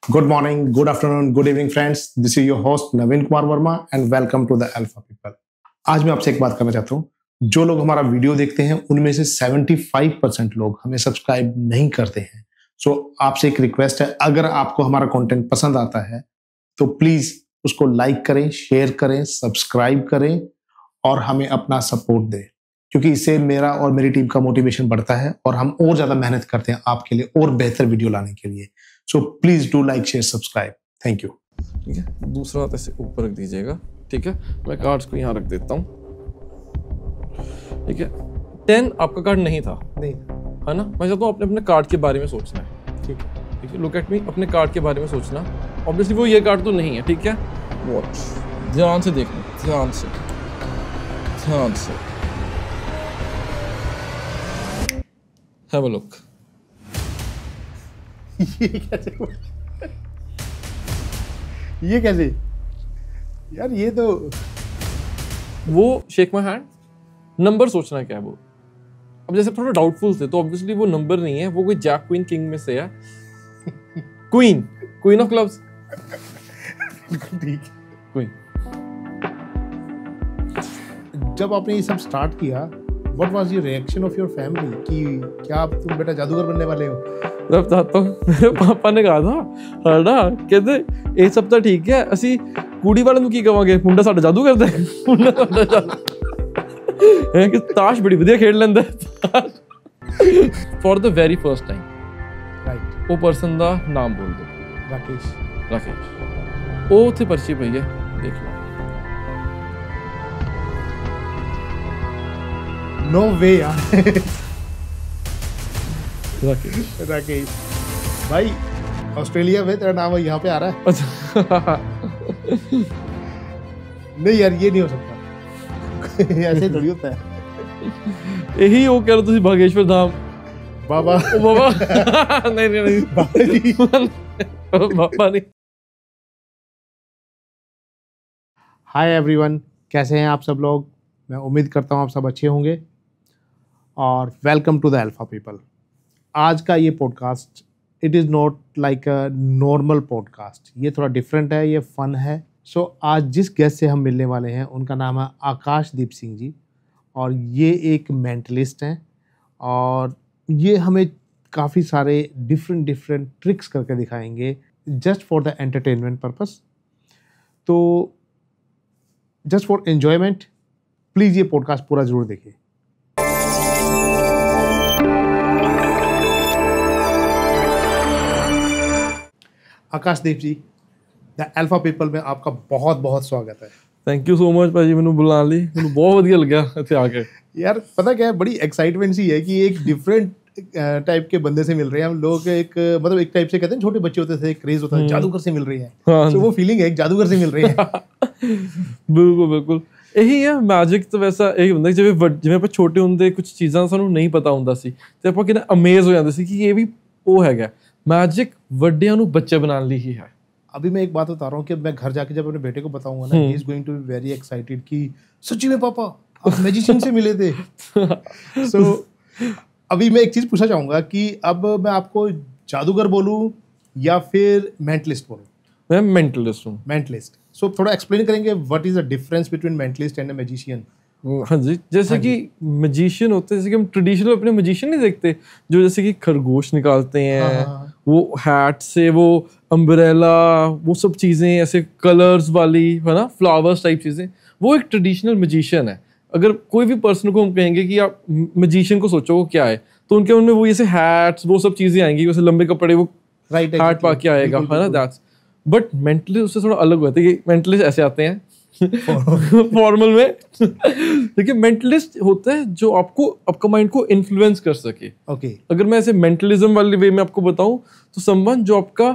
Good morning, good afternoon, good evening friends. This is your host Naveen Kumar Verma and welcome to the Alpha People. आज मैं आपसे एक बात करना चाहता हूँ। जो लोग हमारा वीडियो देखते हैं उनमें से 75% लोग हमें सब्सक्राइब नहीं करते हैं। सो आपसे एक रिक्वेस्ट है, अगर आपको हमारा कंटेंट पसंद आता है तो प्लीज उसको लाइक करें, शेयर करें, सब्सक्राइब करें और हमें अपना सपोर्ट दें, क्योंकि इससे मेरा और मेरी टीम का मोटिवेशन बढ़ता है और हम और ज्यादा मेहनत करते हैं आपके लिए और बेहतर वीडियो लाने के लिए। So please do like, share, subscribe. Thank you. ठीक है, दूसरा हाथ ऐसे ऊपर रख दीजिएगा। ठीक है, मैं कार्ड्स को यहाँ रख देता हूँ। ठीक है, 10 आपका कार्ड नहीं था, नहीं है ना। मैं चाहता हूँ अपने अपने कार्ड के बारे में सोचना है। ठीक है, ठीक है, लुक एट मी, अपने कार्ड के बारे में सोचना। ऑब्वियसली वो ये कार्ड तो नहीं है। ठीक है, वॉच, ध्यान से देखना, ध्यान से, ध्यान से। Have a look. ये कैसे यार, ये तो वो शेक माय हैंड, नंबर सोचना क्या है वो। अब जैसे थोड़ा डाउटफुल थे तो ऑब्वियसली वो नंबर नहीं है, वो कोई जैक क्वीन किंग में से है। Queen of clubs. ठीक। क्वीन। जब आपने ये सब स्टार्ट किया, what was your reaction of your family कि क्या आप तुम बेटा जादूगर बनने वाले हो? मैं बताता हूँ, मेरे पापा ने कहा था है ना, कहते ये सब तो ठीक है, ਅਸੀਂ ਕੁੜੀ ਵਾਲਿਆਂ ਨੂੰ ਕੀ ਕਵਾਂਗੇ, ਮੁੰਡਾ ਸਾਡਾ ਜਾਦੂ ਕਰਦਾ ਹੈ, ਮੁੰਡਾ ਸਾਡਾ ਜਾਦੂ ਹੈ ਕਿ ਤਾਸ਼ ਬੜੀ ਵਧੀਆ ਖੇਡ ਲੈਂਦਾ ਹੈ। For the very first time right, ਉਹ ਪਰਸਨ ਦਾ ਨਾਮ ਬੋਲ ਦਿਓ। ਰਾਕੇਸ਼। ਉਹ ਉੱਥੇ ਪਰਚੀ ਪਈ ਹੈ, ਦੇਖ ਲਓ। नो वे यार। राकेश भाई, ऑस्ट्रेलिया में तेरा नाम यहाँ पे आ रहा है। नहीं यार, ये नहीं हो सकता। ऐसे थोड़ी होता है। यही वो कह रहे ਤੁਸੀਂ भागेश्वर धाम बाबा। ओ बाबा। नहीं बाबा नहीं। हाय एवरीवन, कैसे हैं आप सब लोग? मैं उम्मीद करता हूँ आप सब अच्छे होंगे और welcome to the Alpha People. आज का ये podcast, it is not like a normal podcast, ये थोड़ा डिफरेंट है, ये फ़न है। सो आज जिस गेस्ट से हम मिलने वाले हैं उनका नाम है आकाशदीप सिंह जी, और ये एक मेंटलिस्ट हैं और ये हमें काफ़ी सारे डिफरेंट ट्रिक्स करके दिखाएंगे just for the entertainment purpose. तो जस्ट फॉर एन्जॉयमेंट प्लीज़ ये पॉडकास्ट पूरा ज़रूर देखिए। आकाशदीप जी, द अल्फा पीपल में आपका बहुत बहुत स्वागत है। थैंक यू सो मच भाजी, मैंने बुला ली, मैंने बहुत ਵਧੀਆ ਲੱਗਿਆ ਇੱਥੇ ਆ ਕੇ। यार पता क्या है, बड़ी एक्साइटमेंट सी है कि एक डिफरेंट टाइप के बंदे से मिल रहे हैं हम लोग। एक मतलब एक टाइप से कहते हैं छोटे बच्चे होते थे, क्रेज होता है, जादूगर से मिल रही है। तो वो फीलिंग है, एक जादूगर से मिल रही है। ਬਿਲਕੁਲ ਬਿਲਕੁਲ ਇਹੀ ਹੈ। ਮੈਜਿਕ ਤਾਂ ਵੈਸਾ ਇਹੀ ਹੁੰਦਾ ਜਿਵੇਂ ਆਪਾਂ ਛੋਟੇ ਹੁੰਦੇ ਕੁਝ ਚੀਜ਼ਾਂ ਸਾਨੂੰ ਨਹੀਂ ਪਤਾ ਹੁੰਦਾ ਸੀ ਤੇ ਆਪਾਂ ਕਿੰਨਾ ਅਮੇਜ਼ ਹੋ ਜਾਂਦੇ ਸੀ कि ये भी ਉਹ ਹੈਗਾ। मैजिक ਵੱਡਿਆਂ ਨੂੰ ਬੱਚੇ ਬਣਾਉਣ ਲਈ ਹੀ ਹੈ। अभी मैं एक बात बता रहा हूँ कि मैं घर जाके जब अपने बेटे को बताऊंगा ना, he is going to be very excited कि सच्ची में पापा आप मैजिशियन से मिले थे। सो अभी मैं एक चीज पूछना चाहूंगा कि अब मैं आपको जादूगर बोलूं या फिर मेंटलिस्ट बोलूं? मैं मेंटलिस्ट हूँ। मेंटलिस्ट। सो थोड़ा एक्सप्लेन करेंगे what is the difference between mentalist and a magician? हाँ जी, जैसे कि मैजिशियन होते हैं, जैसे कि हम ट्रेडिशनल अपने मैजिशियन नहीं देखते जो जैसे कि खरगोश निकालते हैं, वो हैट से, वो अम्ब्रेला, वो सब चीज़ें ऐसे कलर्स वाली, है ना, फ्लावर्स टाइप चीज़ें, वो एक ट्रेडिशनल मैजिशियन है। अगर कोई भी पर्सन को हम कहेंगे कि आप मैजिशियन को सोचो वो क्या है, तो उनके मन में वो जैसे हैट्स, वो सब चीज़ें आएंगी, वैसे लंबे कपड़े, वो हैट पा के आएगा, है ना, दैट्स। बट मेंटलिस्ट उससे थोड़ा अलग होता है कि मेंटलिस्ट ऐसे आते हैं फॉर्मल में। देखिए, मेंटलिस्ट होता है जो आपको, आपका माइंड को इन्फ्लुएंस कर सके। ओके। अगर मैं ऐसे मेंटलिज्म वाले वे में आपको बताऊं तो समवन जो आपका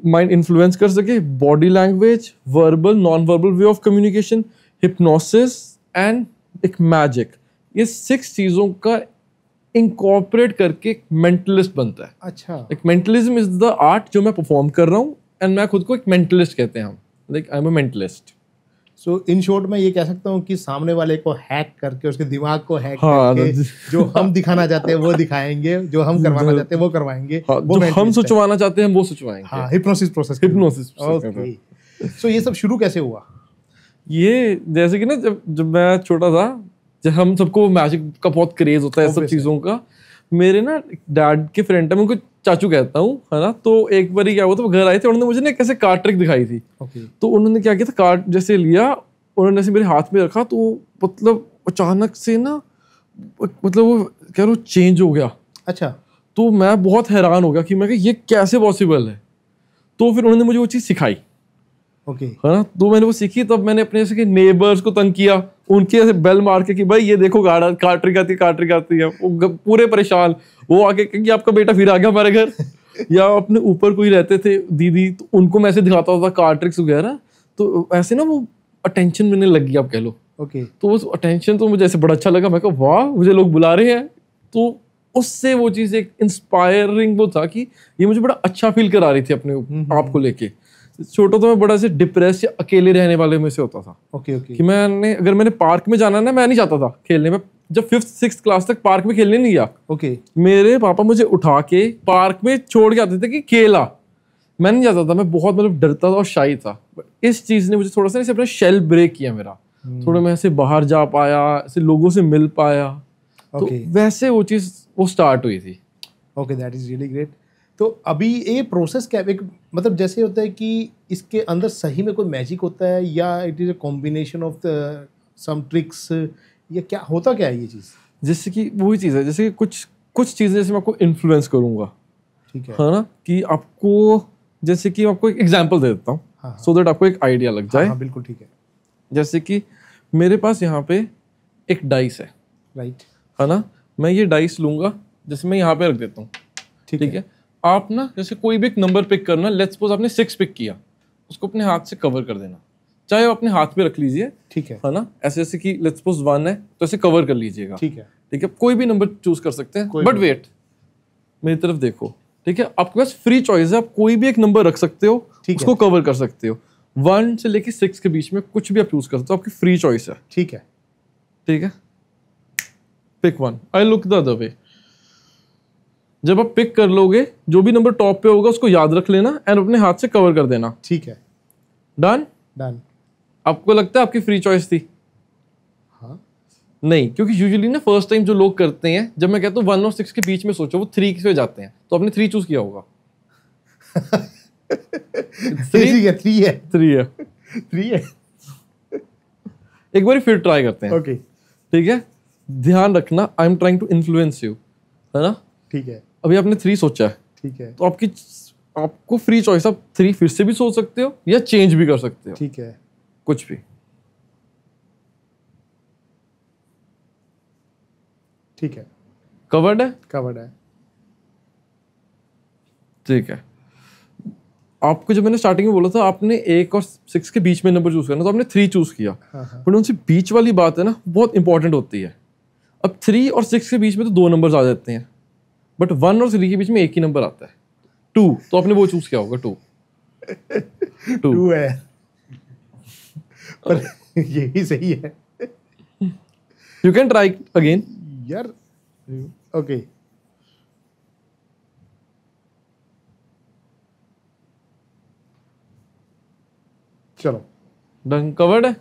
माइंड इन्फ्लुएंस कर सके, body language, verbal, non verbal way of communication, hypnosis and एक मैजिक, ये 6 चीजों का इंकॉर्पोरेट करके एक मेंटलिस्ट बनता है। अच्छा। एक मेंटलिज्म इज द आर्ट जो मैं परफॉर्म कर रहा हूँ, एंड मैं खुद को एक मेंटलिस्ट कहते हैं हम, like I am a mentalist. So in short मैं ये कह सकता हूँ कि सामने वाले को हैक करके, उसके दिमाग को हैक हाँ, करके जो हम दिखाना चाहते हैं वो दिखाएंगे, जो हम करवाना चाहते हैं वो करवाएंगे। हाँ, वो जो हम सोचवाना चाहते हैं वो सोचवाएंगे। हाँ, हिप्नोसिस प्रोसेस। ओके, सो ये सब शुरू कैसे हुआ? ये जैसे कि ना जब मैं छोटा था, जब हम सबको मैजिक का बहुत क्रेज होता है सब चीज़ों का। मेरे ना डैड के फ्रेंड है, मैं उनको चाचू कहता हूँ, है ना। तो एक बार क्या हुआ, तो वो घर आए थे, उन्होंने मुझे ना कैसे कार्ड ट्रिक दिखाई थी। तो उन्होंने क्या किया था, कार्ड जैसे लिया, उन्होंने ऐसे मेरे हाथ में रखा, तो मतलब अचानक से ना मतलब वो कह लो चेंज हो गया। अच्छा। तो मैं बहुत हैरान हो गया कि मैं ये कैसे पॉसिबल है। तो फिर उन्होंने मुझे वो चीज़ सिखाई। ओके, है ना। तो मैंने वो सीखी, तब मैंने अपने जैसे कि नेबर्स को तंग किया, उनके ऐसे बेल मार के कि भाई ये देखो कार्ड ट्रिक आती है। वो पूरे परेशान, वो आके कि आपका बेटा फिर आ गया हमारे घर। या अपने ऊपर कोई रहते थे दीदी, तो उनको मैं ऐसे दिखाता था कार्ड ट्रिक्स वगैरह। तो ऐसे ना वो अटेंशन मिलने लग गई, आप कह लो। ओके। तो उस अटेंशन तो मुझे ऐसे बड़ा अच्छा लगा। मैं कहा वाह, मुझे लोग बुला रहे हैं। तो उससे वो चीज़ एक इंस्पायरिंग वो था कि ये मुझे बड़ा अच्छा फील करा रही थी अपने आप को लेके। छोटा तो मैं बड़ा से डिप्रेस या अकेले रहने वाले में से होता था। ओके। कि अगर मैंने पार्क में जाना ना, मैं नहीं जाता था खेलने में। जब 5th-6th क्लास तक पार्क में खेलने नहीं गया। ओके। मेरे पापा मुझे उठा के पार्क में छोड़ के आते थे कि खेला। मैं नहीं जाता था, मैं बहुत मतलब डरता था और शाई था। बट इस चीज़ ने मुझे थोड़ा सा अपना शेल ब्रेक किया मेरा। थोड़ा मैं ऐसे बाहर जा पाया, ऐसे लोगों से मिल पाया। तो वैसे वो चीज़ वो स्टार्ट हुई थी। Okay, that is really great. तो अभी ये प्रोसेस क्या, एक मतलब जैसे होता है कि इसके अंदर सही में कोई मैजिक होता है, या it is a combination of the some tricks, या क्या होता क्या है ये चीज़? जैसे कि वही चीज़ है, जैसे कि कुछ चीज़ें जैसे मैं आपको इन्फ्लुएंस करूंगा, ठीक है ना। कि आपको जैसे कि आपको एक एग्जांपल दे देता हूँ, सो दैट आपको एक आइडिया लग जाए। हाँ, बिल्कुल ठीक है। जैसे कि मेरे पास यहाँ पे एक डाइस है, राइट, है ना। मैं ये डाइस लूंगा, जैसे मैं यहाँ पे रख देता हूँ, ठीक है। आप ना जैसे कोई भी एक नंबर पिक करना, लेट्स सपोज आपने 6 पिक किया, उसको अपने हाथ से कवर कर देना। चाहे आप अपने हाथ में रख लीजिए, ठीक है ना। ऐसे जैसे कि लेट्स सपोज 1 है, तो ऐसे कवर कर लीजिएगा, ठीक है। कोई भी नंबर चूज कर सकते हैं, बट वेट, मेरी तरफ देखो, ठीक है। आपके पास फ्री चॉइस है, आप कोई भी एक नंबर रख सकते हो, उसको कवर कर सकते हो। 1 से लेके 6 के बीच में कुछ भी आप चूज कर सकते हो, आपकी फ्री चॉइस है, ठीक है। Pick 1, I look the other way. जब आप पिक कर लोगे, जो भी नंबर टॉप पे होगा उसको याद रख लेना एंड अपने हाथ से कवर कर देना, ठीक है। डन। आपको लगता है आपकी फ्री चॉइस थी? हाँ। नहीं, क्योंकि यूजुअली ना फर्स्ट टाइम जो लोग करते हैं, जब मैं कहता हूँ 1 और 6 के बीच में सोचो, वो 3 पे जाते हैं। तो आपने 3 चूज किया होगा। 3 है। एक बार फिर ट्राई करते हैं, ओके, ठीक है। ध्यान रखना, I am trying to influence you, है ना। ठीक है। अभी आपने 3 सोचा है, ठीक है। तो आपको फ्री चॉइस, आप 3 फिर से भी सोच सकते हो या चेंज भी कर सकते हो, ठीक है। कुछ भी, ठीक है। कवर्ड है, ठीक है। आपको जब मैंने स्टार्टिंग में बोला था आपने 1 और 6 के बीच में नंबर चूज करना, तो आपने 3 चूज किया। बट उनसे बीच वाली बात है ना, बहुत इंपॉर्टेंट होती है। अब 3 और 6 के बीच में तो 2 नंबर्स आ जाते हैं, बट 1 और 3 के बीच में एक ही नंबर आता है, 2। तो आपने वो चूज किया होगा, 2 है। पर यही सही है। यू कैन ट्राई अगेन यार। ओके, चलो, डन, कवर्ड है।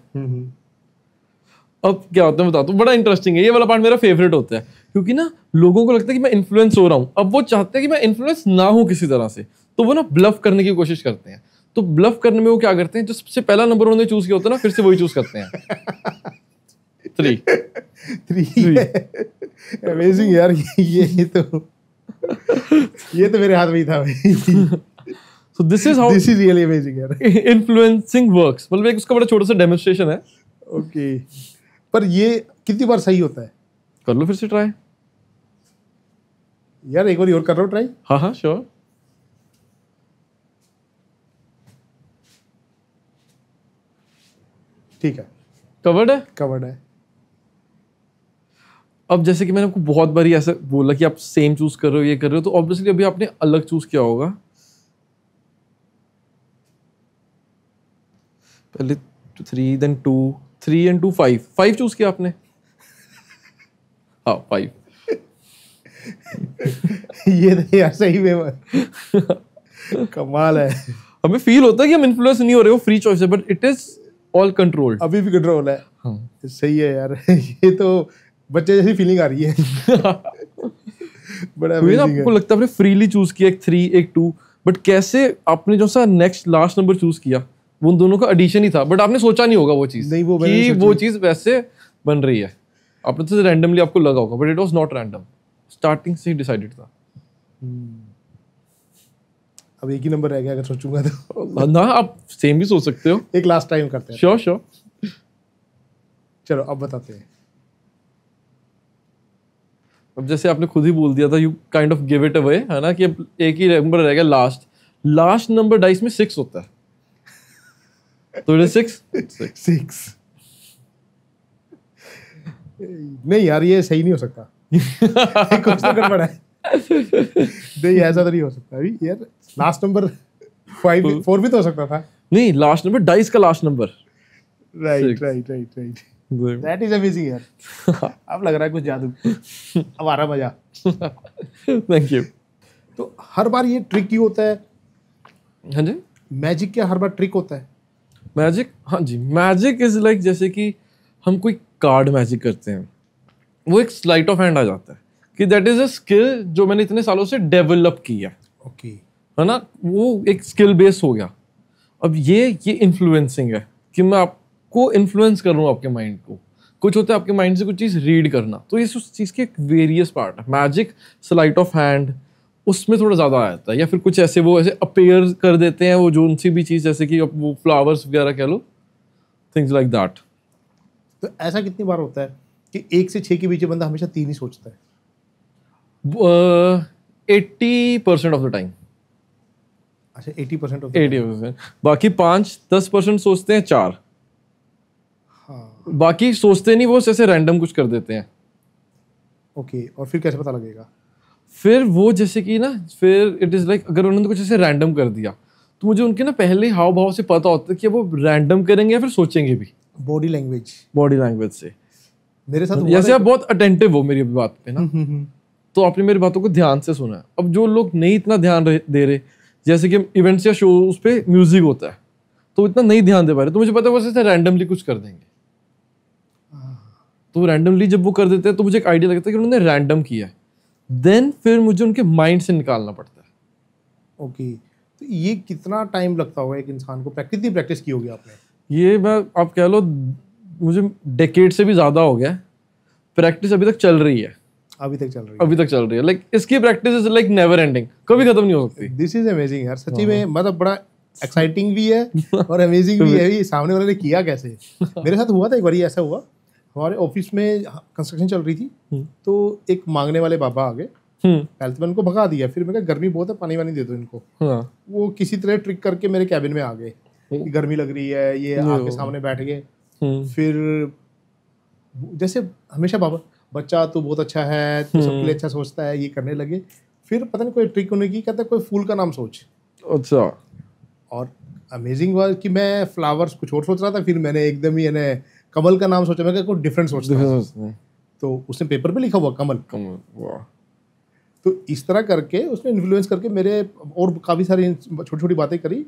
अब क्या होता है बताता हूँ, बड़ा इंटरेस्टिंग है ये वाला पार्ट, मेरा फेवरेट होता है। क्योंकि ना लोगों को लगता है कि मैं इन्फ्लुएंस हो रहा हूँ, अब वो चाहते हैं कि मैं इन्फ्लुएंस ना हो किसी तरह से, तो वो ना ब्लफ करने की कोशिश करते हैं। तो ब्लफ करने में वो क्या करते हैं, जो सबसे पहला नंबर उन्होंने चूज किया होता है ना, फिर से वही चूज करते हैं। 3 अमेजिंग यार। ये तो मेरे हाथ में ही था भाई। So this is really amazing यार। influencing works, मतलब एक उसका बड़ा छोटा सा डेमोन्स्ट्रेशन है। ओके, पर ये कितनी बार सही होता है? कर लो फिर से ट्राई यार, एक बार और कर रहा हूँ ट्राई। हाँ श्योर। ठीक है, कवर्ड है। अब जैसे कि मैंने आपको बहुत बार ऐसा बोला कि आप सेम चूज कर रहे हो, ये कर रहे हो, तो ऑब्वियसली अभी आपने अलग चूज किया होगा। पहले 3 then 2, 3 and 2 5, 5 चूज किया आपने? हाँ 5। ये तो यार सही में कमाल है। हमें फील होता है कि हम इन्फ्लुएंस नहीं हो रहे, वो फ्री चॉइस है, but it is all controlled. अभी भी कंट्रोल है। हाँ। सही है यार। ये तो बच्चे जैसी फीलिंग आ रही है। बड़ा तो ये ना amazing आपको है। लगता है आपने फ्रीली चूज किया एक 3 एक 2, बट कैसे आपने जो सा नेक्स्ट लास्ट नंबर चूज किया वो उन दोनों का एडिशन ही था, बट आपने सोचा नहीं होगा वो चीज नहीं, वो मैंने कि सोची। वो चीज वैसे बन रही है। आपने तो रैंडमली आपको लगा होगा, but it was not random, starting से ही डिसाइडेड था। अब एक ही नंबर रह गया अगर सोचूंगा तो। ना आप सेम भी सोच सकते हो। एक लास्ट टाइम करते हैं। Sure sure. चलो अब बताते हैं। अब जैसे आपने खुद ही बोल दिया था, you kind of give it away, है ना, कि अब एक ही नंबर रह गया लास्ट नंबर डाइस में 6 होता है, तो इट इज 6। नहीं यार, ये सही नहीं हो सकता। कुछ तो गड़बड़ है। नहीं, ऐसा तो नहीं हो सकता। अभी यार लास्ट नंबर 4 भी तो हो सकता था। नहीं, लास्ट नंबर डाइस का last number. Right. That is amazing यार। अब लग रहा है कुछ जादू। अब आ रहा मजा। Thank you. तो हर बार ये ट्रिक ही होता है? हाँ जी, मैजिक क्या हर बार ट्रिक होता है? मैजिक, हाँ जी, मैजिक इज लाइक जैसे कि हम कोई कार्ड मैजिक करते हैं, वो एक स्लाइट ऑफ हैंड आ जाता है कि दैट इज अ स्किल जो मैंने इतने सालों से डेवलप की है। ओके। है ना, वो एक स्किल बेस हो गया। अब ये इन्फ्लुएंसिंग है कि मैं आपको इन्फ्लुएंस कर रहा हूँ आपके माइंड को। कुछ होता है आपके माइंड से कुछ चीज़ रीड करना, तो ये उस चीज़ के एक वेरियस पार्ट है। मैजिक स्लाइट ऑफ हैंड उसमें थोड़ा ज़्यादा आ जाता है, या फिर कुछ ऐसे वो ऐसे अपेयर कर देते हैं वो जो उनसी भी चीज़, जैसे कि वो फ्लावर्स वगैरह कह लो, थिंग्स लाइक दैट। तो ऐसा कितनी बार होता है कि 1 से 6 के बीच बंदा हमेशा 3 ही सोचता है? 80% ऑफ द टाइम। अच्छा, 80% ऑफ 80%। बाकी 5-10% सोचते हैं 4। हाँ। बाकी सोचते नहीं, वो ऐसे रैंडम कुछ कर देते हैं। ओके, और फिर कैसे पता लगेगा? फिर वो जैसे कि ना, फिर इट इज़ लाइक अगर उन्होंने कुछ ऐसे रैंडम कर दिया तो मुझे उनके ना पहले हाव भाव से पता होता है कि वो रैंडम करेंगे या फिर सोचेंगे भी। बॉडी लैंग्वेज से मेरे साथ हुआ जैसे था। आप बहुत अटेंटिव हो मेरी बात पे ना, तो आपने मेरी बातों को ध्यान से सुना है। अब जो लोग नहीं इतना ध्यान दे रहे, जैसे कि इवेंट्स या शो उस पे म्यूजिक होता है तो इतना नहीं ध्यान दे पा रहे, तो मुझे पता है वो ऐसे रैंडमली कुछ कर देंगे। तो रैंडमली जब वो कर देते हैं तो मुझे एक आइडिया लगता है कि उन्होंने रैंडम किया है, देन फिर मुझे उनके माइंड से निकालना पड़ता है। ओके, तो ये कितना टाइम लगता होगा एक इंसान को? कितनी प्रैक्टिस की होगी आपने? ये मैं आप कह लो मुझे डेकेड से भी ज्यादा हो गया। प्रैक्टिस अभी तक चल रही है। लाइक इसकी practice is like never ending, कभी खत्म नहीं हो सकती। दिस इज अमेजिंग यार, सच्ची में। मतलब बड़ा एक्साइटिंग भी है और अमेजिंग भी है। ये सामने वाले ने किया कैसे? मेरे साथ हुआ था एक बार, ऐसा हुआ। हमारे ऑफिस में कंस्ट्रक्शन चल रही थी, तो एक मांगने वाले बाबा आ गए। पहले तो मैंने उनको भगा दिया, फिर मैं कहा गर्मी बहुत है, पानी वानी दे दो इनको। वो किसी तरह ट्रिक करके मेरे कैबिन में आ गए कि गर्मी लग रही है, ये आके सामने बैठ गए। फिर जैसे हमेशा बाबा, बच्चा तू बहुत अच्छा है, तू सबके लिए अच्छा सोचता है, ये करने लगे। फिर पता नहीं कोई ट्रिक उन्होंने की, कहता कोई फूल का नाम सोच। अच्छा। और अमेजिंग हुआ कि मैं फ्लावर्स कुछ और सोच रहा था, फिर मैंने एकदम ही कमल का नाम सोचा। मैं कुछ डिफरेंट सोचता हूं, तो उसने पेपर पे लिखा हुआ कमल। वाह। तो इस तरह करके उसने इन्फ्लुएंस करके मेरे और काफ़ी सारी छोटी छोटी बातें करी।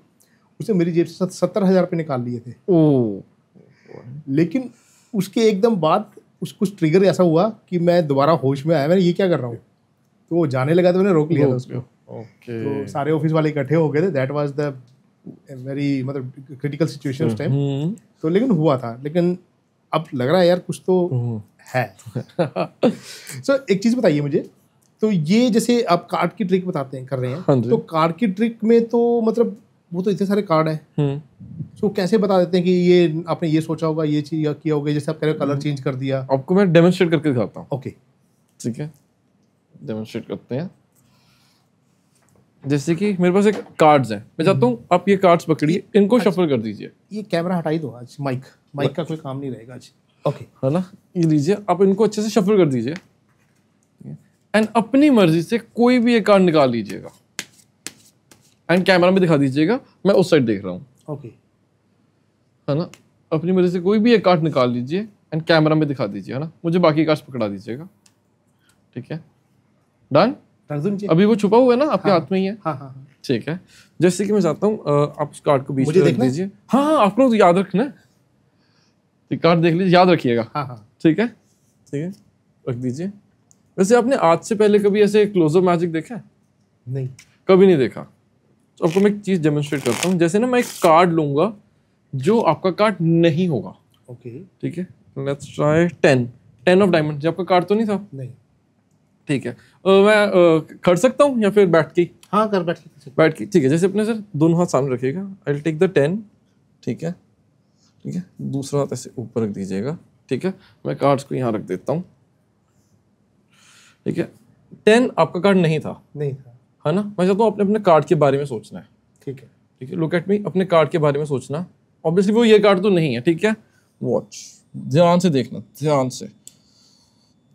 उसने मेरी जेब से 70,000 रुपये निकाल लिए थे। लेकिन उसके एकदम बाद कुछ ट्रिगर ऐसा हुआ कि मैं दोबारा होश में आया, मैंने ये क्या कर रहा हूँ, तो वो जाने लगा तो मैंने रोक लिया था उसको। तो सारे ऑफिस वाले इकट्ठे हो गए थे। दैट वाज द वेरी मतलब क्रिटिकल सिचुएशन उस टाइम। तो लेकिन हुआ था, लेकिन अब लग रहा है यार कुछ तो है। सो एक चीज़ बताइए मुझे, तो ये जैसे आप कार्ड की ट्रिक कर रहे हैं, तो कार्ड की ट्रिक में तो मतलब वो तो इतने सारे कार्ड हैं, तो कैसे बता देते हैं कि ये आपने ये सोचा होगा, ये चीज किया होगा? जैसे आप कह रहे हो कलर चेंज कर दिया। आपको मैं डेमोन्स्ट्रेट करके दिखाता हूँ। ओके, ठीक है, डेमोन्स्ट्रेट करते हैं। जैसे कि मेरे पास एक कार्ड्स हैं, मैं चाहता हूँ आप ये कार्ड्स पकड़िए, इनको शफल कर दीजिए। ये कैमरा हटाई दो आज, माइक का कोई काम नहीं रहेगा आज। ओके, है ना, ये लीजिए, आप इनको अच्छे से शफल कर दीजिए एंड अपनी मर्जी से कोई भी एक कार्ड निकाल लीजिएगा एंड कैमरा में दिखा दीजिएगा, मैं उस साइड देख रहा हूँ। ओके, है ना, अपनी मर्जी से कोई भी एक कार्ड निकाल लीजिए एंड कैमरा में दिखा दीजिए, है ना। मुझे बाकी कार्ड्स पकड़ा दीजिएगा, ठीक है। डन। अभी वो छुपा हुआ है ना आपके हाथ में ही है। हाँ हाँ ठीक है। जैसे कि मैं चाहता हूँ आप उस कार्ड को बीच में रख दीजिए। हाँ हाँ, आपको तो याद रखना है, कार्ड देख लीजिए, याद रखिएगा। हाँ हाँ ठीक है, ठीक है, रख दीजिए। वैसे आपने आज से पहले कभी ऐसे क्लोजअप मैजिक देखा है? नहीं, कभी नहीं देखा। तो आपको मैं एक चीज डेमोन्स्ट्रेट करता हूँ। जैसे ना मैं एक कार्ड लूंगा जो आपका कार्ड नहीं होगा। ओके ठीक है, लेट्स ट्राई 10 ऑफ डायमंड। आपका कार्ड तो नहीं था? नहीं। ठीक है, मैं खड़ सकता हूँ या फिर बैठ के? हाँ, कर बैठ के। ठीक है। जैसे अपने सर दोनों हाथ सामने रखिएगा। I will take the 10। ठीक है, ठीक है, दूसरा हाथ ऐसे ऊपर रख दीजिएगा। ठीक है, मैं कार्ड्स को यहाँ रख देता हूँ। ठीक है, 10 आपका कार्ड नहीं था, है ना। मैं चाहता हूँ अपने अपने कार्ड के बारे में सोचना है। ठीक है, ठीक है, लुक एट मी, अपने कार्ड के बारे में सोचना। ऑब्वियसली वो ये कार्ड तो नहीं है, ठीक है। वॉच, ध्यान से देखना, ध्यान से,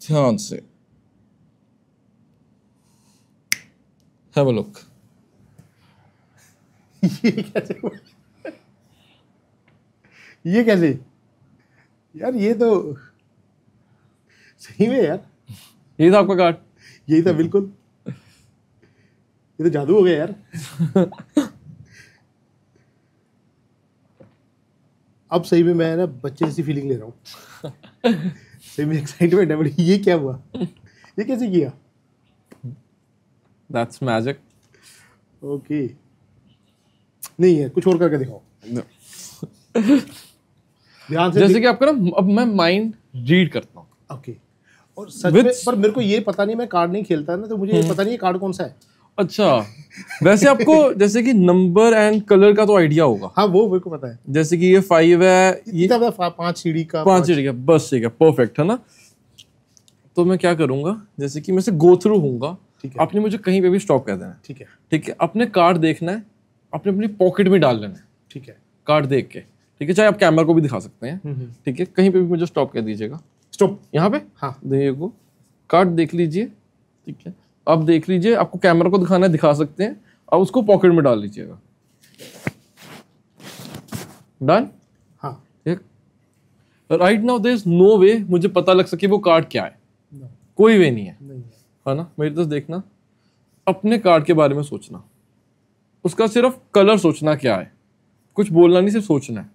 ध्यान से। Have a look. ये कैसे हुआ? ये कैसे यार? ये तो सही में यार, ये था आपका कार्ड? यही था बिल्कुल। ये तो जादू हो गया यार। अब सही में मैं ना बच्चे जैसी फीलिंग ले रहा हूँ। सही में एक्साइटमेंट है बड़ी। ये क्या हुआ? ये कैसे किया? That's magic. ओके, नहीं है, कुछ और करके दिखाओ। ध्यान से। जैसे कि आपका ना, अब मैं माइंड रीड करता हूँ। ओके, और सच में पर मेरे को ये पता नहीं, मैं कार्ड नहीं खेलता ना, तो मुझे ये पता नहीं ये कार्ड कौन सा है। अच्छा, वैसे आपको जैसे कि नंबर एंड कलर का तो आइडिया होगा। हाँ, वो मेरे को पता है। जैसे कि ये 5 है, ये 5 सीढ़ी का, 5 सीढ़ी का, बस ठीक है, परफेक्ट है ना। तो मैं क्या करूंगा, जैसे कि मैं से गो थ्रू होऊंगा। आपने मुझे कहीं पे भी स्टॉप कर देना है। ठीक है, ठीक है, अपने कार्ड देखना है, अपने अपनी पॉकेट में डाल लेना है। ठीक है, कार्ड देख के। ठीक है, चाहे आप कैमरा को भी दिखा सकते हैं। ठीक है, कहीं पे भी मुझे स्टॉप कर दीजिएगा। स्टॉप यहाँ पे। हाँ, देखो, कार्ड देख लीजिए। ठीक है, अब देख लीजिए, आपको कैमरा को दिखाना है, दिखा सकते हैं। अब उसको पॉकेट में डाल लीजिएगा। डन। हाँ, ठीक, right now there is no way मुझे पता लग सके वो कार्ड क्या है। कोई वे नहीं है, है ना। मेरी तरफ देखना, अपने कार्ड के बारे में सोचना, उसका सिर्फ कलर सोचना क्या है, कुछ बोलना नहीं, सिर्फ सोचना है।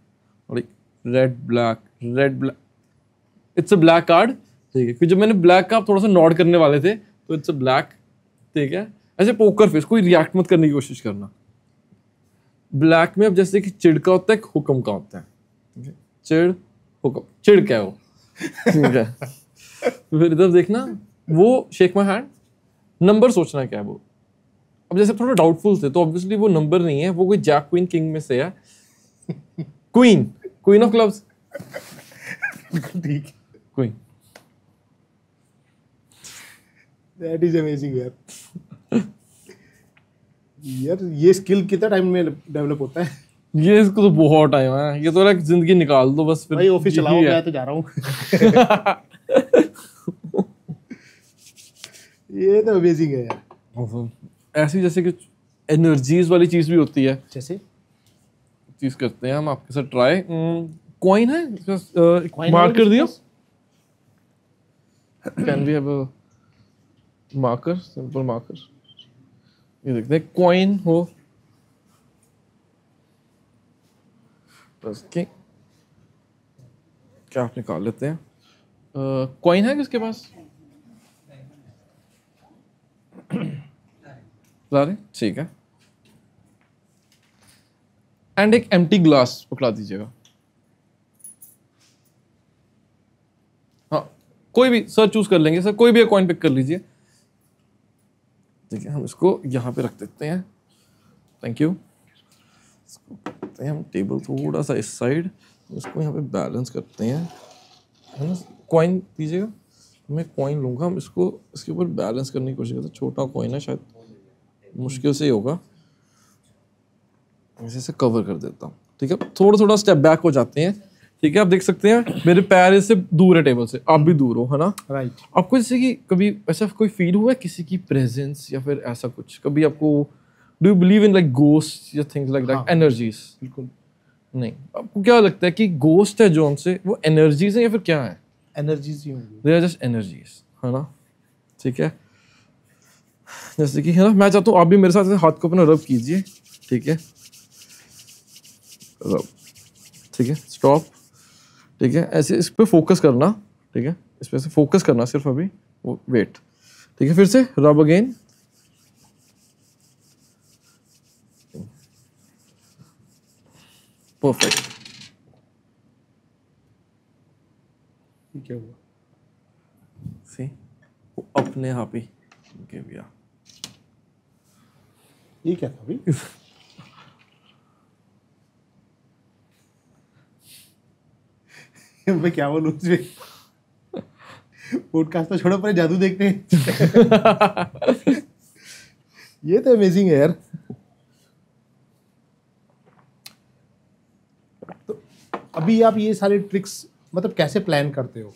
Red black, red black, it's a black card. ठीक है, क्योंकि जब मैंने ब्लैक का आप थोड़ा सा नॉड करने वाले थे, तो इट्स अ ब्लैक। ठीक है, ऐसे पोकर फेस, कोई रिएक्ट मत करने की कोशिश करना। ब्लैक में अब जैसे कि चिड़ का होता है, एक हुक्म का होता है। चिड़, हुक्म, चिड़ क्या है वो। ठीक है, फिर इधर देखना, वो शेक माय हैंड, नंबर सोचना क्या है वो। अब जैसे थोड़ा डाउटफुल थे, तो ऑब्वियसली वो नंबर नहीं है, वो कोई जैक क्वीन किंग में से है। Queen, queen of clubs. ठीक, क्वीन। दैट इज अमेजिंग यार। यार ये स्किल कितना टाइम में डेवलप होता है? ये इसको तो बहुत टाइम है, ये तो एक जिंदगी निकाल दो बस। फिर भाई ऑफिस चलाओ, मैं तो जा रहा हूँ। ये तो अमेजिंग है यार। ऐसी जैसे कि एनर्जीज वाली चीज भी होती है। जैसे चीज करते हैं हम आपके साथ ट्राई। कॉइन है, मार्क कर दियो। Can we have a marker, simple marker. ये देखते हैं, कॉइन हो बस के क्या आप निकाल लेते हैं। कॉइन है किसके पास? ठीक है, एंड एक एम्प्टी ग्लास पकड़ा दीजिएगा। हाँ, कोई भी सर चूज कर लेंगे। सर कोई भी एक कॉइन पिक कर लीजिए। ठीक है, हम इसको यहाँ पे रख देते हैं। Thank you. इसको करते हैं हम टेबल थोड़ा सा इस साइड, इसको यहाँ पे बैलेंस करते हैं, है ना। कॉइन दीजिएगा, मैं कॉइन लूँगा, हम इसको इसके ऊपर बैलेंस करने की कोशिश करते हैं। छोटा कॉइन है, शायद मुश्किल से ही होगा। ऐसे कवर कर देता हूँ। ठीक है, थोड़ा थोड़ा स्टेप बैक हो जाते हैं। ठीक है, आप देख सकते हैं मेरे पैर इससे दूर है टेबल से, आप भी दूर हो, है ना। राइट। आपको जैसे कि कभी ऐसा कोई फील हुआ है किसी की प्रेजेंस या फिर ऐसा कुछ? कभी आपको, do you believe in like ghost या थिंग्स लाइक दैट, एनर्जीज? बिल्कुल। नहीं, आपको क्या लगता है कि गोस्ट है जो हमसे, वो एनर्जीज है या फिर क्या है? एनर्जीज ही होंगी। दे आर जस्ट एनर्जीज, है ना? ठीक है, जैसे कि है ना, मैं चाहता हूँ आप भी मेरे साथ हाथ को अपना रब कीजिए, ठीक है, रब, ठीक है, स्टॉप, ठीक है, ऐसे इस पे फोकस करना, ठीक है, इस पे से फोकस करना सिर्फ अभी, वो वेट, ठीक है, फिर से रब अगेन, परफेक्ट। क्या हुआ? सी, वो अपने आप ही गिव गया। ये क्या था अभी? मैं क्या बोलूं उसमें? पॉडकास्ट तो छोड़ो, पर जादू देखते हैं। ये तो अमेजिंग है यार। तो अभी आप ये सारे ट्रिक्स मतलब कैसे प्लान करते हो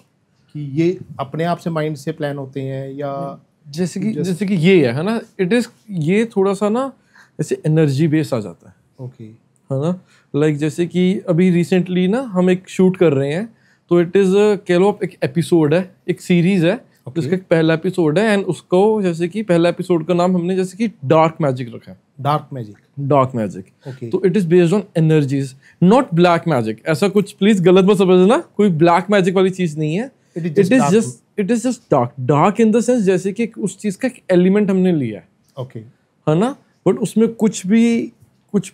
कि ये अपने आप से माइंड से प्लान होते हैं या जैसे कि ये है ना, इट इज, ये थोड़ा सा ना ऐसे एनर्जी बेस्ड आ जाता है, ओके, है ना? लाइक जैसे कि अभी रिसेंटली ना हम एक शूट कर रहे हैं, तो इट इज कह लो आप, एक एपिसोड है, एक सीरीज है, जिसका एक पहला एपिसोड है, एंड उसको जैसे कि पहला एपिसोड का नाम हमने जैसे कि डार्क मैजिक रखा है। Dark magic, dark magic, okay. तो it is based on energies, not black magic. ऐसा कुछ प्लीज गलत मत समझना, कोई ब्लैक मैजिक वाली चीज नहीं है। It is just dark, dark in the sense जैसे कि उस चीज का एक एलिमेंट हमने लिया है, ओके, है ना? बट उसमें कुछ भी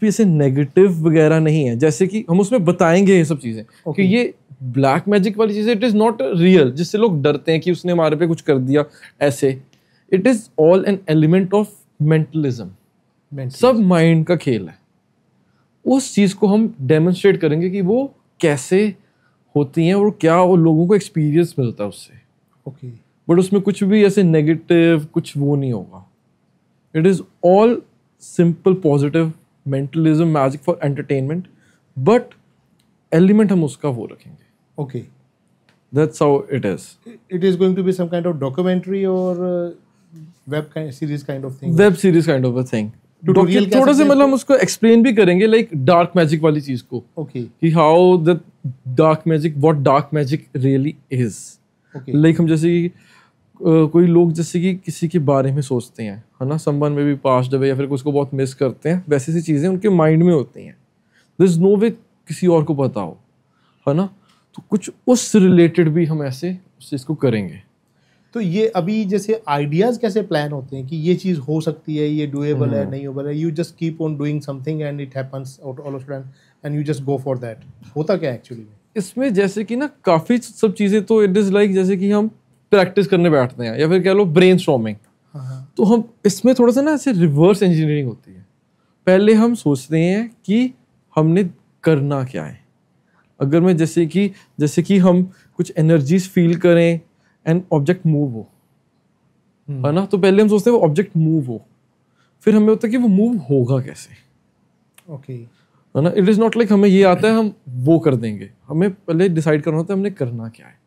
ऐसे नेगेटिव वगैरह नहीं है, जैसे कि हम उसमें बताएंगे ये सब चीजें कि ये ब्लैक मैजिक वाली चीजें, इट इज नॉट रियल, जिससे लोग डरते हैं कि उसने हमारे पे कुछ कर दिया ऐसे। It is all an element of mentalism, सब माइंड का खेल है। उस चीज को हम डेमोन्स्ट्रेट करेंगे कि वो कैसे होती हैं और क्या वो लोगों को एक्सपीरियंस मिलता है उससे, ओके। बट उसमें कुछ भी ऐसे नेगेटिव कुछ वो नहीं होगा। It is all simple positive mentalism, magic for entertainment, but element हम उसका वो रखेंगे। Okay. That's how it is. It is going to be some kind of documentary or web series kind of thing. Web series kind of a thing. Tutorial थोड़ा से मतलब हम उसको explain भी करेंगे, लाइक डार्क मैजिक वाली चीज को, Okay. कि how the dark magic, what dark magic really is. Okay. Like हम जैसे कि कोई लोग जैसे कि किसी के बारे में सोचते हैं, है ना, समवन में भी पास्ट अवे या फिर उसको बहुत मिस करते हैं, वैसी सी चीजें उनके माइंड में होती हैं। देयर इज नो वे किसी और को पता हो, है ना? तो कुछ उस रिलेटेड भी हम ऐसे उस चीज को करेंगे। तो ये अभी जैसे आइडियाज कैसे प्लान होते हैं कि ये चीज हो सकती है, ये डूएबल है, नहीं डूएबल है? You just keep on doing something and it happens all of sudden and you just go for that. होता क्या है एक्चुअली में इसमें? जैसे कि ना काफी सब चीजें, तो इट इज लाइक जैसे कि हम प्रैक्टिस करने बैठते हैं या फिर कह लो ब्रेनस्टॉर्मिंग। तो हम इसमें थोड़ा सा ना ऐसे रिवर्स इंजीनियरिंग होती है। पहले हम सोचते हैं कि हमने करना क्या है। अगर मैं जैसे कि हम कुछ एनर्जीज फील करें एंड ऑब्जेक्ट मूव हो, है ना, तो पहले हम सोचते हैं वो ऑब्जेक्ट मूव हो, फिर हमें होता है कि वो मूव होगा कैसे, ओके, है ना? इट इज नॉट लाइक हमें ये आता है हम वो कर देंगे, हमें पहले डिसाइड करना होता है हमने करना क्या है।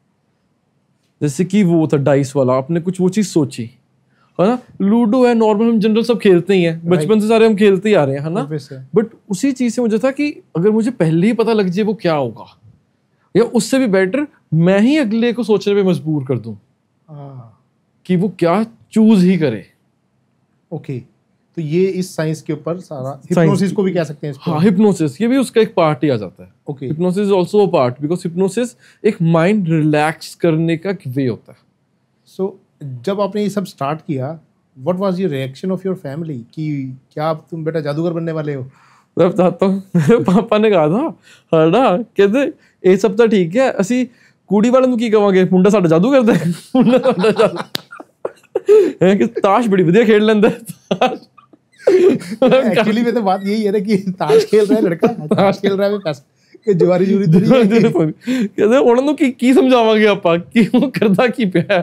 जैसे कि वो था डाइस वाला, आपने कुछ वो चीज सोची, है ना? लूडो है, नॉर्मल हम जनरल सब खेलते ही हैं, बचपन से सारे हम खेलते ही आ रहे हैं, है ना? बट उसी चीज से मुझे था कि अगर मुझे पहले ही पता लग जाए वो क्या होगा, या उससे भी बेटर मैं ही अगले को सोचने पे मजबूर कर दूं कि वो क्या चूज ही करे। ओके, तो ये इस साइंस के ऊपर सारा, हिप्नोसिस को भी कह सकते हैं इसको। हाँ, हिप्नोसिस, ये भी उसका एक पार्ट ही आ जाता है। Okay, hypnosis is also a part, because hypnosis एक माइंड रिलैक्स करने का वे होता है। सो जब आपने ये सब स्टार्ट किया, what was your reaction of your family कि क्या अब तुम बेटा जादूगर बनने वाले हो? मैं बताता हूँ, मेरे पापा ने कहा था, हाँ ना, कहते ये सब तो ठीक है, ਅਸੀਂ ਕੁੜੀ ਵਾਲਿਆਂ ਨੂੰ ਕੀ ਕਵਾਂਗੇ, ਮੁੰਡਾ ਸਾਡਾ ਜਾਦੂ ਕਰਦਾ ਹੈ, ਮੁੰਡਾ ਸਾਡਾ ਜਾਦੂ ਹੈ ਕਿ ਤਾਸ਼ ਬੜੀ ਵਧੀਆ ਖੇਡ ਲੈਂਦਾ ਹੈ। एक्चुअली में तो बात यही है ना कि ताश खेल रहा है लड़का, ताश खेल रहा है पैसा कि जुआरी जुरी तो नहीं है। ਕਹਿੰਦੇ ਉਹਨਾਂ ਨੂੰ ਕੀ ਸਮਝਾਵਾਂਗੇ ਆਪਾਂ ਕਿ ਉਹ ਕਰਦਾ ਕੀ ਪਿਆ।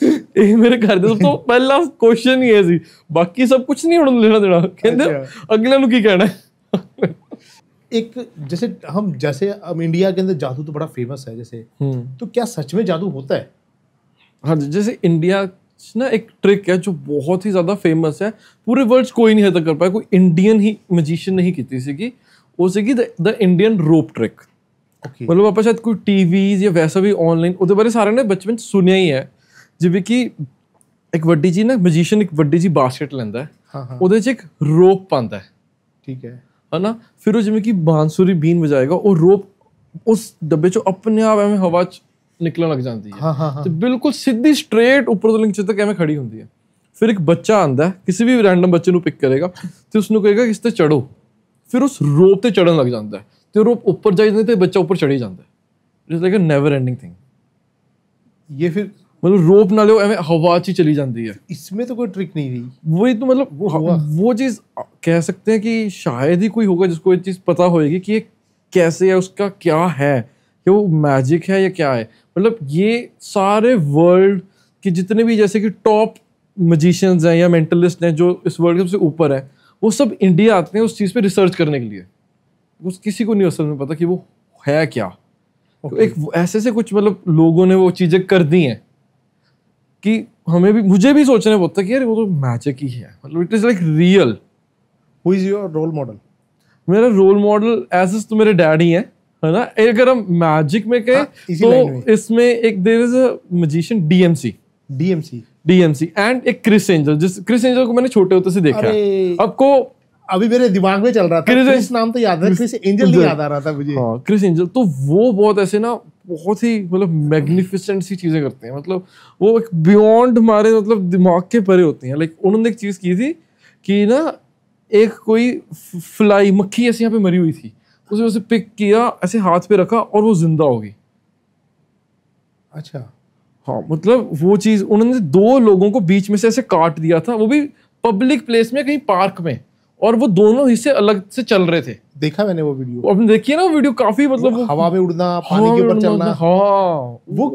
ਇਹ ਮੇਰੇ ਘਰ ਦੇ ਸਭ ਤੋਂ ਪਹਿਲਾ ਕੁਐਸਚਨ ਹੀ ਇਹ ਸੀ, ਬਾਕੀ ਸਭ ਕੁਝ ਨਹੀਂ ਉਹਨਾਂ ਨੂੰ ਲੈਣਾ ਦੇਣਾ, ਕਹਿੰਦੇ ਅਗਲੇ ਨੂੰ ਕੀ ਕਹਿਣਾ। एक जैसे हम इंडिया के अंदर जादू तो बड़ा फेमस है जैसे, तो क्या सच में जादू होता है? हाँ जी, जैसे इंडिया ना एक ट्रिक है जो बहुत ही ज़्यादा फेमस है, पूरे वर्ल्ड कोई नहीं हद तक कर पाया, कोई इंडियन ही मैजिशियन नहीं की सी, ਉਹ ਸੀਗੀ ਦ ਇੰਡੀਅਨ ਰੋਪ ਟ੍ਰਿਕ। ਮਤਲਬ ਆਪਾਂ ਸ਼ਾਇਦ ਕੋਈ ਟੀਵੀਜ਼ ਜਾਂ ਵੈਸਾ ਵੀ ਆਨਲਾਈਨ ਉਹਦੇ ਬਾਰੇ ਸਾਰਿਆਂ ਨੇ ਬਚਪਨ 'ਚ ਸੁਣਿਆ ਹੀ ਹੈ। ਜਿਵੇਂ ਕਿ ਇੱਕ ਵੱਡੀ ਜੀ ਨਾ ਮੈਜੀਸ਼ੀਅਨ ਇੱਕ ਵੱਡੀ ਜੀ ਬਾਸਕਟ ਲੈਂਦਾ, ਉਹਦੇ 'ਚ ਇੱਕ ਰੋਪ ਪਾਉਂਦਾ, ਠੀਕ ਹੈ ਨਾ। ਫਿਰ ਉਹ ਜਿਵੇਂ ਕਿ ਬਾਂਸੁਰੀ ਬੀਨ ਵਜਾਏਗਾ, ਉਹ ਰੋਪ ਉਸ ਡੱਬੇ 'ਚੋਂ ਆਪਣੇ ਆਪ ਐਵੇਂ ਹਵਾ 'ਚ ਨਿਕਲਣ ਲੱਗ ਜਾਂਦੀ ਹੈ ਤੇ ਬਿਲਕੁਲ ਸਿੱਧੀ ਸਟ੍ਰੇਟ ਉੱਪਰ ਤੋਂ ਨੀਚੇ ਤੱਕ ਐਵੇਂ ਖੜੀ ਹੁੰਦੀ ਹੈ। ਫਿਰ ਇੱਕ ਬੱਚਾ ਆਉਂਦਾ, ਕਿਸੇ ਵੀ ਰੈਂਡਮ ਬੱਚੇ ਨੂੰ ਪਿਕ ਕਰੇਗਾ ਤੇ ਉਸਨੂੰ ਕਹੇਗਾ ਇਸ ਤੇ ਚੜੋ, ਫਿਰ ਉਸ ਰੋਪ ਤੇ ਚੜਨ ਲੱਗ ਜਾਂਦਾ ਹੈ ਤੇ ਰੋਪ ਉੱਪਰ ਜਾਈ ਜਾਂਦੀ ਤੇ ਬੱਚਾ ਉੱਪਰ ਚੜੀ ਜਾਂਦਾ ਹੈ। It's like a never ending thing. ये फिर मतलब रोप नाले एवं हवा च चली जाती है, इसमें तो कोई ट्रिक नहीं रही। वही तो मतलब वो चीज कह सकते हैं कि शायद ही कोई होगा जिसको ये चीज पता होएगी कि ये कैसे है, उसका क्या है, कि वो मैजिक है या क्या है। मतलब ये सारे वर्ल्ड के जितने भी जैसे कि टॉप मैजिशियंस हैं या मेंटलिस्ट हैं जो इस वर्ल्ड के सबसे ऊपर है, वो सब इंडिया आते हैं उस चीज़ पे रिसर्च करने के लिए। उस किसी को नहीं असल में पता कि वो है क्या। तो एक ऐसे से कुछ मतलब लोगों ने वो चीज़ें कर दी हैं कि हमें भी, मुझे भी सोचने होता है कि यार वो तो मैजिक ही है, मतलब it is like real. Who is your role model? मेरा रोल मॉडल एज तो मेरे डैड ही है ना। अगर हम मैजिक में कहें तो इसमें एक there is a magician DMC and एक क्रिस एंजल। क्रिस एंजल को मैंने छोटे होते से देखा है। आपको अभी मेरे दिमाग में चल रहा था, क्रिस नाम तो याद है, क्रिस एंजल नहीं याद आ रहा था मुझे। हाँ, क्रिस एंजल तो वो बहुत ऐसे ना बहुत ही मतलब मैग्निफिसेंट सी चीजें करते हैं। मतलब वो एक बियॉन्ड हमारे मतलब दिमाग के परे होती हैं। लाइक उन्होंने एक चीज की थी कि ना एक कोई फ्लाई मक्खी ऐसे यहाँ पे मरी हुई थी, उसे उसे पिक किया, ऐसे हाथ पे रखा और वो जिंदा हो गई। अच्छा हाँ, मतलब वो चीज उन्होंने 2 लोगों को बीच में से ऐसे काट दिया था, वो भी पब्लिक प्लेस में कहीं पार्क में, और वो दोनों हिस्से अलग से चल रहे थे। देखा मैंने वो वीडियो। आपने देखी है ना वो वीडियो? काफी मतलब हवा में उड़ना, पानी के ऊपर चलना। हाँ, वो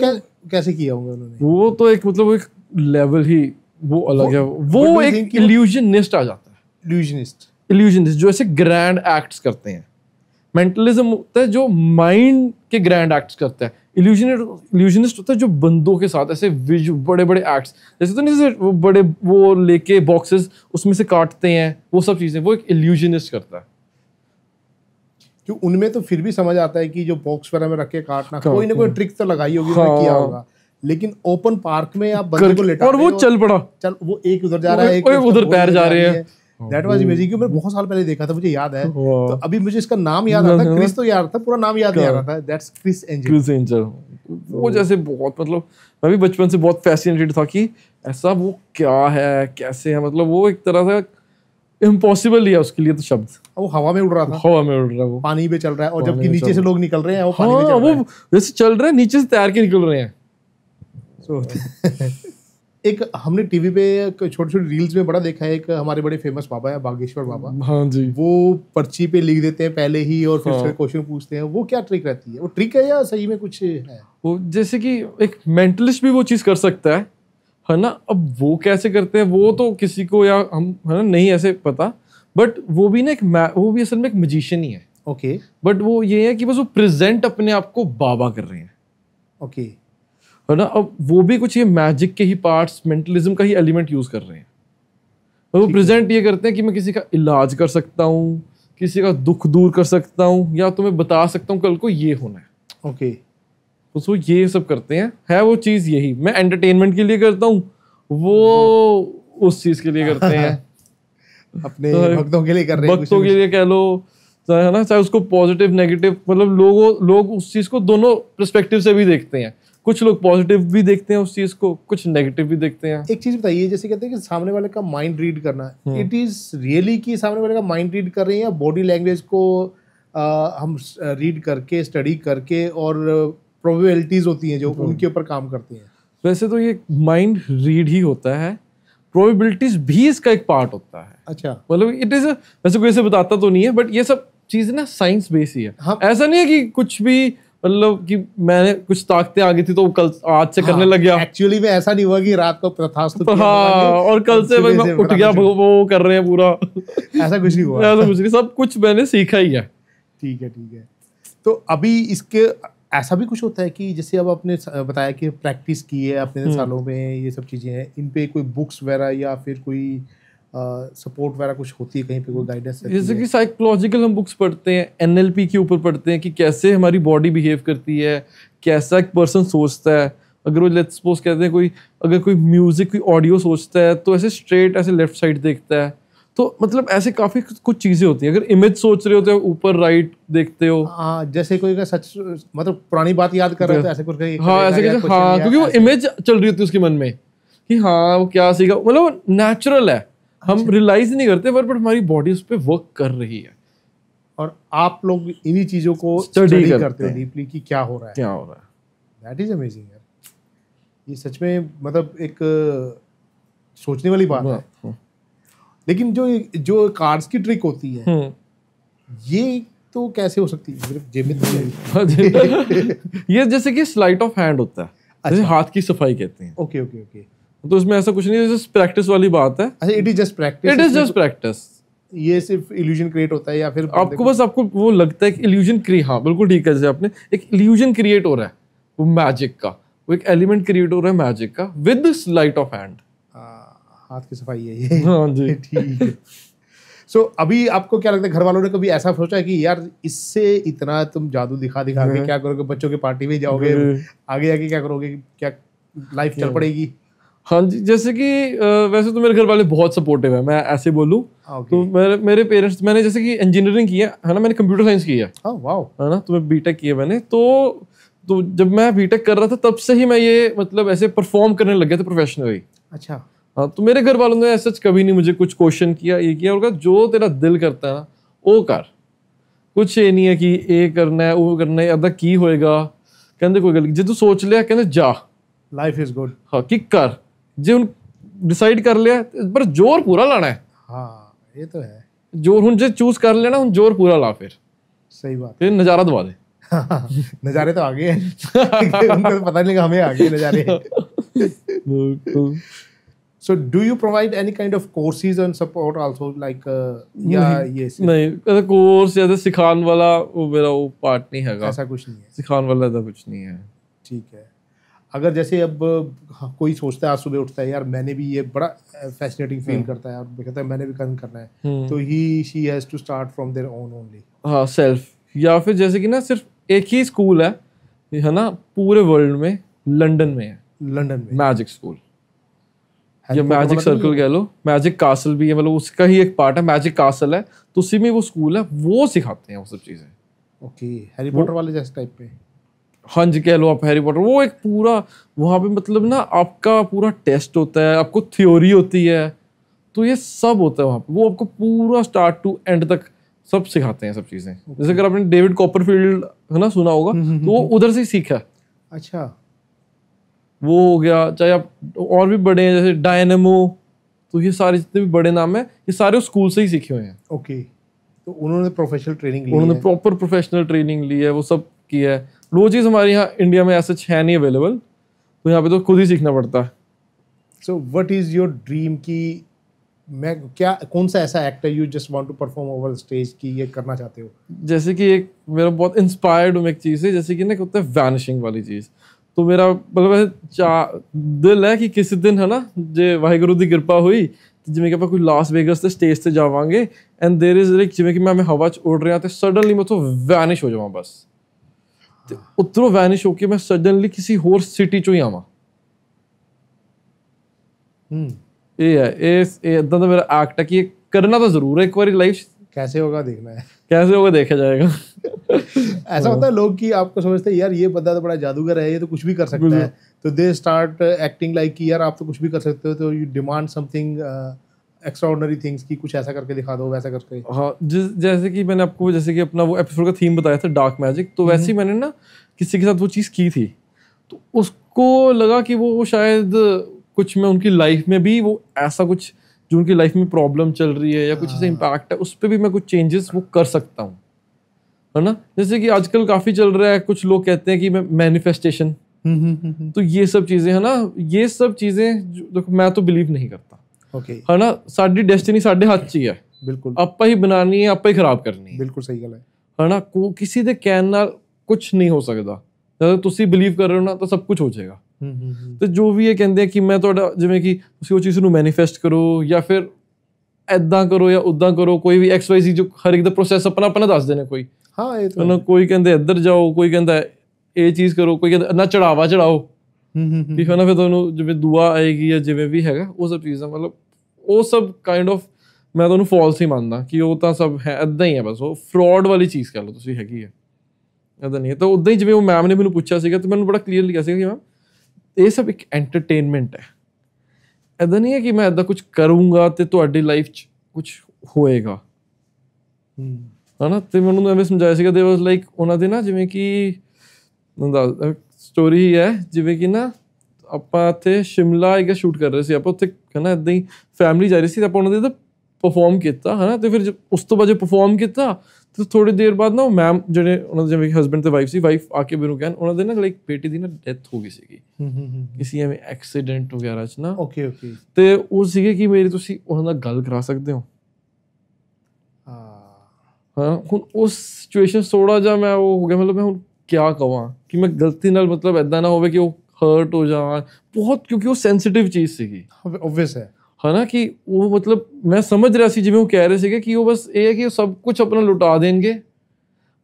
कैसे किया होगा उन्होंने? वो तो एक मतलब एक लेवल ही वो अलग है। वो एक इल्यूजनिस्ट आ जाता है। इल्यूजनिस्ट जो ऐसे ग्रैंड एक्ट्स करते हैं। मेंटलिज्म होता है जो माइंड के ग्रैंड एक्ट्स करता है। इल्यूजनिस्ट होता है जो बंदों के साथ ऐसे बड़े बड़े एक्ट्स, जैसे तो नहीं जैसे वो बड़े वो लेके बॉक्सेस उसमें से काटते हैं, वो सब चीजें वो एक इल्यूजनिस्ट करता है। जो उनमें तो फिर भी समझ आता है कि जो बॉक्स वगैरह में रख के काटना, कोई ना कोई ट्रिक तो लगाई होगी, किया होगा। लेकिन ओपन पार्क में आप बंदे को लेटा और वो चल पड़ा, वो एक उधर जा रहा है, एक उधर पैर जा रहे हैं। That was amazing। मैंने बहुत साल पहले देखा था, मुझे याद है। तो अभी मुझे इसका नाम याद आता है, क्रिस तो याद था, पूरा नाम याद नहीं आ रहा था। That's Chris angel. वो जैसे बहुत मतलब मैं भी बचपन से बहुत फैसिनेटेड था कि ऐसा वो क्या है, कैसे है। मतलब वो एक तरह से इम्पॉसिबल ही है उसके लिए तो शब्द। वो हवा में उड़ रहा था, हवा में उड़ रहा है, वो पानी पे चल रहा है, और जबकि नीचे से लोग निकल रहे हैं, वो पानी में चल रहा है। वो जैसे चल रहे हैं, नीचे से तैर के निकल रहे हैं। एक हमने टीवी पे छोटे छोटे रील्स में बड़ा देखा है, एक हमारे बड़े फेमस बाबा है, बागेश्वर बाबा। हाँ जी। वो पर्ची पे लिख देते हैं पहले ही और फिर क्वेश्चन पूछते हैं। वो क्या ट्रिक रहती है? वो ट्रिक है या सही में कुछ है? वो जैसे कि एक मेंटलिस्ट भी वो चीज कर सकता है ना। अब वो कैसे करते हैं वो तो किसी को या हम है ना नहीं ऐसे पता, बट वो भी ना एक वो भी असल में एक मैजिशियन ही है। ओके। बट वो ये है कि बस वो प्रेजेंट अपने आप को बाबा कर रहे हैं। ओके है ना। अब वो भी कुछ ये मैजिक के ही पार्ट्स, मेंटलिज्म का ही एलिमेंट यूज कर रहे हैं। वो प्रेजेंट ये करते हैं कि मैं किसी का इलाज कर सकता हूँ, किसी का दुख दूर कर सकता हूँ, या तुम्हें बता सकता हूँ कल को ये होना है। ओके। तो वो ये सब करते हैं, है वो चीज यही। मैं एंटरटेनमेंट के लिए करता हूँ, वो उस चीज के लिए करते हैं। अपने भक्तों के लिए कर रहे हैं, भक्तों के लिए कह लो, है ना। चाहे उसको पॉजिटिव नेगेटिव, मतलब लोग उस चीज को दोनों पर्सपेक्टिव से भी देखते हैं। कुछ लोग पॉजिटिव भी देखते हैं उस चीज को, कुछ नेगेटिव भी देखते हैं। एक चीज बताइए, जैसे कहते हैं कि सामने वाले का माइंड रीड करना, इट इज रियली कि सामने वाले का माइंड रीड कर रहे हैं, या बॉडी लैंग्वेज को हम रीड करके, स्टडी करके, और प्रोबेबिलिटीज होती हैं जो उनके ऊपर काम करते हैं? वैसे तो ये माइंड रीड ही होता है, प्रोबेबिलिटीज भी इसका एक पार्ट होता है। अच्छा, मतलब इट इज वैसे कोई ऐसे बताता तो नहीं है, बट ये सब चीजें ना साइंस बेस ही है। ऐसा नहीं है कि कुछ भी मतलब कि मैंने कुछ ताकतें आ गई थी तो कल आज से करने लग गया। एक्चुअली में ऐसा नहीं हुआ कि रात को तथास्तु किया, और कल से भाई मैं उठ गया वो कर रहे हैं पूरा। ऐसा कुछ नहीं हुआ। ऐसा कुछ नहीं, सब कुछ मैंने सीखा ही है। ठीक है, ठीक है। तो अभी इसके ऐसा भी कुछ होता है कि जैसे अब आपने बताया कि प्रैक्टिस की है अपने सालों में, ये सब चीज़ें हैं, इन पे कोई बुक्स वगैरह या फिर कोई सपोर्ट वगैरह कुछ होती है कहीं पे, कोई गाइडेंस? जैसे कि साइकोलॉजिकल हम बुक्स पढ़ते हैं, एनएलपी के ऊपर पढ़ते हैं कि कैसे हमारी बॉडी बिहेव करती है, कैसा एक पर्सन सोचता है। अगर वो लेट्स सपोज कहते हैं कोई अगर कोई म्यूजिक कोई ऑडियो सोचता है तो ऐसे स्ट्रेट ऐसे लेफ्ट साइड देखता है। तो मतलब ऐसे काफी कुछ चीजें होती हैं। अगर इमेज सोच रहे होते हो ऊपर राइट देखते हो। हाँ, जैसे कोई का सच मतलब पुरानी बात याद कर रहा है तो ऐसे कुछ हाँ ऐसे कैसे, हाँ क्योंकि वो इमेज चल रही होती है उसके मन में कि हाँ वो क्या सीखा, मतलब नेचुरल है। हम रियलाइज नहीं करते पर हमारी बॉडी उस पर वर्क कर रही है। और आप लोग इन्हीं चीजों को स्टडी करते हो डीपली कि क्या हो रहा है। क्या हो रहा है। दैट इज अमेजिंग यार, ये सच में मतलब एक सोचने वाली बात है। लेकिन जो कार्ड्स की ट्रिक होती है ये तो कैसे हो सकती है? सिर्फ जेब में ये जैसे कि स्लाइट ऑफ हैंड होता है। अच्छा। जैसे हाथ की सफाई कहते हैं। Okay okay okay. तो इसमें ऐसा कुछ नहीं है, जैसे प्रैक्टिस वाली बात है। अच्छा, it is just practice. It is just practice. ये सिर्फ इल्यूजन क्रिएट होता है या फिर आपको वो लगता है कि इल्यूजन क्रिएट, हाँ बिल्कुल ठीक है, जैसे आपने एक इल्यूजन क्रिएट हो रहा है वो मैजिक का, वो एक एलिमेंट क्रिएट हो रहा है मैजिक का विद स्लाइट ऑफ हैंड। हाथ की सफाई है ये। हाँ जी ठीक है। सो अभी आपको क्या लगता है, घर वालों ने कभी ऐसा सोचा है कि यार इससे इतना तुम जादू दिखा के क्या करोगे? बच्चों के पार्टी में जाओगे, आगे आगे क्या करोगे? क्या लाइफ चल पड़ेगी? हाँ जी, जैसे कि वैसे तो मेरे घर वाले बहुत सपोर्टिव है, मैं ऐसे बोलूँ तो मेरे पेरेंट्स, मैंने जैसे कि इंजीनियरिंग किया है ना, मैंने कंप्यूटर साइंस किया है ना, तो मैं बीटेक किया मैंने। तो जब मैं बीटेक कर रहा था तब से ही मैं ये मतलब ऐसे परफॉर्म करने लग गया था प्रोफेशनली। अच्छा। हाँ, तो मेरे घर वालों ने ऐसा कभी नहीं मुझे कुछ क्वेश्चन किया, ये किया, और जो तेरा दिल करता है ना वो कर, कुछ ये नहीं है कि ये करना है वो करना है अदा की होएगा। कहते कोई गल जे तू सोच लिया, कहते जा लाइफ इज गुड। हाँ कि कर, जे उन डिसाइड कर लिया पर जोर पूरा लाना है। हाँ ये तो है, जोर हुन जे चूज कर लेना उन जोर पूरा ला, फिर सही बात, फिर नजारा दबा दे। नजारे तो आगे हैं। उनको पता नहीं हमें आगे नजारे। So do you provide any kind of courses and support also like yes? नहीं, कोर्स या सिखाने वाला वो मेरा वो पार्ट नहीं है, ऐसा कुछ नहीं है, सिखाने वाला ऐसा कुछ नहीं है। ठीक है। अगर जैसे अब कोई सोचता है, आज सुबह उठता है यार मैंने भी ये बड़ा फैसिनेटिंग फील करता है और कहता है मैंने भी काम करना है, तो she has to start from their own only. हाँ, सेल्फ, या फिर जैसे कि ना सिर्फ एक ही स्कूल है ना पूरे वर्ल्ड में, लंदन में है, लंदन में मैजिक स्कूल या मैजिक सर्कल कह लो, मैजिक कासल भी है, मतलब उसका ही एक पार्ट है, मैजिक कासल है, तो उसी में वो स्कूल है, वो सिखाते हैं वो सब चीजें। ओके, हैरी पॉटर वाले जैसे टाइप पे। हाँ जी, कह लो आप हैरी पॉटर। वो एक पूरा वहाँ पे मतलब ना आपका पूरा टेस्ट होता है, आपको थ्योरी होती है, तो ये सब होता है वहाँ पे, वो आपको पूरा स्टार्ट टू एंड तक सब सिखाते हैं सब चीजें। जैसे अगर आपने डेविड कॉपरफील्ड है ना सुना होगा, तो वो उधर से ही सीखा है। अच्छा, वो हो गया, चाहे आप और भी बड़े हैं जैसे डायनेमो, तो ये सारे जितने भी बड़े नाम है ये सारे स्कूल से ही सीखे हुए हैं। ओके, तो उन्होंने प्रोफेशनल ट्रेनिंग ली है, उन्होंने प्रॉपर प्रोफेशनल ट्रेनिंग ली है, वो सब किया है। वो चीज़ हमारे यहाँ इंडिया में ऐसा है नहीं अवेलेबल, तो यहाँ पे तो खुद ही सीखना पड़ता है। So what is your dream की मैं क्या कौन सा ऐसा actor you just want to perform over stage की ये करना चाहते हो? जैसे कि एक मेरा बहुत इंस्पायर्ड हूँ एक चीज़ से, जैसे कि ना होता है वैनिशिंग वाली चीज़, तो मेरा मतलब ऐसे दिल है कि किसी दिन है ना जे वाहिगुरु की कृपा हुई जिमें कि ਆਪਾਂ ਕੋਈ ਲਾਸ ਵੇਗਸ ਤੇ ਸਟੇਜ ਤੇ ਜਾਵਾਂਗੇ ਐਂਡ देयर इज ਲਾਈਕ ਜਿਵੇਂ ਕਿ ਮੈਂ ਹਵਾ 'ਚ ਉੱਡ ਰਿਹਾ ਤੇ ਸਡਨਲੀ ਮੈਂ ਉੱਥੋਂ ਵੈਨਿਸ਼ ਹੋ ਜਾਵਾਂ ਬਸ, ਤੇ ਉੱਧਰੋਂ ਵੈਨਿਸ਼ ਹੋ ਕੇ ਮੈਂ ਸਡਨਲੀ ਕਿਸੇ ਹੋਰ ਸਿਟੀ 'ਚੋਂ ਹੀ ਆਵਾਂ। ਇਹ ਹੈ ਇਹ ਇਦਾਂ ਦਾ ਮੇਰਾ ਐਕਟ ਹੈ ਕਿ ਇਹ करना तो जरूर है एक बार लाइफ, कैसे होगा देखना है, कैसे होगा देखा जाएगा। ऐसा होता है लोग कि आपको समझते हैं यार ये बंदा तो बड़ा जादूगर है, ये तो कुछ भी कर सकता है, तो दे स्टार्ट एक्टिंग लाइक कि यार आप तो कुछ भी कर सकते हो, तो you demand something extraordinary things की कुछ ऐसा करके दिखा दो, वैसा करके। हाँ, जैसे कि मैंने आपको जैसे कि अपना वो एपिसोड का थीम बताया था डार्क मैजिक, तो वैसे ही मैंने ना किसी के साथ वो चीज़ की थी, तो उसको लगा कि वो शायद कुछ मैं उनकी लाइफ में भी वो ऐसा कुछ जो उनकी लाइफ में प्रॉब्लम चल रही है या कुछ ऐसा इम्पैक्ट है उस पर भी मैं कुछ चेंजेस वो कर सकता हूँ, है ना। जैसे कि आजकल काफ़ी चल रहा है, कुछ लोग कहते हैं कि मैं मैनिफेस्टेशन, तो ये सब चीज़ें है ना, ये सब चीज़ें देखो मैं तो बिलीव नहीं करता, ओके है ना। साडी डेस्टिनी साडे हाथ 'ਚ ही है, बिल्कुल आपा ही बनानी है, आपा ही खराब करनी है, बिल्कुल सही गल है ना। किसी दे कहण नाल कुछ नहीं हो सकता, ਜਦੋਂ ਤੁਸੀਂ ਬਿਲੀਵ ਕਰ ਰਹੇ ਹੋ ਨਾ ਤਾਂ ਸਭ ਕੁਝ ਹੋ ਜਾਏਗਾ। ਤੇ ਜੋ ਵੀ ਇਹ ਕਹਿੰਦੇ ਆ ਕਿ ਮੈਂ ਤੁਹਾਡਾ ਜਿਵੇਂ ਕਿ ਤੁਸੀਂ ਉਹ ਚੀਜ਼ ਨੂੰ ਮੈਨੀਫੈਸਟ ਕਰੋ ਜਾਂ ਫਿਰ ਐਦਾਂ ਕਰੋ ਜਾਂ ਉੱਦਾਂ ਕਰੋ, ਕੋਈ ਵੀ XYZ ਜੋ ਹਰ ਇੱਕ ਦਾ ਪ੍ਰੋਸੈਸ ਆਪਣਾ ਆਪਣਾ ਦੱਸਦੇ ਨੇ। ਕੋਈ ਹਾਂ ਇਹ ਤਾਂ ਕੋਈ ਕਹਿੰਦੇ ਇੱਧਰ ਜਾਓ, ਕੋਈ ਕਹਿੰਦਾ ਇਹ ਚੀਜ਼ ਕਰੋ, ਕੋਈ ਕਹਿੰਦਾ ਨਾ ਚੜਾਵਾ ਚੜਾਓ ਵੀ ਹੈ ਨਾ, ਫਿਰ ਤੁਹਾਨੂੰ ਜਿਵੇਂ ਦੁਆ ਆਏਗੀ ਜਾਂ ਜਿਵੇਂ ਵੀ ਹੈਗਾ ਉਹ ਸਭ ਚੀਜ਼ਾਂ, ਮਤਲਬ ਉਹ ਸਭ ਕਾਈਂਡ ਆਫ ਮੈਂ ਤੁਹਾਨੂੰ ਫਾਲਸ ਹੀ ਮੰਨਦਾ ਕਿ ਉਹ ਤਾਂ ਸਭ ਹੈ ਇੱਦਾਂ ਹੀ ਹੈ, ਬਸ ਉਹ ਫਰੋਡ ਵਾਲੀ ਚੀਜ਼ ਕਹਿ ਲਓ ਤੁਸੀਂ, ਹੈਗੀ ਹੈ, ਇੱਦਾਂ ਨਹੀਂ ਹੈ। ਤਾਂ ਉੱਦਾਂ ਹੀ ਜਿਵੇਂ ਉਹ ਮੈਮ ਨੇ ਮੈਨੂੰ ਪੁੱਛਿਆ ਸੀਗਾ ਤੇ ਮੈਨੂੰ ਬੜਾ ਕਲੀਅਰਲੀ ਕਿਹਾ ਸੀਗਾ ਕਿ ਮੈਮ ਇਹ ਸਭ ਇੱਕ ਐਂਟਰਟੇਨਮੈਂਟ ਹੈ, ਇੱਦਾਂ ਨਹੀਂ ਹੈ ਕਿ ਮੈਂ ਇੱਦਾਂ ਕੁਛ ਕਰੂੰਗਾ ਤੇ ਤੁਹਾਡੀ ਲਾਈਫ 'ਚ ਕੁਛ ਹੋਏਗਾ, ਹੈ ਨਾ। ਤੇ ਮੈਨੂੰ ਐਵੇਂ ਸਮਝਾਇਆ ਸੀਗਾ, ਦੇ ਵਾਜ਼ ਲਾਈਕ ਉਹਨਾਂ ਦੇ ਨਾ ਜਿਵੇਂ ਕਿ ਸਟੋਰੀ ਹੈ, ਜਿਵੇਂ ਕਿ ਨਾ ਆਪਾਂ ਇੱਥੇ ਸ਼ਿਮਲਾ ਇੱਕ ਸ਼ੂਟ ਕਰ ਰਹੇ ਸੀ ਆਪਾਂ, ਉੱਥੇ ਹੈ ਨਾ ਇੱਦਾਂ ਹੀ ਫੈਮਿਲੀ ਜਾ ਰਹੀ ਸੀ, ਆਪਾਂ ਉਹਨਾਂ ਦੇ ਪਰਫੋਰਮ ਕੀਤਾ ਹੈ ਨਾ। ਤੇ ਫਿਰ ਉਸ ਤੋਂ ਬਾਅਦ ਜੇ ਪਰਫੋਰਮ ਕੀਤਾ ਤੇ ਥੋੜੀ ਦੇਰ ਬਾਅਦ ਨਾ ਉਹ ਮੈਮ ਜਿਹੜੇ ਉਹਨਾਂ ਦੇ ਜਿਵੇਂ ਹਸਬੈਂਡ ਤੇ ਵਾਈਫ ਸੀ, ਵਾਈਫ ਆ ਕੇ ਮੈਨੂੰ ਕਹਿਣ ਉਹਨਾਂ ਦੇ ਨਾ ਲਾਈਕ ਬੇਟੀ ਦੀ ਨਾ ਡੈਥ ਹੋ ਗਈ ਸੀਗੀ ਕਿਸੇ ਐਵੇਂ ਐਕਸੀਡੈਂਟ ਵਗੈਰਾ 'ਚ ਨਾ। ਓਕੇ ਤੇ ਉਹ ਸੀਗੇ ਕਿ ਮੇਰੀ ਤੁਸੀਂ ਉਹਨਾਂ ਨਾਲ ਗੱਲ ਕਰਾ ਸਕਦੇ ਹੋ। ਹਾਂ ਹੁਣ ਉਸ ਸਿਚੁਏਸ਼ਨ ਥੋੜਾ ਜਿਹਾ ਮੈਂ ਉਹ ਹੋ ਗਿਆ, ਮਤਲਬ ਮੈਂ ਹੁਣ ਕਿਆ ਕਹਾਂ ਕਿ ਮੈਂ ਗਲਤੀ ਨਾਲ ਮਤਲਬ ਇੱਦਾਂ ਨਾ ਹੋਵੇ ਕਿ ਉਹ ਹਰਟ ਹੋ ਜਾਣ ਬਹੁਤ, ਕਿਉਂਕਿ ਉਹ ਸੈਂਸਿਟਿਵ ਚੀਜ਼ ਸੀਗੀ ਓਬਵੀਅਸ ਹੈ ਨਾ, ਕਿ ਉਹ ਮਤਲਬ ਮੈਂ ਸਮਝ ਰਿਹਾ ਸੀ ਜਿਵੇਂ ਉਹ ਕਹਿ ਰਹੇ ਸੀਗੇ ਕਿ ਉਹ ਬਸ ਇਹ ਹੈ ਕਿ ਉਹ ਸਭ ਕੁਝ ਆਪਣਾ ਲੁਟਾ ਦੇਣਗੇ,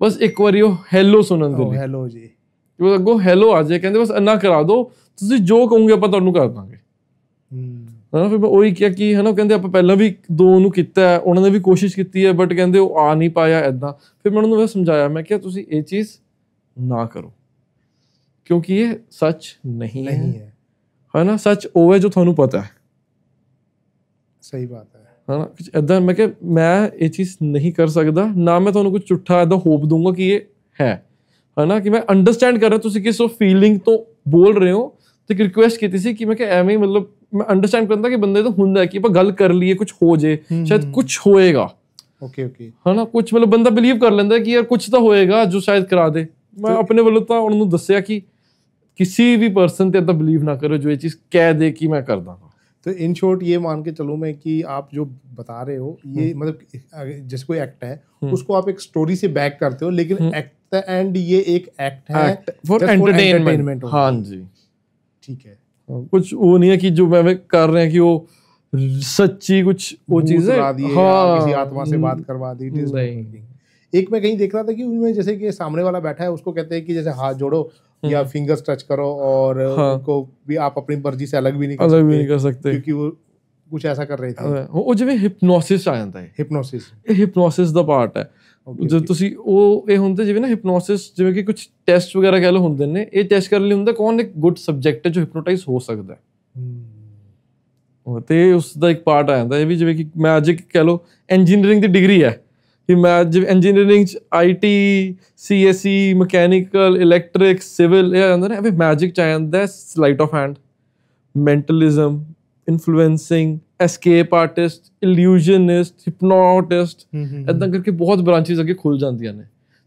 ਬਸ ਇੱਕ ਵਾਰੀ ਉਹ ਹੈਲੋ ਸੁਣਨ ਦੇ ਲਈ, ਹੈਲੋ ਜੀ, ਉਹ ਅੱਗੋਂ ਹੈਲੋ ਆ ਜਾਏ, ਕਹਿੰਦੇ ਬਸ ਇੰਨਾ ਕਰਾ ਦਿਓ, ਤੁਸੀਂ ਜੋ ਕਹੋਗੇ ਆਪਾਂ ਤੁਹਾਨੂੰ ਕਰ ਦਾਂਗੇ। ਹਾਂ ਫਿਰ ਮੈਂ ਉਹੀ ਕਿਹਾ ਕਿ ਹੈ ਨਾ, ਕਹਿੰਦੇ ਆਪਾਂ ਪਹਿਲਾਂ ਵੀ ਦੋ ਨੂੰ ਕੀਤਾ ਹੈ, ਉਹਨਾਂ ਨੇ ਵੀ ਕੋਸ਼ਿਸ਼ ਕੀਤੀ ਹੈ ਬਟ ਕਹਿੰਦੇ ਉਹ ਆ ਨਹੀਂ ਪਾਇਆ ਇੱਦਾਂ। ਫਿਰ ਮੈਂ ਉਹਨਾਂ ਨੂੰ ਸਮਝਾਇਆ, ਮੈਂ ਕਿਹਾ ਤੁਸੀਂ ਇਹ ਚੀਜ਼ ਨਾ ਕਰੋ ਕਿਉਂਕਿ ਇਹ ਸੱਚ ਨਹੀਂ ਹੈ ਨਾ, ਸੱਚ ਉਹ ਹੈ ਜੋ ਤੁਹਾਨੂੰ ਪਤਾ ਹੈ। ਸਹੀ ਬਾਤ ਹੈ ਨਾ, ਇੱਦਾਂ ਮੈਂ ਕਿਹਾ ਮੈਂ ਇਹ ਚੀਜ਼ ਨਹੀਂ ਕਰ ਸਕਦਾ, ਨਾ ਮੈਂ ਤੁਹਾਨੂੰ ਕੁਝ ਝੂਠਾ ਇੱਦਾਂ ਹੋਪ ਦੂੰਗਾ ਕਿ ਇਹ ਹੈ ਨਾ, ਕਿ ਮੈਂ ਅੰਡਰਸਟੈਂਡ ਕਰ ਰਿਹਾ ਤੁਸੀਂ ਕਿਸ ਫੀਲਿੰਗ ਤੋਂ ਬੋਲ ਰਹੇ ਹੋ। ਤੇ ਇੱਕ ਰਿਕੁਐਸਟ ਕੀਤੀ ਸੀ ਕਿ ਮੈਂ ਕਿਹਾ ਐਵੇਂ ਮਤਲਬ ਮੈਂ ਅੰਡਰਸਟੈਂਡ ਕਰਦਾ ਕਿ ਬੰਦੇ ਤੋਂ ਹੁੰਦਾ ਕਿ ਆਪਾਂ ਗੱਲ ਕਰ ਲਈਏ, ਕੁਝ ਹੋ ਜੇ, ਸ਼ਾਇਦ ਕੁਝ ਹੋਏਗਾ। ਓਕੇ ਹੈ ਨਾ, ਕੁਝ ਮਤਲਬ ਬੰਦਾ ਬਿਲੀਵ ਕਰ ਲੈਂਦਾ ਕਿ ਯਾਰ ਕੁਝ ਤਾਂ ਹੋਏਗਾ ਜੋ ਸ਼ਾਇਦ ਕਰਾ ਦੇ। ਮੈਂ ਆਪਣੇ ਵੱਲੋਂ ਤਾਂ ਉਹਨਾਂ ਨੂੰ ਦੱਸਿਆ ਕਿ किसी भी पर्सन पे इतना बिलीव ना करो जो ये चीज़ कह दे कि मैं कर दूँगा। तो इन शॉर्ट ये मान के चलो मैं कि आप जो बता रहे हो ये मतलब जैसे कोई एक्ट है उसको आप एक स्टोरी से बैक करते हो, लेकिन एट द एंड ये एक एक्ट है फॉर एंटरटेनमेंट। हाँ जी, ठीक है। कुछ वो नहीं है कि जो मैं कर रहे हैं कि वो सच्ची कुछ वो चीज़ है, हाँ, किसी आत्मा से बात करवा दी। एक मैं कहीं देख रहा था कि उनमें जैसे कि सामने वाला बैठा है उसको कहते हैं कि जैसे हाथ जोड़ो या फिंगर्स टच करो और उनको भी आप अपनी मर्जी से अलग भी नहीं कर सकते क्योंकि वो कुछ ऐसा कर रहे थे। ਉਹ ਜਿਵੇਂ ਹਿਪਨੋਸਿਸ ਆ ਜਾਂਦਾ ਹੈ। ਹਿਪਨੋਸਿਸ ਦਾ ਪਾਰਟ ਹੈ। ਜਦੋਂ ਤੁਸੀਂ ਉਹ ਇਹ ਹੁੰਦੇ ਜਿਵੇਂ ਨਾ ਹਿਪਨੋਸਿਸ ਜਿਵੇਂ ਕਿ ਕੁਝ ਟੈਸਟ ਵਗੈਰਾ ਕਹਿ ਲਓ ਹੁੰਦੇ ਨੇ, ਇਹ ਟੈਸਟ ਕਰਨ ਲਈ ਹੁੰਦਾ ਕੌਣ ਇੱਕ ਗੁੱਡ ਸਬਜੈਕਟ ਹੈ ਜੋ ਹਿਪਨੋਟਾਈਜ਼ ਹੋ ਸਕਦਾ ਹੈ। ਤੇ ਉਸ ਦਾ ਇੱਕ ਪਾਰਟ ਆ ਜਾਂਦਾ ਇਹ ਵੀ, ਜਿਵੇਂ ਕਿ ਮੈਜਿਕ ਕਹਿ ਲਓ ਇੰਜੀਨੀਅਰਿੰਗ ਦੀ ਡਿਗਰੀ ਹੈ ਕਿ ਮੈਂ ਜਿਵੇਂ ਇੰਜੀਨੀਅਰਿੰਗ 'ਚ IT CSE mechanical electric civil ਇਹ ਆ ਜਾਂਦਾ ਨਾ, ਐਵੇਂ ਮੈਜਿਕ 'ਚ ਆ ਜਾਂਦਾ sleight of hand, mentalism, influencing, escape artist, illusionist, hypnotist, ਇੱਦਾਂ ਕਰਕੇ ਬਹੁਤ ਬ੍ਰਾਂਚਿਸ ਅੱਗੇ ਖੁੱਲ ਜਾਂਦੀਆਂ ਨੇ।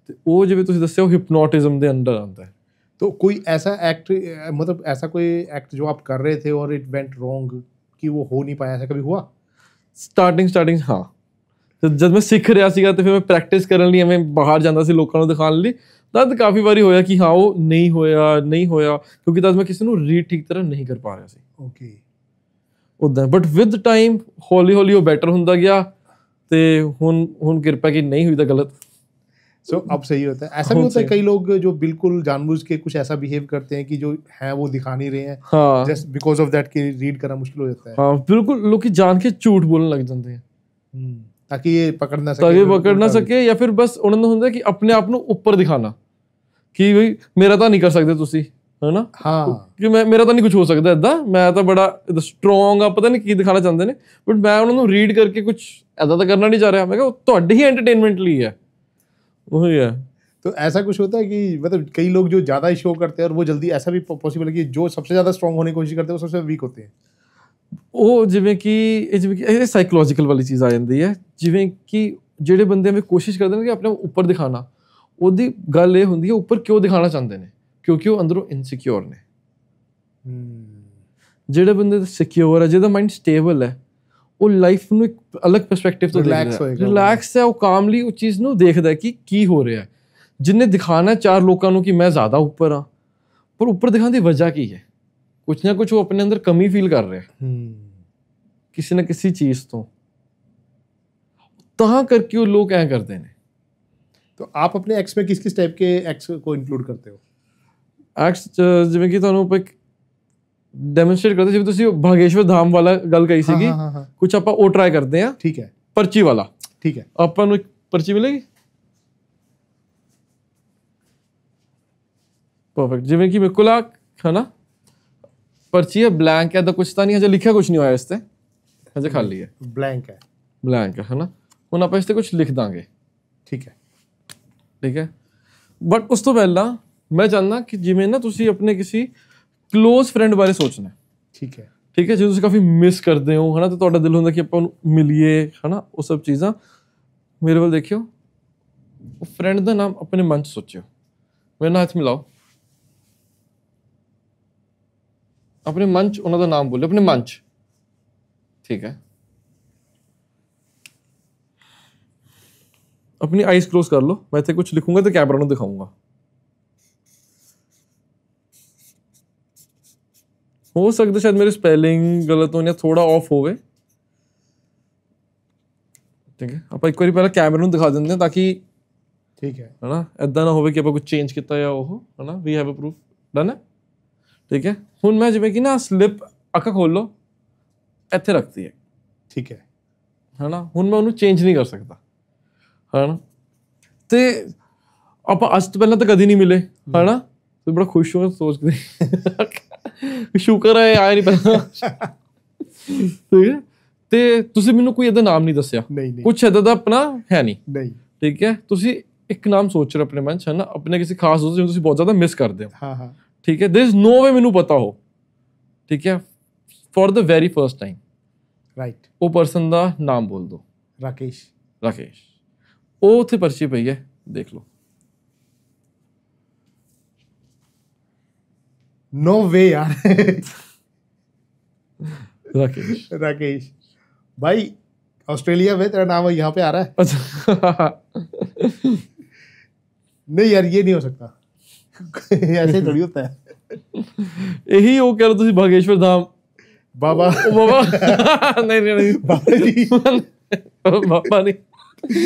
ਤੇ ਉਹ ਜਿਵੇਂ ਤੁਸੀਂ ਦੱਸਿਆ ਉਹ ਹਿਪਨੋਟਿਜ਼ਮ ਦੇ ਅੰਡਰ ਆਉਂਦਾ ਹੈ। तो कोई ऐसा एक्ट मतलब ऐसा कोई एक्ट जो आप कर रहे थे और इट वेंट रॉन्ग कि वो हो नहीं पाया, ऐसा कभी हुआ? ਸਟਾਰਟਿੰਗ ਹਾਂ, ਜਦ ਮੈਂ ਸਿੱਖ ਰਿਹਾ ਸੀਗਾ ਤੇ ਫਿਰ ਮੈਂ ਪ੍ਰੈਕਟਿਸ ਕਰਨ ਲਈ ਐਵੇਂ ਬਾਹਰ ਜਾਂਦਾ ਸੀ ਲੋਕਾਂ ਨੂੰ ਦਿਖਾਉਣ ਲਈ, ਤਦ ਕਾਫੀ ਵਾਰੀ ਹੋਇਆ ਕਿ ਹਾਂ ਉਹ ਨਹੀਂ ਹੋਇਆ ਕਿਉਂਕਿ ਤਦ ਮੈਂ ਕਿਸੇ ਨੂੰ ਰੀਡ ਠੀਕ ਤਰ੍ਹਾਂ ਨਹੀਂ ਕਰ ਪਾ ਰਿਹਾ ਸੀ। ਓਕੇ ਉੱਦਾਂ ਬਟ ਵਿਦ ਟਾਈਮ ਹੌਲੀ ਉਹ ਬੈਟਰ ਹੁੰਦਾ ਗਿਆ ਤੇ ਹੁਣ ਕਿਰਪਾ ਕੀ ਨਹੀਂ ਹੋਈ ਤਾਂ ਗਲਤ। सो अब सही होता है। ऐसा भी होता है कई लोग जो बिल्कुल जानबूझ के कुछ ऐसा बिहेव करते हैं कि जो है वो दिखा नहीं रहे हैं, जस्ट बिकॉज ऑफ दैट कि रीड करना मुश्किल हो जाता है। हाँ बिल्कुल, लोग जान के झूठ बोलने लग जाते हैं ताकि ये पकड़ ना सके या फिर बस ਉਹਨਾਂ ਨੂੰ ਹੁੰਦਾ ਕਿ ਆਪਣੇ ਆਪ ਨੂੰ ਉੱਪਰ ਦਿਖਾਣਾ ਕਿ ਬਈ ਮੇਰਾ ਤਾਂ ਨਹੀਂ ਕਰ ਸਕਦੇ ਤੁਸੀਂ, ਹੈ ਨਾ। ਹਾਂ ਕਿ ਮੇਰਾ ਤਾਂ ਨਹੀਂ ਕੁਝ ਹੋ ਸਕਦਾ ਇੱਦਾਂ, ਮੈਂ ਤਾਂ ਬੜਾ ਸਟਰੋਂਗ ਆ, ਪਤਾ ਨਹੀਂ ਕੀ ਦਿਖਾਣਾ ਚਾਹੁੰਦੇ ਨੇ। ਬਟ ਮੈਂ ਉਹਨਾਂ ਨੂੰ ਰੀਡ ਕਰਕੇ ਕੁਝ ਇੱਦਾਂ ਤਾਂ ਕਰਨਾ ਨਹੀਂ ਚਾਹ ਰਿਹਾ। ਮੈਂ ਕਿਹਾ ਉਹ ਤੁਹਾਡੇ ਹੀ एंटरटेनमेंट ਲਈ ਹੈ। वही है। तो ऐसा कुछ होता है कि मतलब कई लोग जो ज़्यादा शो करते हैं और वो जल्दी, ऐसा भी पॉसिबल है कि जो सबसे ज़्यादा स्ट्रॉन्ग होने की कोशिश करते हैं वो सबसे वीक होते हैं। ਉਹ ਜਿਵੇਂ ਕਿ ਇਹ ਸਾਈਕੋਲੋਜੀਕਲ ਵਾਲੀ ਚੀਜ਼ ਆ ਜਾਂਦੀ ਹੈ। ਜਿਵੇਂ ਕਿ ਜਿਹੜੇ ਬੰਦੇ ਐਵੇਂ ਕੋਸ਼ਿਸ਼ ਕਰਦੇ ਨੇ ਕਿ ਆਪਣੇ ਉੱਪਰ ਦਿਖਾਣਾ, ਉਹਦੀ ਗੱਲ ਇਹ ਹੁੰਦੀ ਹੈ ਉੱਪਰ ਕਿਉਂ ਦਿਖਾਣਾ ਚਾਹੁੰਦੇ ਨੇ, ਕਿਉਂਕਿ ਉਹ ਅੰਦਰੋਂ ਇਨਸਿਕਿਉਰ ਨੇ। ਜਿਹੜੇ ਬੰਦੇ ਸਿਕਿਉਰ ਹੈ, ਜਿਹਦਾ ਮਾਈਂਡ ਸਟੇਬਲ ਹੈ, ਉਹ ਲਾਈਫ ਨੂੰ ਇੱਕ ਅਲੱਗ ਪਰਸਪੈਕਟਿਵ ਤੋਂ ਰਿਲੈਕਸ ਹੈ, ਉਹ ਕਾਮਲੀ ਉਹ ਚੀਜ਼ ਨੂੰ ਦੇਖਦਾ ਕਿ ਕੀ ਹੋ ਰਿਹਾ। ਜਿਹਨੇ ਦਿਖਾਣਾ ਚਾਰ ਲੋਕਾਂ ਨੂੰ ਕਿ ਮੈਂ ਜ਼ਿਆਦਾ ਉੱਪਰ ਹਾਂ, ਪਰ ਉੱਪਰ ਦਿਖਾਉਣ ਦੀ ਵਜ੍ਹਾ ਕੀ ਹੈ? ਕੁਛ ਨਾ ਕੁਛ ਉਹ ਆਪਣੇ ਅੰਦਰ ਕਮੀ ਫੀਲ ਕਰ ਰਿਹਾ ਕਿਸੇ ਨਾ ਕਿਸੇ ਚੀਜ਼ ਤੋਂ। ਤਾਂ ਕਰਕੇ ਉਹ ਲੋਕ ਐਂ ਕਰਦੇ ਨੇ। तो आप अपने एक्स में किस किस टाइप के एक्स को इंक्लूड करते हो? ਐਕਸ ਜਿਵੇਂ ਕਿ ਤੁਹਾਨੂੰ ਆਪਾਂ ਇੱਕ ਡੈਮੋਨਸਟ੍ਰੇਟ ਕਰਦੇ, ਜਿਵੇਂ ਤੁਸੀਂ ਭਾਗੇਸ਼ਵਰ ਧਾਮ ਵਾਲਾ ਗੱਲ ਕਹੀ ਸੀਗੀ, ਕੁਝ ਆਪਾਂ ਉਹ ਟਰਾਈ ਕਰਦੇ ਆ। ठीक है, ਪਰਚੀ ਵਾਲਾ। ठीक है। ਆਪਾਂ ਨੂੰ ਇੱਕ ਪਰਚੀ ਮਿਲੇਗੀ, ਪਰਫੈਕਟ। ਜਿਵੇਂ ਕਿ ਮੇਰੇ ਕੋਲ ਆ ਹੈ ਨਾ ਪਰਚੀ ਹੈ, ਬਲੈਂਕ ਹੈ, ਤਾਂ ਕੁਛ ਤਾਂ ਨਹੀਂ, ਹਜੇ ਲਿਖਿਆ ਕੁਛ ਨਹੀਂ ਹੋਇਆ ਇਸ ਤੇ, ਹਜੇ ਖਾਲੀ ਹੈ, ब्लैंक है, ਬਲੈਂਕ ਹੈ ਨਾ। ਹੁਣ ਆਪਾਂ ਇਸ ਤੇ ਕੁਛ ਲਿਖ ਦਾਂਗੇ, ठीक है, ਠੀਕ ਹੈ। ਬਟ ਉਸ ਤੋਂ ਪਹਿਲਾਂ ਮੈਂ ਚਾਹੁੰਦਾ ਕਿ ਜਿਵੇਂ ਨਾ ਤੁਸੀਂ ਆਪਣੇ ਕਿਸੇ ਕਲੋਜ਼ ਫਰੈਂਡ ਬਾਰੇ ਸੋਚਣਾ, ठीक है, ਠੀਕ ਹੈ। ਜੇ ਤੁਸੀਂ ਕਾਫੀ ਮਿਸ ਕਰਦੇ ਹੋ ਹੈ ਨਾ, ਤਾਂ ਤੁਹਾਡਾ ਦਿਲ ਹੁੰਦਾ ਕਿ ਆਪਾਂ ਨੂੰ ਮਿਲੀਏ ਹੈ ਨਾ, ਉਹ ਸਭ ਚੀਜ਼ਾਂ। ਮੇਰੇ ਵੱਲ ਦੇਖਿਓ, ਉਹ ਫਰੈਂਡ ਦਾ ਨਾਮ ਆਪਣੇ ਮਨ 'ਚ ਸੋਚਿਓ, ਮੇਰੇ ਨਾਲ ਹੱਥ ਮਿਲਾਓ, ਆਪਣੇ ਮਨ 'ਚ ਉਹਨਾਂ ਦਾ ਨਾਮ ਬੋਲਿਓ, ਆਪਣੇ ਮਨ 'ਚ, ਠੀਕ ਹੈ। अपनी आईज क्लोज कर लो, मैं इतने कुछ लिखूंगा तो कैमरा ਨੂੰ ਦਿਖਾऊंगा। ਹੋ ਸਕਦਾ ਸ਼ਾਇਦ ਮੇਰੀ ਸਪੈਲਿੰਗ ਗਲਤ ਹੋਣੀ, ਥੋੜਾ ਆਫ ਹੋਵੇ, ਠੀਕ ਹੈ। ਆਪਾਂ ਇੱਕ ਵਾਰੀ ਪਹਿਲਾਂ ਕੈਮਰਾ ਨੂੰ ਦਿਖਾ ਦਿੰਦੇ ਹਾਂ ਤਾਂ ਕਿ, ਠੀਕ ਹੈ ਹਨਾ, ਐਦਾਂ ਨਾ ਹੋਵੇ ਕਿ ਆਪਾਂ ਕੁਝ ਚੇਂਜ ਕੀਤਾ ਜਾਂ ਉਹ, ਹਨਾ। We have a proof, done ਹੈ, ਠੀਕ ਹੈ। ਹੁਣ ਮੈਂ ਜਿਵੇਂ ਕਿ ਨਾ ਸਲਿੱਪ ਅੱਖਾਂ ਖੋਲ ਲਓ, ਇੱਥੇ ਰੱਖਤੀ ਹੈ, ਠੀਕ ਹੈ, ਹਨਾ। ਹੁਣ ਮੈਂ ਉਹਨੂੰ ਚੇਂਜ ਨਹੀਂ ਕਰ ਸਕਦਾ, ਹਨਾ। ਤੇ ਆਪਾਂ ਅੱਜ ਤੋਂ ਪਹਿਲਾਂ ਤਾਂ ਕਦੀ ਨਹੀਂ ਮਿਲੇ, ਹਨਾ। ਤੇ ਬੜਾ ਖੁਸ਼ ਹਾਂ ਸੋਚਦੇ, ਸ਼ੁਕਰ ਹੈ ਆਇਆ ਨਹੀਂ ਪਹਿਲਾਂ, ਠੀਕ ਹੈ। ਤੇ ਤੁਸੀਂ ਮੈਨੂੰ ਕੋਈ ਇਹਦਾ ਨਾਮ ਨਹੀਂ ਦੱਸਿਆ, ਕੁਛ ਇੱਦਾਂ ਦਾ ਆਪਣਾ ਹੈ ਨਹੀਂ, ਠੀਕ ਹੈ। ਤੁਸੀਂ ਇੱਕ ਨਾਮ ਸੋਚ ਰਹੇ ਆਪਣੇ ਮਨ 'ਚ, ਹਨਾ, ਆਪਣੇ ਕਿਸੇ ਖਾਸ ਦੋਸਤ ਜਿਹਨੂੰ ਤੁਸੀਂ ਬਹੁਤ ਜ਼ਿਆਦਾ ਮਿਸ ਕਰਦੇ ਹੋ, ਠੀਕ ਹੈ। ਦੇयर इज नो वे ਮੈਨੂੰ ਪਤਾ ਹੋ, ਠੀਕ ਹੈ, for the very first time, right. ਉਹ ਪਰਸਨ ਦਾ ਨਾਮ ਬੋਲ ਦਿਓ, ਰਾਕੇਸ਼। ਰਾਕੇਸ਼। ਉਹ ਉੱਥੇ ਪਰਚੀ ਪਈ ਹੈ, ਦੇਖ ਲਓ। नो वे यार। राकेश, राकेश भाई, ऑस्ट्रेलिया में तेरा नाम यहाँ पे आ रहा है। अच्छा। नहीं यार, ये नहीं हो सकता। ऐसे थोड़ी होता है। यही वो कह रहे ਤੁਸੀਂ भागेश्वर धाम बाबा। बाबा नहीं बाबा जी, बाबा नहीं,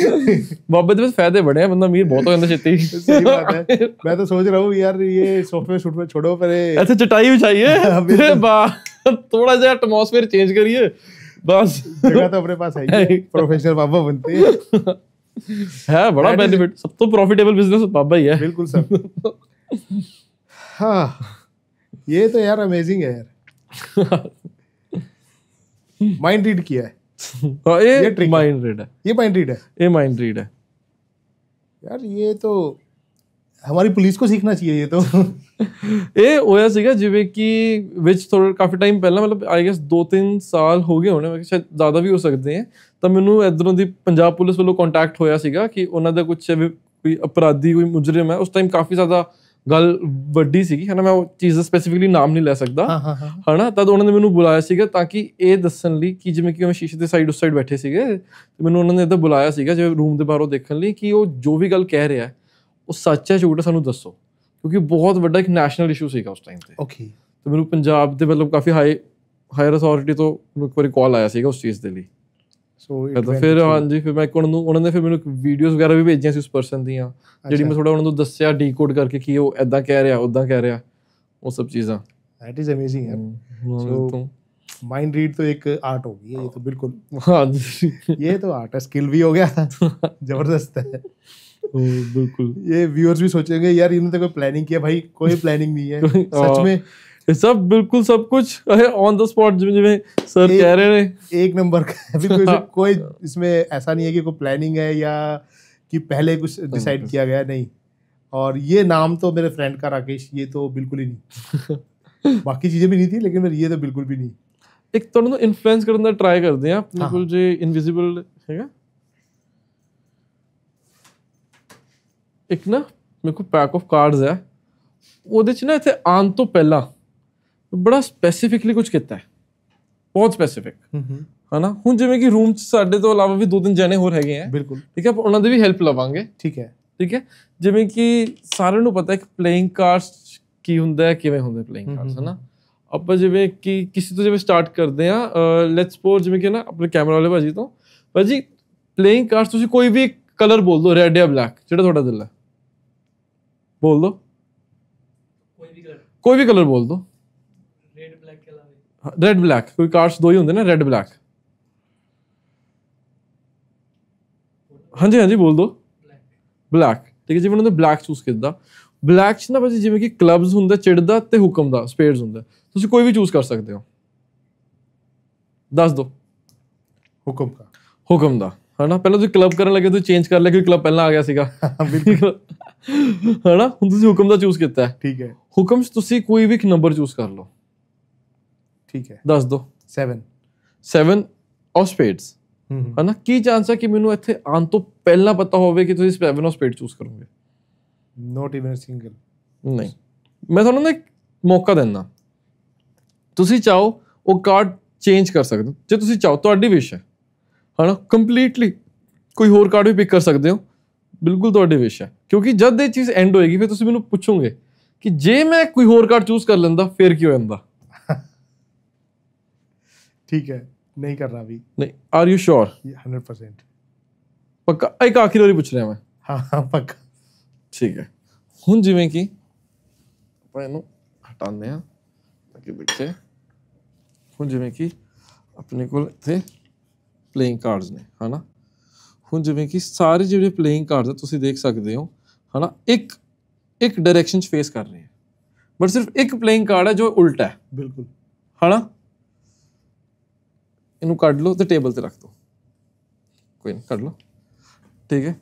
बाबे ਦੇ ਫਾਇਦੇ ਬੜੇ ਆ, ਬੰਦਾ ਅਮੀਰ ਬਹੁਤ ਹੋ ਜਾਂਦਾ ਛੇਤੀ। सही बात है। मैं तो सोच रहा हूँ यार, ये सोफे शूट में छोड़ो, पर ऐसे चटाई बिछाइए, थोड़ा सा एटमॉस्फेयर चेंज करिए, बस जगह तो अपने पास है, प्रोफेशनल बाबा बनते हैं। है बड़ा बेनिफिट, सब तो प्रॉफिटेबल बिजनेस बाबा ही है, बिल्कुल सर। हाँ, ये तो यार अमेजिंग है यार। माइंड रीड किया है। ये माइंड रीड है, ये माइंड रीड है, ये माइंड रीड है यार। ये तो हमारी पुलिस को सीखना चाहिए ये तो। ਇਹ ਹੋਇਆ ਸੀਗਾ ਜਿਵੇਂ ਕਿ ਵਿੱਚ ਥੋੜਾ ਕਾਫੀ ਟਾਈਮ ਪਹਿਲਾਂ, ਮਤਲਬ ਆਈ ਗੈਸ 2-3 ਸਾਲ ਹੋ ਗਏ ਹੋਣੇ, ਸ਼ਾਇਦ ਜ਼ਿਆਦਾ ਵੀ ਹੋ ਸਕਦੇ ਹੈ। ਤਾਂ ਮੈਨੂੰ ਇੱਧਰੋਂ ਦੀ ਪੰਜਾਬ ਪੁਲਿਸ ਵੱਲੋਂ ਕੰਟੈਕਟ ਹੋਇਆ ਸੀਗਾ ਕਿ ਉਹਨਾਂ ਦਾ ਕੁਛ ਕੋਈ ਅਪਰਾਧੀ, ਕੋਈ ਮੁਜਰਮ ਹੈ। ਉਸ ਟਾਈਮ ਕਾਫੀ ਜ਼ਿਆਦਾ ਗੱਲ ਵੱਡੀ ਸੀਗੀ, ਹੈ ਨਾ। ਮੈਂ ਉਹ ਚੀਜ਼ ਦਾ ਸਪੈਸੀਫਿਕਲੀ ਨਾਮ ਨਹੀਂ ਲੈ ਸਕਦਾ, ਹੈ ਨਾ। ਤਦ ਉਹਨਾਂ ਨੇ ਮੈਨੂੰ ਬੁਲਾਇਆ ਸੀਗਾ ਤਾਂ ਕਿ ਇਹ ਦੱਸਣ ਲਈ ਕਿ ਜਿਵੇਂ ਕਿ ਮੈਂ ਸ਼ੀਸ਼ੇ ਦੇ ਸਾਈਡ ਉਸ ਸਾਈਡ ਬੈਠੇ ਸੀਗੇ, ਤੇ ਮੈਨੂੰ ਉਹਨਾਂ ਨੇ ਇੱਦਾਂ ਬੁਲਾਇਆ ਸੀਗਾ ਜਿਵੇਂ ਰੂਮ ਦੇ ਬਾਹਰੋਂ ਦੇਖਣ ਲਈ ਕਿ ਉਹ ਜੋ ਵੀ ਗੱਲ ਕਹਿ ਰਿਹਾ ਉਹ ਸੱਚ ਹੈ ਝੂਠ ਹੈ, ਸਾਨੂੰ ਦੱਸੋ, ਕਿਉਂਕਿ ਬਹੁਤ ਵੱਡਾ ਇੱਕ ਨੈਸ਼ਨਲ ਇਸ਼ੂ ਸੀਗਾ ਉਸ ਟਾਈਮ ਤੇ। ਓਕੇ। ਤੇ ਮੈਨੂੰ ਪੰਜਾਬ ਦੇ ਮਤਲਬ ਕਾਫੀ ਹਾਇਰ ਅਥਾਰਟੀ ਤੋਂ ਇੱਕ ਵਾਰੀ ਕਾਲ ਆਇਆ ਸੀਗਾ ਉਸ ਚੀਜ਼ ਦੇ ਲਈ। ਫਿਰ ਹਾਂਜੀ, ਫਿਰ ਮੈਂ ਉਹਨਾਂ ਨੇ ਫਿਰ ਮੈਨੂੰ ਵੀਡੀਓਜ਼ ਵਗੈਰਾ ਵੀ ਭੇਜੀਆਂ ਸੀ ਉਸ ਪਰਸਨ ਦੀਆਂ, ਜਿਹੜੀ ਮੈਂ ਥੋੜਾ ਉਹਨਾਂ ਨੂੰ ਦੱਸਿਆ ਡੀਕੋਡ ਕਰਕੇ ਕਿ ਉਹ ਏਦਾਂ ਕਹਿ ਰਿਹਾ, ਉੱਦਾਂ ਕਹਿ ਰਿਹਾ, ਉਹ ਸਭ ਚੀਜ਼ਾਂ। दैट इज अमेजिंग यार। सो माइंड रीड तो एक आर्ट हो गई है ये तो, बिल्कुल। हाँ जी, ये तो आर्ट है, स्किल भी हो गया, जबरदस्त है। बिल्कुल। ये व्यूअर्स भी सोचेंगे यार इन्होंने तो कोई प्लानिंग किया, भाई कोई प्लानिंग नहीं है सच में। ये सब बिल्कुल सब कुछ ऑन द स्पॉट, जिਵੇਂ सर कह रहे हैं, एक नंबर का। कोई इसमें ऐसा नहीं है कि कोई प्लानिंग है या कि पहले कुछ डिसाइड किया गया, नहीं। और ये नाम तो मेरे फ्रेंड का राकेश, ये तो बिल्कुल ही नहीं। बाकी चीजें भी नहीं थी, लेकिन ये तो बिल्कुल भी नहीं। ਇੱਕ ਤੁਹਾਨੂੰ ਇਨਫਲੂਐਂਸ ਕਰਨ ਦਾ ਟਰਾਈ ਕਰਦੇ ਆ ਆਪਣੇ ਕੋਲ, ਜੇ ਇਨਵਿਜ਼ੀਬਲ ਹੈਗਾ ਇੱਕ ਨਾ ਮੇਰੇ ਕੋਲ ਪੈਕ ਆਫ ਕਾਰਡਸ ਹੈ, ਉਹਦੇ 'ਚ ਨਾ ਇੱਥੇ ਆਉਣ ਤੋਂ ਪਹਿਲਾਂ ਬੜਾ ਸਪੈਸੀਫਿਕਲੀ ਕੁਝ ਕੀਤਾ ਹੈ, ਬਹੁਤ ਸਪੈਸੀਫਿਕ, ਹੈ ਨਾ। ਹੁਣ ਜਿਵੇਂ ਕਿ ਰੂਮ 'ਚ ਸਾਡੇ ਤੋਂ ਇਲਾਵਾ ਵੀ 2-3 ਜਣੇ ਹੋਰ ਹੈਗੇ ਆ, ਬਿਲਕੁਲ, ਠੀਕ ਹੈ, ਉਹਨਾਂ ਦੀ ਵੀ ਹੈਲਪ ਲਵਾਂਗੇ, ਠੀਕ ਹੈ, ਠੀਕ ਹੈ। ਜਿਵੇਂ ਕਿ ਸਾਰਿਆਂ ਨੂੰ ਪਤਾ ਹੈ ਕਿ ਪਲੇਇੰਗ ਕਾਰਡਸ ਕੀ ਹੁੰਦਾ ਹੈ, ਕਿਵੇਂ ਹੁੰਦੇ ਪਲੇਇੰਗ ਕਾਰਡਸ, ਹੈ ਨਾ। ਆਪਾਂ ਜਿਵੇਂ ਕਿ ਕਿਸੇ ਤੋਂ ਜਿਵੇਂ ਸਟਾਰਟ ਕਰਦੇ ਹਾਂ, ਲੈਟਸ ਸਪੋਜ਼ ਜਿਵੇਂ ਕਿ ਨਾ ਆਪਣੇ ਕੈਮਰਾ ਵਾਲੇ ਭਾਜੀ ਤੋਂ, ਭਾਜੀ ਪਲੇਇੰਗ ਕਾਰਡਸ ਤੁਸੀਂ ਕੋਈ ਵੀ ਕਲਰ ਬੋਲ ਦਿਓ, ਰੈਡ ਜਾਂ ਬਲੈਕ, ਜਿਹੜਾ ਤੁਹਾਡਾ ਦਿਲ ਹੈ ਬੋਲ ਦਿਓ, ਕੋਈ ਵੀ ਕਲਰ ਬੋਲ ਦਿਓ। ਰੈਡ ਬਲੈਕ, ਕੋਈ ਕਾਰਡਸ ਦੋ ਹੀ ਹੁੰਦੇ ਨਾ, ਰੈਡ ਬਲੈਕ। ਹਾਂਜੀ ਹਾਂਜੀ ਬੋਲ ਦਿਓ ਬਲੈਕ, ਠੀਕ ਹੈ ਜੀ। ਉਹਨਾਂ ਨੇ ਬਲੈਕ ਚੂਜ਼ ਕੀਤਾ। ਬਲੈਕ 'ਚ ਨਾ ਭਾਜੀ ਜਿਵੇਂ ਕਿ ਕਲੱਬਸ ਹੁੰਦਾ, ਚਿੜਦਾ ਤੇ ਹੁਕਮ ਦਾ, ਸਪੇਡਸ ਹੁੰਦਾ, ਤੁਸੀਂ ਕੋਈ ਵੀ ਚੂਜ਼ ਕਰ ਸਕਦੇ ਹੋ। ਦੱਸ ਦਿਓ। ਹੁਕਮ ਦਾ ਹੈ ਨਾ। ਪਹਿਲਾਂ ਤੁਸੀਂ ਕਲੱਬ ਕਰਨ ਲੱਗੇ ਤੁਸੀਂ ਚੇਂਜ ਕਰ ਲਿਆ ਕਿਉਂਕਿ ਕਲੱਬ ਪਹਿਲਾਂ ਆ ਗਿਆ ਸੀਗਾ ਹੈ ਨਾ। ਹੁਣ ਤੁਸੀਂ ਹੁਕਮ ਦਾ ਚੂਜ਼ ਕੀਤਾ ਹੈ, ਠੀਕ ਹੈ। ਹੁਕਮ 'ਚ ਤੁਸੀਂ ਕੋਈ ਵੀ ਇੱਕ ਨੰਬਰ ਚੂਜ਼ ਕਰ ਲਓ, ਠੀਕ ਹੈ। ਦੱਸ ਦਿਓ। 7 ਆਫ ਸਪੇਡਸ ਹੈ ਨਾ। ਕੀ ਚਾਂਸ ਹੈ ਕਿ ਮੈਨੂੰ ਇੱਥੇ ਆਉਣ ਤੋਂ ਪਹਿਲਾਂ ਪਤਾ ਹੋਵੇ ਕਿ ਤੁਸੀਂ 7 ਆਫ ਸਪੇਡ ਚੂਜ਼ ਕਰੋਗੇ? Note even single. ਨਹੀਂ, ਮੈਂ ਤੁਹਾਨੂੰ ਨਾ ਇੱਕ ਮੌਕਾ ਦਿੰਦਾ, ਤੁਸੀਂ ਚਾਹੋ ਉਹ ਕਾਰਡ ਚੇਂਜ ਕਰ ਸਕਦੇ ਹੋ ਜੇ ਤੁਸੀਂ ਚਾਹੋ, ਤੁਹਾਡੀ ਵਿਸ਼ ਹੈ ਨਾ। ਕੰਪਲੀਟਲੀ ਕੋਈ ਹੋਰ ਕਾਰਡ ਵੀ ਪਿਕ ਕਰ ਸਕਦੇ ਹੋ, ਬਿਲਕੁਲ ਤੁਹਾਡੀ ਵਿਸ਼ ਹੈ। ਕਿਉਂਕਿ ਜਦ ਇਹ ਚੀਜ਼ ਐਂਡ ਹੋਏਗੀ ਫਿਰ ਤੁਸੀਂ ਮੈਨੂੰ ਪੁੱਛੋਗੇ ਕਿ ਜੇ ਮੈਂ ਕੋਈ ਹੋਰ ਕਾਰਡ ਚੂਜ਼ ਕਰ ਲੈਂਦਾ ਫਿਰ ਕੀ ਹੋ ਜਾਂਦਾ। ਠੀਕ ਹੈ, ਨਹੀਂ ਕਰ ਰਹਾ ਵੀ। ਨਹੀਂ, ਆਰ ਯੂ ਸ਼ੋਰ? 100% ਪੱਕਾ। ਇੱਕ ਆਖਿਰ ਵਾਰੀ ਪੁੱਛ ਰਿਹਾ ਮੈਂ। ਹਾਂ ਪੱਕਾ, ਠੀਕ ਹੈ। ਹੁਣ ਜਿਵੇਂ ਕਿ ਆਪਾਂ ਇਹਨੂੰ ਹਟਾਉਂਦੇ ਹਾਂ ਅੱਗੇ ਪਿੱਛੇ। ਹੁਣ ਜਿਵੇਂ ਕਿ ਆਪਣੇ ਕੋਲ ਇੱਥੇ ਪਲੇਇੰਗ ਕਾਰਡਸ ਨੇ ਹੈ ਨਾ। ਹੁਣ ਜਿਵੇਂ ਕਿ ਸਾਰੇ ਜਿਹੜੇ ਪਲੇਇੰਗ ਕਾਰਡਸ ਆ ਤੁਸੀਂ ਦੇਖ ਸਕਦੇ ਹੋ ਹੈ ਨਾ, ਇੱਕ ਡਾਇਰੈਕਸ਼ਨ 'ਚ ਫੇਸ ਕਰ ਰਹੇ ਹੈ, ਬਟ ਸਿਰਫ ਇੱਕ ਪਲੇਇੰਗ ਕਾਰਡ ਹੈ ਜੋ ਉਲਟਾ ਹੈ। ਬਿਲਕੁਲ ਹੈ ਨਾ। ਇਹਨੂੰ ਕੱਢ ਲਓ ਤੇ ਟੇਬਲ ਤੇ ਰੱਖ ਦਿਓ, ਕੋਈ ਨਹੀਂ, ਕੱਢ ਲਓ, ਠੀਕ ਹੈ।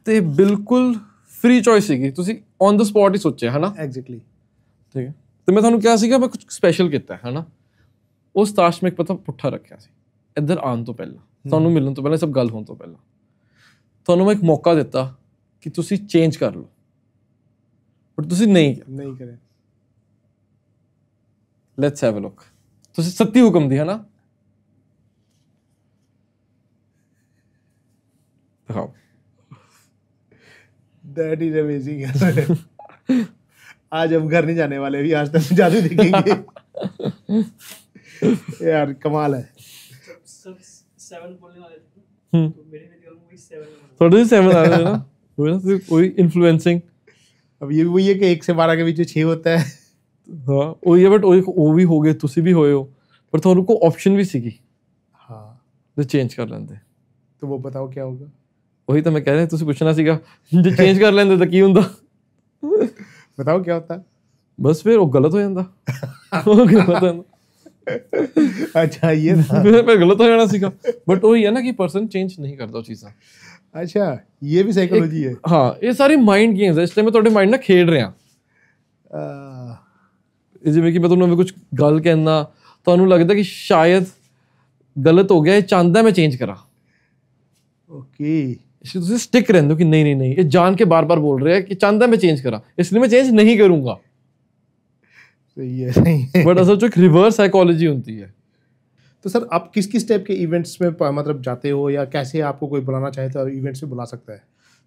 ਤੇ ਬਿਲਕੁਲ ਫ੍ਰੀ ਚੋਇਸ ਸੀਗੀ, ਤੁਸੀਂ ਔਨ ਦ ਸਪੌਟ ਹੀ ਸੋਚਿਆ ਹੈ ਨਾ। ਐਗਜ਼ੈਕਟਲੀ, ਠੀਕ ਹੈ। ਤੇ ਮੈਂ ਤੁਹਾਨੂੰ ਕਿਹਾ ਸੀਗਾ ਮੈਂ ਕੁਝ ਸਪੈਸ਼ਲ ਕੀਤਾ ਹੈ ਨਾ। ਉਸ ਤਾਸ਼ ਮੈਂ ਇੱਕ ਪਤਾ ਪੁੱਠਾ ਰੱਖਿਆ ਸੀ ਇੱਧਰ ਆਉਣ ਤੋਂ ਪਹਿਲਾਂ, ਤੁਹਾਨੂੰ ਮਿਲਣ ਤੋਂ ਪਹਿਲਾਂ, ਸਭ ਗੱਲ ਹੋਣ ਤੋਂ ਪਹਿਲਾਂ। ਤੁਹਾਨੂੰ ਮੈਂ ਇੱਕ ਮੌਕਾ ਦਿੱਤਾ ਕਿ ਤੁਸੀਂ ਚੇਂਜ ਕਰ ਲਓ, ਬਟ ਤੁਸੀਂ ਨਹੀਂ ਕਰਿਆ। Let's have a look. ਤੁਸੀਂ ਸੱਤੀ ਹੁਕਮ ਦੀ ਹੈ ਨਾ, ਦਿਖਾਓ। That is amazing. आज हम घर नहीं जाने वाले, अभी आज तक जादू देखेंगे। यार कमाल है। सब 7 बोलने वाले थे तो मेरे में दिमाग में वही 7 थोड़े 7 आ रहे हैं ना, वही इन्फ्लुएंसिंग। अब ये भी वही है कि 1 से 12 के बीच 6 होता है। हाँ वही है, बट वो भी हो गए, तुसी भी होए हो, पर ਤੁਹਾਨੂੰ ਕੋ ਆਪਸ਼ਨ ਵੀ ਸੀਗੀ। ਹਾਂ, ਜੇ ਚੇਂਜ ਕਰ ਲੈਂਦੇ तो वो बताओ क्या होगा। ਉਹੀ ਤਾਂ ਮੈਂ ਕਹਿ ਰਿਹਾ, ਤੁਸੀਂ ਪੁੱਛਣਾ ਸੀਗਾ ਜੇ ਚੇਂਜ ਕਰ ਲੈਂਦੇ ਤਾਂ ਕੀ ਹੁੰਦਾ। बताओ क्या होता। ਬਸ ਫਿਰ ਉਹ ਗਲਤ ਹੋ ਜਾਂਦਾ। ਉਹ ਗਲਤ ਹੋ ਜਾਂਦਾ। अच्छा ये ਫਿਰ ਗਲਤ ਹੋ ਜਾਣਾ ਸੀਗਾ। ਬਟ ਉਹੀ ਹੈ ਨਾ ਕਿ ਪਰਸਨ ਚੇਂਜ ਨਹੀਂ ਕਰਦਾ ਉਹ ਚੀਜ਼ਾਂ। अच्छा ये भी साइकोलॉजी है। ਹਾਂ ਇਹ ਸਾਰੀ ਮਾਈਂਡ ਗੇਮਸ ਹੈ। ਇਸ ਟਾਈਮ ਮੈਂ ਤੁਹਾਡੇ ਮਾਈਂਡ ਨਾਲ ਖੇਡ ਰਿਹਾ। ਜਿਵੇਂ ਕਿ ਮੈਂ ਤੁਹਾਨੂੰ ਕੁਝ ਗੱਲ ਕਹਿੰਦਾ, ਤੁਹਾਨੂੰ ਲੱਗਦਾ ਕਿ ਸ਼ਾਇਦ ਗਲਤ ਹੋ ਗਿਆ, ਇਹ ਚਾਹੁੰਦਾ ਮੈਂ ਚੇਂਜ ਕਰਾਂ। ਓਕੇ, ਇਸ ਲਈ ਤੁਸੀਂ ਸਟਿਕ ਰਹਿੰਦੇ ਹੋ ਕਿ ਨਹੀਂ ਨਹੀਂ ਨਹੀਂ, ਇਹ ਜਾਣ के बार बार बोल रहे हैं कि चाहता मैं चेंज करा, इसलिए मैं चेंज नहीं करूंगा। सही है, सही है। बट असल जो एक रिवर्स साइकोलॉजी होती है। तो सर आप किस किस टाइप के इवेंट्स में मतलब जाते हो, या कैसे आपको कोई बुलाना चाहे तो इवेंट्स में बुला सकता है?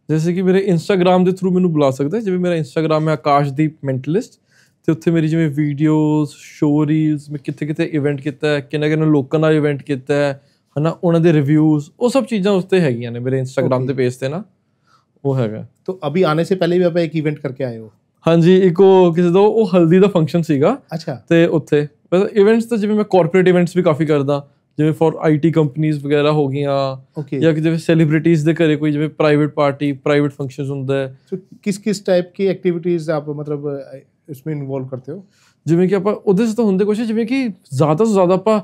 जैसे कि मेरे इंस्टाग्राम के थ्रू मैंने बुला सकता है। जिवें मेरा इंस्टाग्राम है आकाशदीप मेंटलिस्ट, ਤੇ ਉੱਥੇ ਮੇਰੀ ਜਿਵੇਂ ਵੀਡੀਓਜ਼, ਸ਼ੋ ਰੀਲਸ, ਮੈਂ ਕਿੱਥੇ ਕਿੱਥੇ ਇਵੈਂਟ ਕੀਤਾ ਹੈ, ਕਿੰਨਾ ਲੋਕਾਂ ਨਾਲ ਇਵੈਂਟ ਕੀਤਾ ਹੈ ਨਾ, ਉਹਨਾਂ ਦੇ ਰਿਵਿਊਜ਼, ਉਹ ਸਭ ਚੀਜ਼ਾਂ ਉਸ 'ਤੇ ਹੈਗੀਆਂ ਨੇ ਮੇਰੇ ਇੰਸਟਾਗ੍ਰਾਮ ਦੇ ਪੇਜ 'ਤੇ ਨਾ, ਉਹ ਹੈਗਾ। तो अभी आने से पहले भी आप एक इवेंट करके आए हो? ਹਾਂਜੀ, ਇੱਕ ਉਹ ਕਿਸੇ ਦਾ ਉਹ ਹਲਦੀ ਦਾ ਫੰਕਸ਼ਨ ਸੀਗਾ। ਅੱਛਾ। ਤੇ ਉੱਥੇ ਇਵੈਂਟਸ ਤਾਂ ਜਿਵੇਂ ਮੈਂ ਕਾਰਪੋਰੇਟ ਇਵੈਂਟਸ ਵੀ ਕਾਫੀ ਕਰਦਾ, ਜਿਵੇਂ ਫॉर IT ਕੰਪਨੀਜ਼ ਵਗੈਰਾ ਹੋ ਗਈਆਂ, ਜਾਂ ਜਿਵੇਂ ਸੈਲੀਬ੍ਰਿਟੀਜ਼ ਦੇ ਘਰੇ ਕੋਈ ਜਿਵੇਂ ਪ੍ਰਾਈਵੇਟ ਪਾਰਟੀ, ਪ੍ਰਾਈਵੇਟ ਫੰਕਸ਼ਨਸ ਹੁੰਦਾ ਹੈ। ਕਿਸ ਕਿਸ ਟਾਈਪ की एक्टिविटीज आप मतलब इसमें इन्वॉल्व करते हो? ਜਿਵੇਂ ਕਿ ਆਪਾਂ ਉਹਦੇ 'ਚ ਤਾਂ ਹੁੰਦੇ ਕੁਛ, ਜਿਵੇਂ ਕਿ ਜ਼ਿਆਦਾ ਤੋਂ ਜ਼ਿਆਦਾ ਆਪਾਂ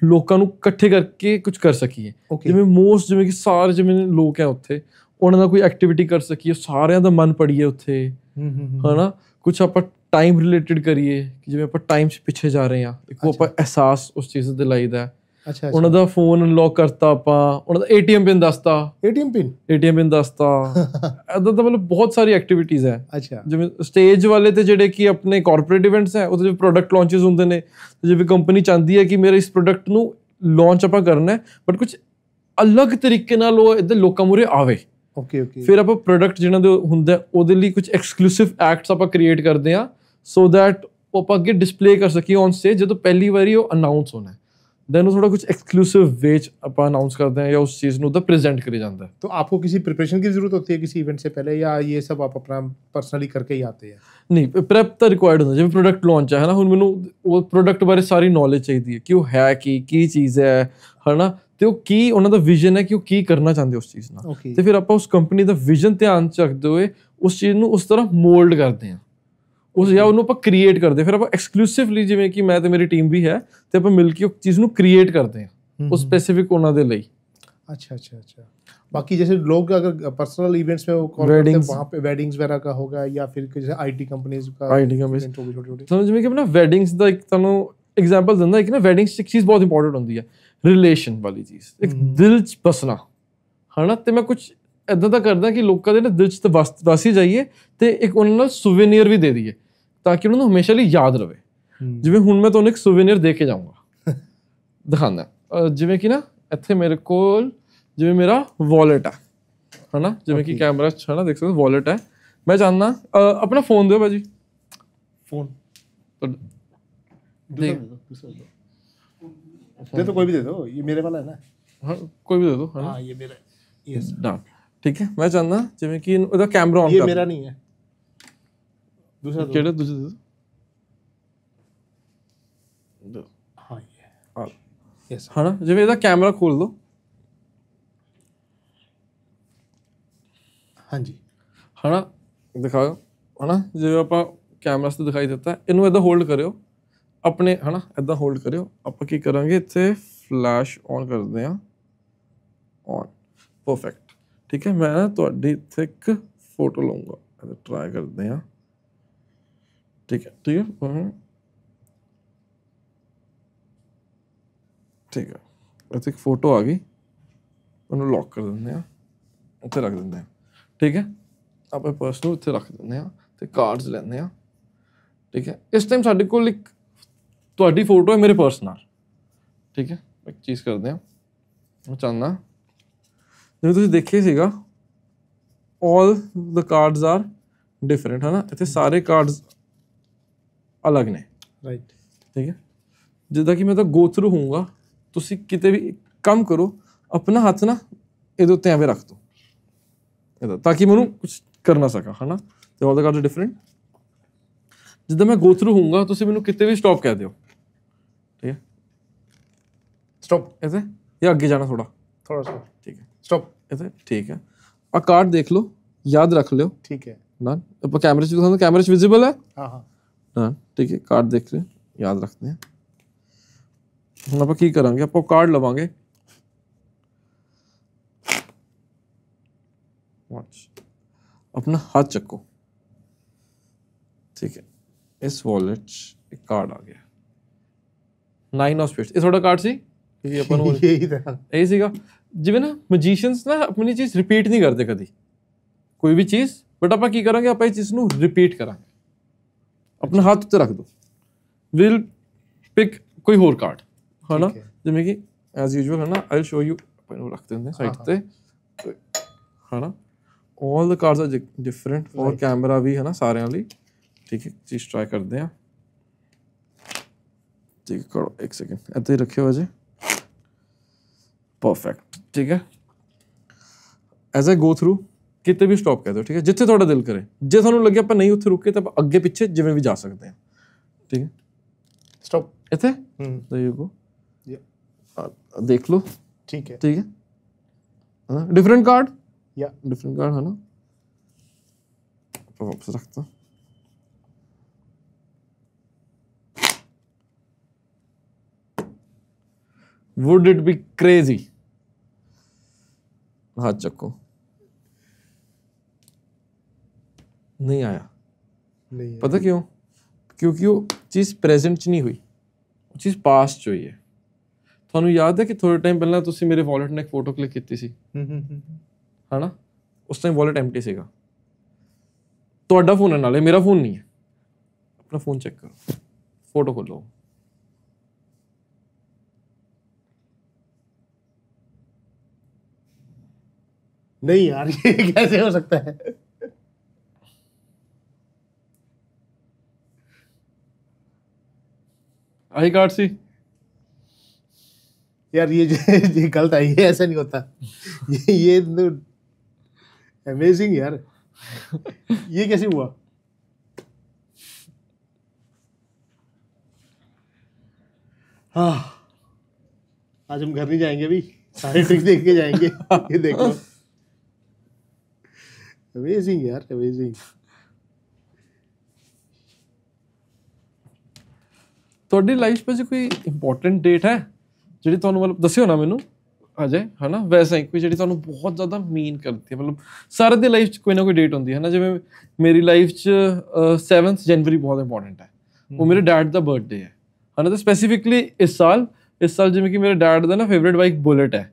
ਲੋਕਾਂ ਨੂੰ ਇਕੱਠੇ ਕਰਕੇ ਕੁਝ ਕਰ ਸਕੀਏ। ਜਿਵੇਂ ਮੋਸਟ ਜਿਵੇਂ ਕਿ ਸਾਰੇ ਜਿਵੇਂ ਲੋਕ ਹੈ ਉੱਥੇ, ਉਹਨਾਂ ਦਾ ਕੋਈ ਐਕਟੀਵਿਟੀ ਕਰ ਸਕੀਏ, ਸਾਰਿਆਂ ਦਾ ਮਨ ਪੜੀਏ ਉੱਥੇ, ਹੈ ਨਾ। ਕੁਛ ਆਪਾਂ ਟਾਈਮ ਰਿਲੇਟਿਡ ਕਰੀਏ, ਜਿਵੇਂ ਆਪਾਂ ਟਾਈਮ 'ਚ ਪਿੱਛੇ ਜਾ ਰਹੇ ਹਾਂ, ਇੱਕ ਉਹ ਆਪਾਂ ਅਹਿਸਾਸ ਉਸ ਚੀਜ਼ ਦੇ ਲਾਈਦਾ। ਅੱਛਾ, ਉਹਨਾਂ ਦਾ ਫੋਨ ਅਨਲੌਕ ਕਰਤਾ ਆਪਾਂ, ਉਹਨਾਂ ਦਾ ATM ਪਿਨ ਦੱਸਤਾ, ATM ਪਿਨ ਦੱਸਤਾ। ਇੱਦਾਂ ਤਾਂ ਮਤਲਬ ਬਹੁਤ ਸਾਰੀ ਐਕਟੀਵਿਟੀਜ਼ ਹੈ। ਅੱਛਾ, ਜਿਵੇਂ ਸਟੇਜ ਵਾਲੇ ਤੇ ਜਿਹੜੇ ਕਿ ਆਪਣੇ ਕਾਰਪੋਰੇਟ ਇਵੈਂਟਸ ਹੈ, ਉਹਦੇ 'ਚ ਪ੍ਰੋਡਕਟ ਲਾਂਚਿਸ ਹੁੰਦੇ ਨੇ। ਜਿਵੇਂ ਕੰਪਨੀ ਚਾਹੁੰਦੀ ਹੈ ਕਿ ਮੇਰੇ ਇਸ ਪ੍ਰੋਡਕਟ ਨੂੰ ਲਾਂਚ ਆਪਾਂ ਕਰਨਾ ਹੈ, ਬਟ ਕੁਛ ਅਲੱਗ ਤਰੀਕੇ ਨਾਲ ਉਹ ਇੱਧਰ ਲੋਕਾਂ ਮੂਹਰੇ ਆਵੇ। ਓਕੇ, ਫਿਰ ਆਪਾਂ ਪ੍ਰੋਡਕਟ ਜਿਹਨਾਂ ਦੇ ਹੁੰਦਾ ਉਹਦੇ ਲਈ ਕੁਛ ਐਕਸਕਲੂਸਿਵ ਐਕਟਸ ਆਪਾਂ ਕ੍ਰੀਏਟ ਕਰਦੇ ਹਾਂ, ਸੋ ਦੈਟ ਉਹ ਆਪਾਂ ਅੱਗੇ ਡਿਸਪਲੇ ਕਰ ਸਕੀਏ ਔਨ ਸਟੇਜ ਜਦੋਂ ਪਹਿਲੀ ਵਾਰੀ ਉਹ ਅਨਾਊਂਸ ਹੋਣਾ। ਦੈਨ ਉਹ ਥੋੜਾ ਕੁਝ ਐਕਸਕਲੂਸਿਵ ਵੇਚ ਆਪਾਂ ਅਨਾਉਂਸ ਕਰਦੇ ਹਾਂ ਜਾਂ ਉਸ ਚੀਜ਼ ਨੂੰ ਉਹਦਾ ਪ੍ਰੈਜ਼ੈਂਟ ਕਰੀ ਜਾਂਦਾ ਹੈ। तो आपको किसी प्रिपरेशन की जरूरत होती है किसी इवेंट से पहले, या ये सब आप अपना पर्सनली करके ही आते हैं? ਨਹੀਂ ਪ੍ਰੈਪ ਤਾਂ ਰਿਕੁਆਇਰਡ ਹੁੰਦਾ, ਜਿਵੇਂ ਪ੍ਰੋਡਕਟ ਲਾਂਚ ਹੈ ਨਾ, ਹੁਣ ਮੈਨੂੰ ਉਹ ਪ੍ਰੋਡਕਟ ਬਾਰੇ ਸਾਰੀ ਨੌਲੇਜ ਚਾਹੀਦੀ ਹੈ ਕਿ ਉਹ ਹੈ ਕੀ ਚੀਜ਼ ਹੈ ਹਨਾ, ਤੇ ਉਹ ਕੀ ਉਹਨਾਂ ਦਾ ਵਿਜ਼ਨ ਹੈ ਕਿ ਉਹ ਕੀ ਕਰਨਾ ਚਾਹੁੰਦੇ ਉਸ ਚੀਜ਼ ਨਾਲ। ਤੇ ਫਿਰ ਆਪਾਂ ਉਸ ਕੰਪਨੀ ਦਾ ਵਿਜ਼ਨ ਧਿਆਨ ਚ ਰੱਖਦੇ ਹੋਏ ਉਸ ਚੀਜ਼ ਨੂੰ ਉਸ ਤਰ੍ਹਾਂ ਮੋਲਡ ਕਰਦੇ ਹਾਂ, ਉਸ ਜਾਂ ਉਹਨੂੰ ਆਪਾਂ ਕ੍ਰੀਏਟ ਕਰਦੇ। ਫਿਰ ਆਪਾਂ ਐਕਸਕਲੂਸਿਵਲੀ, ਜਿਵੇਂ ਕਿ ਮੈਂ ਤੇ ਮੇਰੀ ਟੀਮ ਵੀ ਹੈ, ਤੇ ਆਪਾਂ ਮਿਲ ਕੇ ਉਹ ਚੀਜ਼ ਨੂੰ ਕ੍ਰੀਏਟ ਕਰਦੇ ਹਾਂ ਉਹ ਸਪੈਸੀਫਿਕ ਉਹਨਾਂ ਦੇ ਲਈ। अच्छा। बाकी जैसे लोग अगर पर्सनल इवेंट्स में वो कॉल करते हैं, वहाँ पे वेडिंग्स वगैरह का होगा, या फिर जैसे आईटी कंपनीज का इवेंट होगी छोटे-छोटे। तो ਜਿਵੇਂ ਕਿ ਆਪਣਾ ਵੈਡਿੰਗਸ ਦਾ ਇੱਕ ਤੁਹਾਨੂੰ ਐਗਜ਼ਾਮਪਲ ਦਿੰਦਾ, ਇੱਕ ਨਾ ਵੈਡਿੰਗਸ 'ਚ ਇੱਕ ਚੀਜ਼ ਬਹੁਤ ਇੰਪੋਰਟੈਂਟ ਹੁੰਦੀ ਹੈ, ਰਿਲੇਸ਼ਨ ਵਾਲੀ ਚੀਜ਼, ਇੱਕ ਦਿਲ 'ਚ ਬਸਣਾ ਹਨਾ। ਤੇ ਮੈਂ ਕੁਝ ਇੱਦਾਂ ਦਾ ਕਰਦਾ ਕਿ ਲੋਕਾਂ ਦੇ ਨਾ ਦਿਲ 'ਚ ਤਾਂ ਵਸ ਹੀ ਜਾਈਏ, ਤੇ ਇੱਕ ਉਹਨਾਂ ਨਾਲ ਸੁਵੈਨੀਅਰ ਵੀ ਦੇ ਦਈਏ ਤਾਂ ਕਿ ਉਹਨਾਂ ਨੂੰ ਹਮੇਸ਼ਾ ਲਈ ਯਾਦ ਰਵੇ। ਜਿਵੇਂ ਹੁਣ ਮੈਂ ਤੁਹਾਨੂੰ ਇੱਕ ਸੁਵੈਨੀਅਰ ਦੇ ਕੇ ਜਾਊਂਗਾ, ਦਿਖਾਉਂਦਾ। ਜਿਵੇਂ ਕਿ ਨਾ ਇੱਥੇ ਮੇਰੇ ਕੋਲ ਜਿਵੇਂ ਮੇਰਾ ਵਾਲਟ ਹੈ ਹਨਾ, ਜਿਵੇਂ ਕਿ ਕੈਮਰਾ 'ਚ ਹਨਾ ਦੇਖ ਸਕਦੇ ਵਾਲਟ ਹੈ। ਮੈਂ ਚਾਹੁੰਦਾ ਆਪਣਾ ਫੋਨ ਦਿਓ ਭਾਜੀ, फोन दे तो कोई भी दे दो, ये मेरे वाला है ना। हाँ कोई भी दे दो। हाँ ये मेरा है, यस डन, ठीक है। मैं चाहता जिਵੇਂ कि ਉਹਦਾ ਕੈਮਰਾ ਔਨ ये ਕਰ। मेरा नहीं है, दूसरा दो। ਕਿਹੜਾ ਦੂਜਾ ਦੇ ਦੋ। हाँ ये ਹਾਂ यस ਹਨਾ, ਜਿਵੇਂ ਇਹਦਾ ਕੈਮਰਾ ਖੋਲ ਦੋ। हाँ जी ਹਨਾ ਦਿਖਾਓ ਹਨਾ, ਜਿਵੇਂ ਆਪਾਂ ਕੈਮਰਾ ਤੇ ਦਿਖਾਈ ਦਿੱਤਾ, ਇਹਨੂੰ ਇਦਾਂ ਹੋਲਡ ਕਰਿਓ ਆਪਣੇ ਹਨਾ, ਇਦਾਂ ਹੋਲਡ ਕਰਿਓ। ਆਪਾਂ ਕੀ ਕਰਾਂਗੇ, ਇੱਥੇ ਫਲੈਸ਼ ਔਨ ਕਰਦੇ ਹਾਂ, ਔਨ, ਪਰਫੈਕਟ, ਠੀਕ ਹੈ। ਮੈਂ ਨਾ ਤੁਹਾਡੀ ਇੱਥੇ ਇੱਕ ਫੋਟੋ ਲਊਂਗਾ, ਇਹਦਾ ਟਰਾਈ ਕਰਦੇ ਹਾਂ, ਠੀਕ ਹੈ ਠੀਕ ਹੈ ਠੀਕ ਹੈ। ਇੱਥੇ ਇੱਕ ਫੋਟੋ ਆ ਗਈ, ਉਹਨੂੰ ਲੌਕ ਕਰ ਦਿੰਦੇ ਹਾਂ, ਉੱਥੇ ਰੱਖ ਦਿੰਦੇ ਹਾਂ, ਠੀਕ ਹੈ। ਆਪਾਂ ਪਰਸ ਨੂੰ ਇੱਥੇ ਰੱਖ ਦਿੰਦੇ ਹਾਂ ਤੇ ਕਾਰਡਸ ਲੈਂਦੇ ਹਾਂ, ਠੀਕ ਹੈ। ਇਸ ਟਾਈਮ ਸਾਡੇ ਕੋਲ ਇੱਕ ਤੁਹਾਡੀ ਫੋਟੋ ਹੈ ਮੇਰੇ ਪਰਸ ਨਾਲ, ਠੀਕ ਹੈ। ਇੱਕ ਚੀਜ਼ ਕਰਦੇ ਹਾਂ, ਮੈਂ ਚਾਹੁੰਦਾ ਜਿਵੇਂ ਤੁਸੀਂ ਦੇਖਿਆ ਸੀਗਾ all the cards are different ਹੈ ਨਾ, ਇੱਥੇ ਸਾਰੇ ਕਾਰਡਸ ਅਲੱਗ ਨੇ, राइट, ਠੀਕ ਹੈ। ਜਿੱਦਾਂ ਕਿ ਮੈਂ ਤਾਂ ਗੋ ਥਰੂ ਹੋਊਂਗਾ, ਤੁਸੀਂ ਕਿਤੇ ਵੀ ਕੰਮ ਕਰੋ, ਆਪਣਾ ਹੱਥ ਨਾ ਇਹਦੇ ਉੱਤੇ ਐਵੇਂ ਰੱਖ ਦਿਓ ਇਹਦਾ, ਤਾਂ ਕਿ ਮੈਨੂੰ ਕੁਛ ਕਰ ਨਾ ਸਕਾਂ ਹੈ ਨਾ। ਤੇ all the cards are different। ਜਿੱਦਾਂ ਮੈਂ ਗੋ ਥਰੂ ਹੋਊਂਗਾ, ਤੁਸੀਂ ਮੈਨੂੰ ਕਿਤੇ ਵੀ ਸਟਾਪ ਕਹਿ ਦਿਓ, ਠੀਕ ਹੈ। स्टॉप, ਇੱਥੇ ਜਾਂ ਅੱਗੇ ਜਾਣਾ ਥੋੜਾ, थोड़ा सा ਠੀਕ ਹੈ, स्टॉप, ਇੱਥੇ ਠੀਕ ਹੈ। ਆ ਕਾਰਡ ਦੇਖ ਲਓ, ਯਾਦ ਰੱਖ ਲਿਓ, ठीक है। ਡਨ। ਆਪਾਂ ਕੈਮਰੇ 'ਚ ਦਿਖਾਉਂਦੇ, ਕੈਮਰੇ 'ਚ ਵਿਜ਼ੀਬਲ ਹੈ, हाँ हाँ ਡਨ, ਠੀਕ ਹੈ। ਕਾਰਡ ਦੇਖ ਲਿਓ, ਯਾਦ ਰੱਖਦੇ ਹਾਂ। ਹੁਣ ਆਪਾਂ ਕੀ ਕਰਾਂਗੇ, ਆਪਾਂ ਕਾਰਡ ਲਵਾਂਗੇ, ਆਪਣਾ ਹੱਥ ਚੱਕੋ, ਠੀਕ ਹੈ। ਇਸ ਵਾਲਟ 'ਚ ਇੱਕ ਕਾਰਡ ਆ ਗਿਆ, 9 ਆਫ ਸਪੇਡਸ। ਇਹ ਤੁਹਾਡਾ ਕਾਰਡ ਸੀ ਕਿ ਆਪਾਂ ਨੂੰ यही था। ਇਹ ਸੀਗਾ। ਜਿਵੇਂ ਨਾ ਮੈਜੀਸ਼ੀਅਨਸ ਨਾ ਆਪਣੀ ਚੀਜ਼ ਰਿਪੀਟ ਨਹੀਂ ਕਰਦੇ ਕਦੀ, ਕੋਈ ਵੀ ਚੀਜ਼, ਬਟ ਆਪਾਂ ਕੀ ਕਰਾਂਗੇ, ਆਪਾਂ ਇਹ ਚੀਜ਼ ਨੂੰ ਰਿਪੀਟ ਕਰਾਂਗੇ। ਆਪਣਾ ਹੱਥ ਉੱਤੇ ਰੱਖ ਦਿਓ, ਵਿਲ ਪਿਕ ਕੋਈ ਹੋਰ ਕਾਰਡ ਹੈ ਨਾ, ਜਿਵੇਂ ਕਿ ਐਜ਼ ਯੂਜੂਅਲ ਹੈ ਨਾ। ਆਈ ਵਿਲ ਸ਼ੋ ਯੂ, ਆਪਾਂ ਇਹਨੂੰ ਰੱਖ ਦਿੰਦੇ ਸਾਈਡ ਤੇ ਹੈ ਨਾ। all the cards are different for camera ਵੀ ਹੈ ਨਾ, ਸਾਰਿਆਂ ਲਈ, ਠੀਕ ਹੈ। ਚੀਜ਼ ਟਰਾਈ ਕਰਦੇ ਹਾਂ, ਠੀਕ ਕਰੋ, ਇੱਕ ਸੈਕਿੰਡ ਇੱਥੇ ਹੀ ਰੱਖਿਓ ਅਜੇ, ਪਰਫੈਕਟ, ਠੀਕ ਹੈ। ਐਜ਼ ਆਈ ਗੋ ਥਰੂ ਕਿਤੇ ਵੀ ਸਟਾਪ ਕਰ ਦਿਓ, ਠੀਕ ਹੈ, ਜਿੱਥੇ ਤੁਹਾਡਾ ਦਿਲ ਕਰੇ। ਜੇ ਤੁਹਾਨੂੰ ਲੱਗੇ ਆਪਾਂ ਨਹੀਂ ਉੱਥੇ ਰੁਕੇ, ਤਾਂ ਆਪਾਂ ਅੱਗੇ ਪਿੱਛੇ ਜਿਵੇਂ ਵੀ ਜਾ ਸਕਦੇ ਹਾਂ, ਠੀਕ ਹੈ। स्टॉप, ਇੱਥੇ there you go, ਦੇਖ ਲਓ, ठीक है। ਠੀਕ ਹੈ। ਹਾਂ ਡਿਫਰੈਂਟ ਕਾਰਡ, या डिफरेंट कार्ड है ना, वापस रखता। Would it be crazy? हाथ चक्को, नहीं आया, नहीं है। पता क्यों? क्योंकि वो चीज़ प्रेजेंट ਚ ਨਹੀਂ ਹੋਈ, ਉਹ ਚੀਜ਼ ਪਾਸਟ ਚ ਹੋਈ ਹੈ। ਤੁਹਾਨੂੰ ਯਾਦ ਹੈ ਕਿ ਥੋੜੇ ਟਾਈਮ ਪਹਿਲਾਂ ਤੁਸੀਂ ਮੇਰੇ ਵਾਲਟ ਨਾਲ ਇੱਕ ਫੋਟੋ ਕਲਿੱਕ ਕੀਤੀ ਸੀ, ਹੈ ਨਾ। ਉਸ ਟਾਈਮ ਵਾਲਟ ਐਮਟੀ ਸੀਗਾ। ਤੁਹਾਡਾ ਫੋਨ ਹੈ ਨਾਲੇ, ਮੇਰਾ ਫੋਨ ਨਹੀਂ ਹੈ। ਆਪਣਾ ਫੋਨ ਚੈੱਕ ਕਰੋ, ਫੋਟੋ ਖੋਲੋ, नहीं यार, ये कैसे हो सकता है? ਆਹੀ ਕਾਰਡ ਸੀ, यार ये गलत है, ये ऐसा नहीं होता। ये अमेजिंग यार, ये कैसे हुआ? हाँ, आज हम घर नहीं जाएंगे अभी, सारे ट्रिक देख के जाएंगे। ये देखो, अमेजिंग यार, अमेजिंग। ਤੁਹਾਡੀ ਲਾਈਫ 'ਚ ਕੋਈ ਇੰਪੋਰਟੈਂਟ ਡੇਟ ਹੈ ਜਿਹੜੀ ਤੁਹਾਨੂੰ ਮਤਲਬ ਦੱਸਿਓ ਨਾ ਮੈਨੂੰ ਅਜੇ, ਹੈ ਨਾ? ਵੈਸੇ ਹੀ ਕੋਈ ਜਿਹੜੀ ਤੁਹਾਨੂੰ ਬਹੁਤ ਜ਼ਿਆਦਾ ਮੀਨ ਕਰਦੀ ਹੈ, ਮਤਲਬ ਸਾਰੇ ਦੀ ਲਾਈਫ 'ਚ ਕੋਈ ਨਾ ਕੋਈ ਡੇਟ ਹੁੰਦੀ ਹੈ ਨਾ। ਜਿਵੇਂ ਮੇਰੀ ਲਾਈਫ 'ਚ 7 ਜਨਵਰੀ ਬਹੁਤ ਇੰਪੋਰਟੈਂਟ ਹੈ, ਉਹ ਮੇਰੇ ਡੈਡ ਦਾ ਬਰਥਡੇ ਹੈ ਨਾ। ਤੇ ਸਪੈਸੀਫਿਕਲੀ ਇਸ ਸਾਲ ਜਿਵੇਂ ਕਿ ਮੇਰੇ ਡੈਡ ਦਾ ਨਾ ਫੇਵਰੇਟ ਬਾਈਕ ਬੁਲਟ ਹੈ,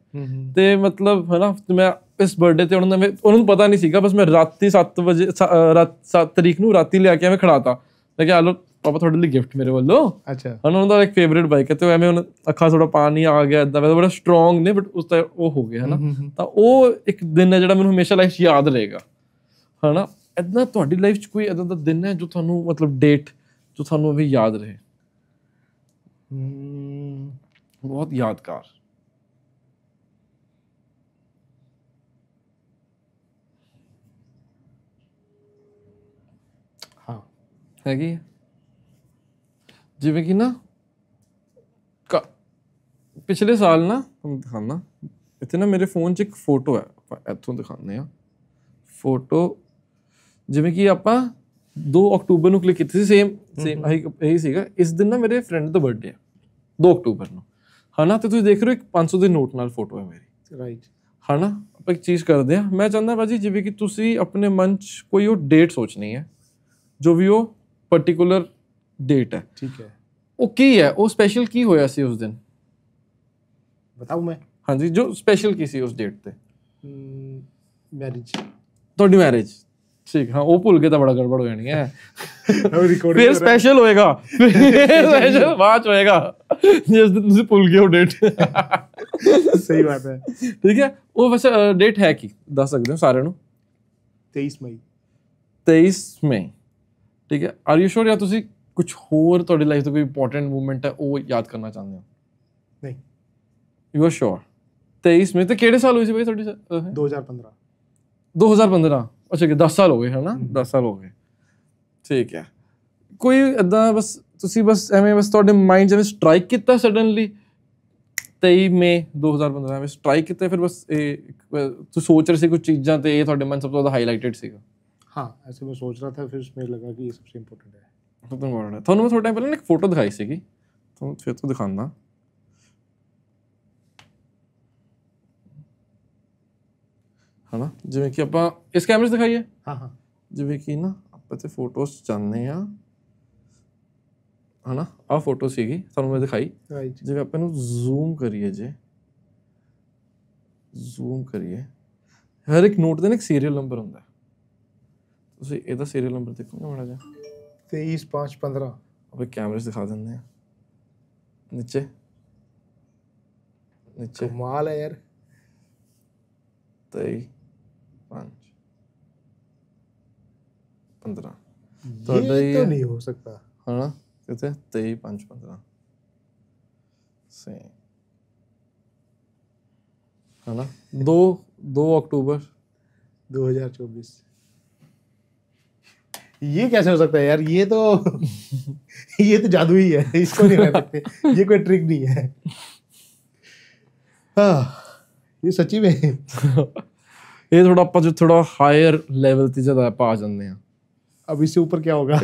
ਤੇ ਮਤਲਬ ਹੈ ਨਾ ਮੈਂ ਇਸ ਬਰਥਡੇ ਤੇ ਉਹਨਾਂ ਨੂੰ ਪਤਾ ਨਹੀਂ ਸੀਗਾ, ਬਸ ਮੈਂ ਰਾਤੀ 7 ਵਜੇ 7 ਤਰੀਕ ਨੂੰ ਰਾਤੀ ਲਿਆ ਕੇ ਐਵੇਂ ਖੜਾਤਾ। ਮੈਂ ਕਿਹਾ ਆ ਲਓ ਪਾਪਾ ਤੁਹਾਡੇ ਲਈ ਗਿਫਟ ਮੇਰੇ ਵੱਲੋਂ। ਅੱਛਾ, ਉਹਨਾਂ ਦਾ ਇੱਕ ਫੇਵਰੇਟ ਬਾਈਕ ਹੈ, ਤੇ ਐਵੇਂ ਹੁਣ ਅੱਖਾਂ ਥੋੜਾ ਪਾਣੀ ਆ ਗਿਆ ਏਦਾਂ। ਵੈਸੇ ਬੜਾ ਸਟਰੋਂਗ ਨੇ ਬਟ ਉਸ ਦਾ ਉਹ ਹੋ ਗਿਆ ਹੈ ਨਾ। ਤਾਂ ਉਹ ਇੱਕ ਦਿਨ ਹੈ ਜਿਹੜਾ ਮੈਨੂੰ ਹਮੇਸ਼ਾ ਲਾਈਫ 'ਚ ਯਾਦ ਰਹੇਗਾ, ਹੈ ਨਾ। ਏਦਾਂ ਤੁਹਾਡੀ ਲਾਈਫ 'ਚ ਕੋਈ ਏਦਾਂ ਦਾ ਦਿਨ ਹੈ ਜੋ ਤੁਹਾਨੂੰ ਮਤਲਬ ਡੇਟ ਜੋ ਤੁਹਾਨੂੰ ਅਭੀ ਯਾਦ ਰਹੇ, ਬਹੁਤ ਯਾਦਗਾਰ? ਹਾਂ ਹੈਗੀ ਹੈ। ਜਿਵੇਂ ਕਿ ਨਾ ਪਿਛਲੇ ਸਾਲ ਨਾ ਤੁਹਾਨੂੰ ਦਿਖਾਉਣਾ, ਇੱਥੇ ਨਾ ਮੇਰੇ ਫੋਨ 'ਚ ਇੱਕ ਫੋਟੋ ਹੈ, ਆਪਾਂ ਇੱਥੋਂ ਦਿਖਾਉਂਦੇ ਹਾਂ ਫੋਟੋ। ਜਿਵੇਂ ਕਿ ਆਪਾਂ 2 ਅਕਤੂਬਰ ਨੂੰ ਕਲਿੱਕ ਕੀਤੀ ਸੀ, ਸੇਮ ਇਹੀ ਸੀਗਾ। ਇਸ ਦਿਨ ਨਾ ਮੇਰੇ ਫਰੈਂਡ ਦਾ ਬਰਥਡੇ ਹੈ 2 ਅਕਤੂਬਰ ਨੂੰ, ਹੈ ਨਾ। ਤੇ ਤੁਸੀਂ ਦੇਖ ਰਹੇ ਹੋ ਇੱਕ 500 ਦੇ ਨੋਟ ਨਾਲ ਫੋਟੋ ਹੈ ਮੇਰੀ, ਰਾਈਟ, ਹੈ ਨਾ। ਆਪਾਂ ਇੱਕ ਚੀਜ਼ ਕਰਦੇ ਹਾਂ, ਮੈਂ ਚਾਹੁੰਦਾ ਭਾਜੀ ਜਿਵੇਂ ਕਿ ਤੁਸੀਂ ਆਪਣੇ ਮਨ 'ਚ ਕੋਈ ਉਹ ਡੇਟ ਸੋਚਣੀ ਹੈ, ਜੋ ਵੀ ਉਹ ਪਰਟੀਕੂਲਰ ਡੇਟ ਹੈ, ਠੀਕ ਹੈ। ਉਹ ਕੀ ਹੈ, ਉਹ ਸਪੈਸ਼ਲ ਕੀ ਹੋਇਆ ਸੀ ਉਸ ਦਿਨ? ਬਤਾਊ ਮੈਂ? ਹਾਂਜੀ, ਜੋ ਸਪੈਸ਼ਲ ਕੀ ਸੀ ਉਸ ਡੇਟ ਤੇ? ਮੈਰਿਜ, ਤੁਹਾਡੀ ਮੈਰਿਜ, ਠੀਕ। ਹਾਂ, ਉਹ ਭੁੱਲ ਕੇ ਤਾਂ ਬੜਾ ਗੜਬੜ ਹੋ ਜਾਣੀ ਹੈ। ਫਿਰ ਸਪੈਸ਼ਲ ਹੋਏਗਾ, ਸਪੈਸ਼ਲ ਬਾਅਦ 'ਚ ਹੋਏਗਾ ਜਿਸ ਦਿਨ ਤੁਸੀਂ ਭੁੱਲ ਗਏ ਉਹ ਡੇਟ। ਸਹੀ ਬਾਤ ਹੈ, ਠੀਕ ਹੈ। ਉਹ ਵੈਸੇ ਡੇਟ ਹੈ ਕੀ ਦੱਸ ਸਕਦੇ ਹੋ ਸਾਰਿਆਂ ਨੂੰ? 23 ਮਈ। 23 ਮਈ, ਠੀਕ ਹੈ। ਆਰ ਯੂ ਸ਼ੋਰ, ਜਾਂ ਤੁਸੀਂ ਕੁਛ ਹੋਰ ਤੁਹਾਡੀ ਲਾਈਫ ਦਾ ਕੋਈ ਇੰਪੋਰਟੈਂਟ ਮੂਵਮੈਂਟ ਹੈ ਉਹ ਯਾਦ ਕਰਨਾ ਚਾਹੁੰਦੇ ਹੋ? ਨਹੀਂ। You are sure? 23 ਮਈ। ਤੇ ਕਿਹੜੇ ਸਾਲ ਹੋਈ ਸੀ ਬਾਈ ਤੁਹਾਡੀ? 2015। 2015? ਅੱਛਾ, 10 ਸਾਲ ਹੋ ਗਏ, ਹੈ ਨਾ। 10 ਸਾਲ ਹੋ ਗਏ, ਠੀਕ ਹੈ। ਕੋਈ ਏਦਾਂ ਬਸ ਤੁਸੀਂ ਬਸ ਐਵੇਂ ਬਸ ਤੁਹਾਡੇ ਮਾਈਂਡ 'ਚ ਐਵੇਂ ਸਟਰਾਈਕ ਕੀਤਾ ਸਡਨਲੀ 23 ਮਈ 2015 ਐਵੇਂ ਸਟਰਾਈਕ ਕੀਤਾ, ਫਿਰ ਬਸ ਇਹ ਤੁਸੀਂ ਸੋਚ ਰਹੇ ਸੀ ਕੁਝ ਚੀਜ਼ਾਂ ਤੇ ਇਹ ਤੁਹਾਡੇ ਮਨ ਸਭ ਤੋਂ ਜ਼ਿਆਦਾ ਹਾਈਲਾਈਟਡ ਸੀਗਾ? हाँ, ऐसे मैं सोच रहा था, फिर उसमें लगा कि ये सबसे इम्पोर्टेंट है। सबसे इम्पोर्टेंट है। ਤੁਹਾਨੂੰ ਮੈਂ ਥੋੜਾ ਟਾਈਮ ਪਹਿਲਾਂ ਇੱਕ ਫੋਟੋ ਦਿਖਾਈ ਸੀਗੀ, ਤੁਹਾਨੂੰ ਫਿਰ ਤੋਂ ਦਿਖਾਉਂਦਾ, ਹੈ ਨਾ। ਜਿਵੇਂ ਕਿ ਆਪਾਂ ਇਸ ਕੈਮਰੇ 'ਚ ਦਿਖਾਈਏ, ਹਾਂ, ਜਿਵੇਂ ਕਿ ਨਾ ਆਪਾਂ ਤੇ ਫੋਟੋਜ਼ ਚਾਹੁੰਦੇ ਹਾਂ, ਹੈ ਨਾ। ਆਹ ਫੋਟੋ ਸੀਗੀ, ਤੁਹਾਨੂੰ ਮੈਂ ਦਿਖਾਈ। ਜਿਵੇਂ ਆਪਾਂ ਇਹਨੂੰ ਜ਼ੂਮ ਕਰੀਏ, ਜ਼ੂਮ ਕਰੀਏ, ਹਰ ਇੱਕ ਨੋਟ ਦੇ ਨਾ ਇੱਕ ਸੀਰੀਅਲ ਨੰਬਰ ਹੁੰਦਾ। ਤੁਸੀਂ ਇਹਦਾ ਸੀਰੀਅਲ ਨੰਬਰ ਦੇਖੋਗੇ ਮਾੜਾ ਜਿਹਾ? 23/5/15। ਆਪਾਂ ਕੈਮਰੇ 'ਚ ਦਿਖਾ ਦਿੰਦੇ ਹਾਂ, ਨੀਚੇ ਕਮਾਲ ਹੈ ਯਾਰ। 23/5/15 ਤੁਹਾਡਾ ਇਹ ਤਾਂ ਨਹੀਂ ਹੋ ਸਕਦਾ, ਹੈ ਨਾ। ਕਿਤੇ 23/5/15 ਸੇਮ, है ना। 2 अक्टूबर 2024। ये कैसे हो सकता है यार? ये तो ये तो जादू ही है, इसको नहीं कर सकते, ये कोई ट्रिक नहीं है। हाँ, ये सच्ची में ये थोड़ा ਆਪਾਂ ਜੋ ਥੋੜਾ ਹਾਇਰ ਲੈਵਲ ਤੇ ਜ਼ਿਆਦਾ ਆਪਾਂ ਆ ਜਾਂਦੇ ਆ। अब इससे ऊपर क्या होगा?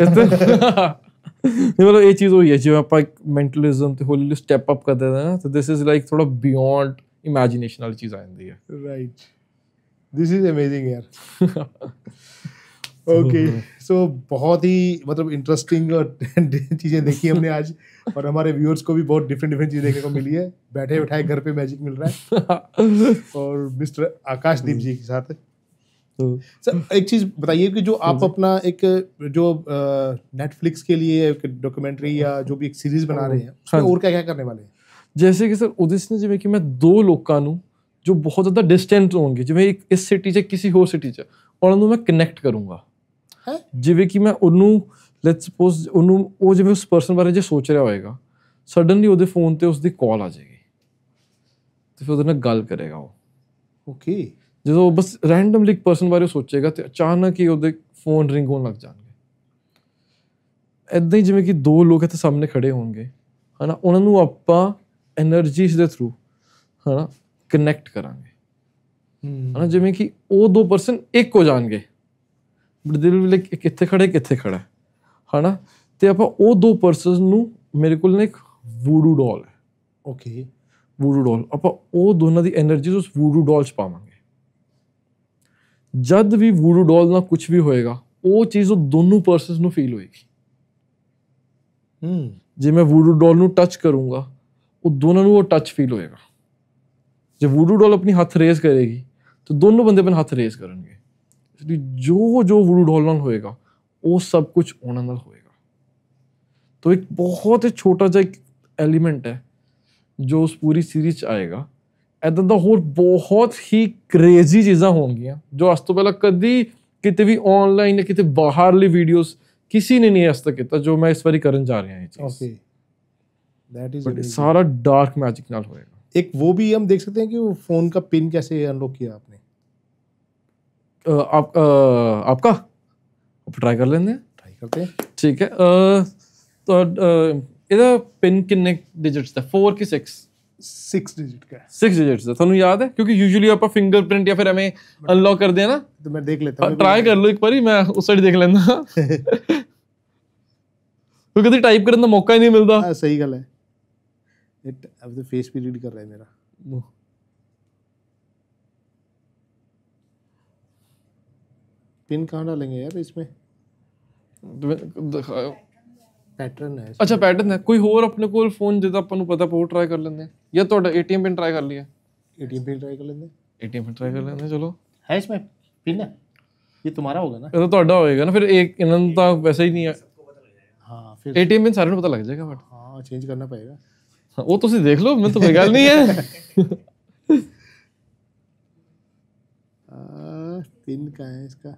ਮਤਲਬ ਇਹ ਚੀਜ਼ ਹੋਈ ਹੈ ਜਿਵੇਂ ਆਪਾਂ ਇੱਕ ਮੈਂਟਲਿਜ਼ਮ ਤੇ ਹੌਲੀ ਸਟੈਪ ਅਪ ਕਰਦੇ ਹਾਂ ਨਾ, ਤੇ ਦਿਸ ਇਜ਼ ਲਾਈਕ ਥੋੜਾ ਬਿਯੋਂਡ ਇਮੈਜਿਨੇਸ਼ਨ ਵਾਲੀ ਚੀਜ਼ ਆ ਜਾਂਦੀ ਹੈ। ਰਾਈਟ, दिस इज अमेजिंग यार। ओके, सो बहुत ही मतलब इंटरेस्टिंग और चीज़ें देखी हमने आज, और हमारे व्यूअर्स को भी बहुत डिफरेंट चीज़ें देखने को मिली है। बैठे बैठाए घर पे मैजिक मिल रहा है। और मिस्टर आकाशदीप जी के साथ सर एक चीज़ बताइए कि जो आप अपना एक जो नेटफ्लिक्स के लिए एक डॉक्यूमेंट्री या जो भी एक सीरीज बना रहे हैं, उसमें और क्या क्या करने वाले हैं? जैसे कि सर ਉਹਦੇ 'ਚ ਨਾ ਜਿਵੇਂ ਕਿ ਮੈਂ 2 ਲੋਕਾਂ ਨੂੰ ਜੋ ਬਹੁਤ ਜ਼ਿਆਦਾ ਡਿਸਟੈਂਟ ਹੋਣਗੇ, ਜਿਵੇਂ ਇੱਕ ਇਸ ਸਿਟੀ 'ਚ ਕਿਸੇ ਹੋਰ ਸਿਟੀ 'ਚ, ਉਹਨਾਂ ਨੂੰ ਮੈਂ ਕਨੈਕਟ ਕਰੂੰਗਾ। ਜਿਵੇਂ ਕਿ ਮੈਂ ਉਹਨੂੰ ਲੈਟਸ ਸਪੋਜ਼ ਉਹਨੂੰ ਉਹ ਜਿਵੇਂ ਉਸ ਪਰਸਨ ਬਾਰੇ ਜੇ ਸੋਚ ਰਿਹਾ ਹੋਏਗਾ, ਸਡਨਲੀ ਉਹਦੇ ਫੋਨ ਤੇ ਉਸਦੀ ਕਾਲ ਆ ਜਾਏਗੀ, ਤੇ ਫਿਰ ਉਹਦੇ ਨਾਲ ਗੱਲ ਕਰੇਗਾ ਉਹ। ਓਕੇ। ਜਦੋਂ ਬਸ ਰੈਂਡਮਲੀ ਇੱਕ ਪਰਸਨ ਬਾਰੇ ਸੋਚੇਗਾ ਤੇ ਅਚਾਨਕ ਹੀ ਉਹਦੇ ਫੋਨ ਰਿੰਗ ਹੋਣ ਲੱਗ ਜਾਣਗੇ। ਇੱਦਾਂ ਹੀ ਜਿਵੇਂ ਕਿ ਦੋ ਲੋਕ ਇੱਥੇ ਸਾਹਮਣੇ ਖੜੇ ਹੋਣਗੇ ਹੈ ਨਾ, ਉਹਨਾਂ ਨੂੰ ਆਪਾਂ ਐਨਰਜੀਜ਼ ਦੇ ਥਰੂ ਹੈ ਨਾ ਕਨੈਕਟ ਕਰਾਂਗੇ ਹੈ ਨਾ, ਜਿਵੇਂ ਕਿ ਉਹ ਦੋ ਪਰਸਨ ਇੱਕ ਹੋ ਜਾਣਗੇ ਬਟ ਦਿਲ ਵੀ ਲਾਈਕ ਕਿੱਥੇ ਖੜਾ ਹੈ ਨਾ, ਤੇ ਆਪਾਂ ਉਹ ਦੋ ਪਰਸਨਸ ਨੂੰ, ਮੇਰੇ ਕੋਲ ਨਾ ਇੱਕ ਵੂਡੂ ਡੋਲ ਹੈ। ਓਕੇ। ਵੂਡੂ ਡੋਲ, ਆਪਾਂ ਉਹ ਦੋਨਾਂ ਦੀ ਐਨਰਜੀਜ਼ ਉਸ ਵੂਡੂ ਡੋਲ 'ਚ ਪਾਵਾਂਗੇ। ਜਦ ਵੀ ਵੂਡੂ ਡੋਲ ਨਾਲ ਕੁਝ ਵੀ ਹੋਏਗਾ ਉਹ ਚੀਜ਼ ਉਹ ਦੋਨੋਂ ਪਰਸਨਸ ਨੂੰ ਫੀਲ ਹੋਏਗੀ। ਜੇ ਮੈਂ ਵੂਡੂ ਡੋਲ ਨੂੰ ਟੱਚ ਕਰੂੰਗਾ ਉਹ ਦੋਨਾਂ ਨੂੰ ਉਹ ਟੱਚ ਫੀਲ ਹੋਏਗਾ। ਜੇ ਵੂਡੂ ਡੋਲ ਆਪਣੀ ਹੱਥ ਰੇਜ਼ ਕਰੇਗੀ ਤਾਂ ਦੋਨੋਂ ਬੰਦੇ ਆਪਣੇ ਹੱਥ ਰੇਜ਼ ਕਰਨਗੇ। ਇਸ ਲਈ ਜੋ ਵੂਡੂ ਡੋਲ ਨਾਲ ਹੋਏਗਾ ਉਹ ਸਭ ਕੁਝ ਉਹਨਾਂ ਨਾਲ ਹੋਏਗਾ। ਤਾਂ ਇੱਕ ਬਹੁਤ ਹੀ ਛੋਟਾ ਜਿਹਾ ਇੱਕ ਐਲੀਮੈਂਟ ਹੈ ਜੋ ਉਸ ਪੂਰੀ ਸੀਰੀਜ਼ 'ਚ ਆਏਗਾ। ਇੱਦਾਂ ਦਾ ਹੋਰ ਬਹੁਤ ਹੀ ਕ੍ਰੇਜ਼ੀ ਚੀਜ਼ਾਂ ਹੋਣਗੀਆਂ ਜੋ ਅੱਜ ਤੋਂ ਪਹਿਲਾਂ ਕਦੀ ਕਿਤੇ ਵੀ ਆਨਲਾਈਨ ਜਾਂ ਕਿਤੇ ਬਾਹਰਲੀ ਵੀਡੀਓਜ਼ किसी ने नहीं आज तक किया जो मैं इस बारी करने जा रहा हूँ। ओके, दैट इज सारा डार्क मैजिक नाल होएगा। एक वो भी हम देख सकते हैं कि वो फोन का पिन कैसे अनलॉक किया आपने? आपका आप ट्राई कर लेंगे, ट्राई करते हैं। ठीक है। तो ਇਹਦਾ ਪਿਨ ਕਿੰਨੇ ਡਿਜਿਟਸ ਦਾ? 4 ਕਿ 6? 6 डिजिट का है। 6 डिजिट्स ਦਾ ਤੁਹਾਨੂੰ ਯਾਦ ਹੈ? ਕਿਉਂਕਿ ਯੂਜੂਅਲੀ ਆਪਾਂ ਫਿੰਗਰਪ੍ਰਿੰਟ ਜਾਂ ਫਿਰ ਐਵੇਂ ਅਨਲੌਕ ਕਰਦੇ ਆ ਨਾ। तो मैं देख लेता हूँ, ਟਰਾਈ ਕਰ ਲਓ ਇੱਕ ਵਾਰੀ, ਮੈਂ ਉਸ ਸਾਈਡ ਦੇਖ ਲੈਂਦਾ ਕਿਉਂਕਿ ਕਦੇ ਟਾਈਪ ਕਰਨ ਦਾ ਮੌਕਾ ਹੀ ਨਹੀਂ ਮਿਲਦਾ। हाँ सही गल है। अब तो फेस भी रीड कर रहा है मेरा। पिन कहाँ डालेंगे यार इसमें? ਦਿਖਾਓ। पैटर्न है। ਅੱਛਾ ਪੈਟਰਨ ਹੈ। ਕੋਈ ਹੋਰ ਆਪਣੇ ਕੋਲ ਫੋਨ ਜਿਹਦਾ ਆਪਾਂ ਨੂੰ ਪਤਾ ਉਹ ਟਰਾਈ ਕਰ ਲੈਂਦੇ ਆ, ਜਾਂ ਤੁਹਾਡਾ ATM ਪਿਨ ਟਰਾਈ ਕਰ ਲਿਆ? ATM पिन ट्राई कर लेंगे। ATM ਪਿਨ ਟਰਾਈ ਕਰ ਲੈਂਦੇ। ਚਲੋ है इसमें पिन है, ये तुम्हारा होगा ना? ਇਹ ਤਾਂ ਤੁਹਾਡਾ ਹੋਏਗਾ ਨਾ ਫਿਰ। ਇੱਕ ਇਹਨਾਂ ਨੂੰ ਤਾਂ ਵੈਸੇ ਹੀ ਨਹੀਂ ਹੈ। हाँ फिर ATM ਪਿਨ ਸਾਰਿਆਂ ਨੂੰ ਪਤਾ ਲੱਗ ਜਾਏਗਾ ਬਟ हाँ चेंज करना पड़ेगा। ਉਹ ਤੁਸੀਂ ਦੇਖ ਲਓ, ਮੈਨੂੰ ਤਾਂ ਕੋਈ ਗੱਲ ਨਹੀਂ ਹੈ। पिन कहाँ है इसका?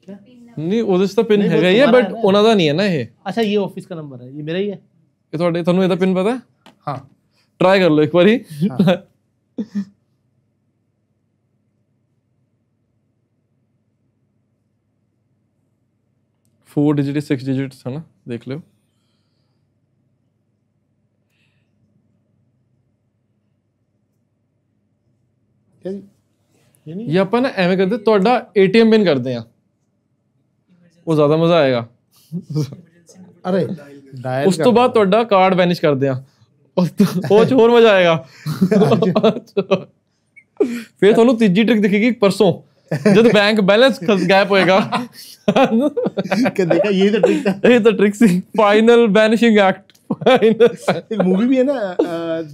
क्या? ਨਹੀਂ ਉਹਦੇ 'ਚ ਤਾਂ ਪਿਨ ਹੈਗਾ ਹੀ ਹੈ ਬਟ ਉਹਨਾਂ ਦਾ ਨਹੀਂ ਹੈ ਨਾ ਇਹ। अच्छा ये ऑफिस का नंबर है, ये मेरा ही है। ਇਹ ਤੁਹਾਨੂੰ ਇਹਦਾ ਪਿਨ ਪਤਾ? हाँ ਟਰਾਈ ਕਰ ਲਓ ਇੱਕ ਵਾਰੀ। 4 डिजिट 6 डिजिट्स है ना, देख लो। ये ਆਪਾਂ ਨਾ ਐਵੇਂ ਕਰਦੇ, ਤੁਹਾਡਾ ATM ਪਿਨ ਕਰਦੇ ਆ, ਉਹ ਜ਼ਿਆਦਾ ਮਜ਼ਾ ਆਏਗਾ। अरे डायल ਉਸ ਤੋਂ ਬਾਅਦ ਤੁਹਾਡਾ ਕਾਰਡ ਵੈਨਿਸ਼ ਕਰਦੇ ਆ, ਉਹ ਚ ਹੋਰ ਮਜ਼ਾ ਆਏਗਾ। ਫਿਰ ਤੁਹਾਨੂੰ ਤੀਜੀ ਟ੍ਰਿਕ ਦਿਖੇਗੀ ਪਰਸੋਂ, जब बैंक बैलेंस गैप होएगा। देखा, यही तो ट्रिक था। यही तो ट्रिक सी। Final vanishing act. एक मूवी भी है ना,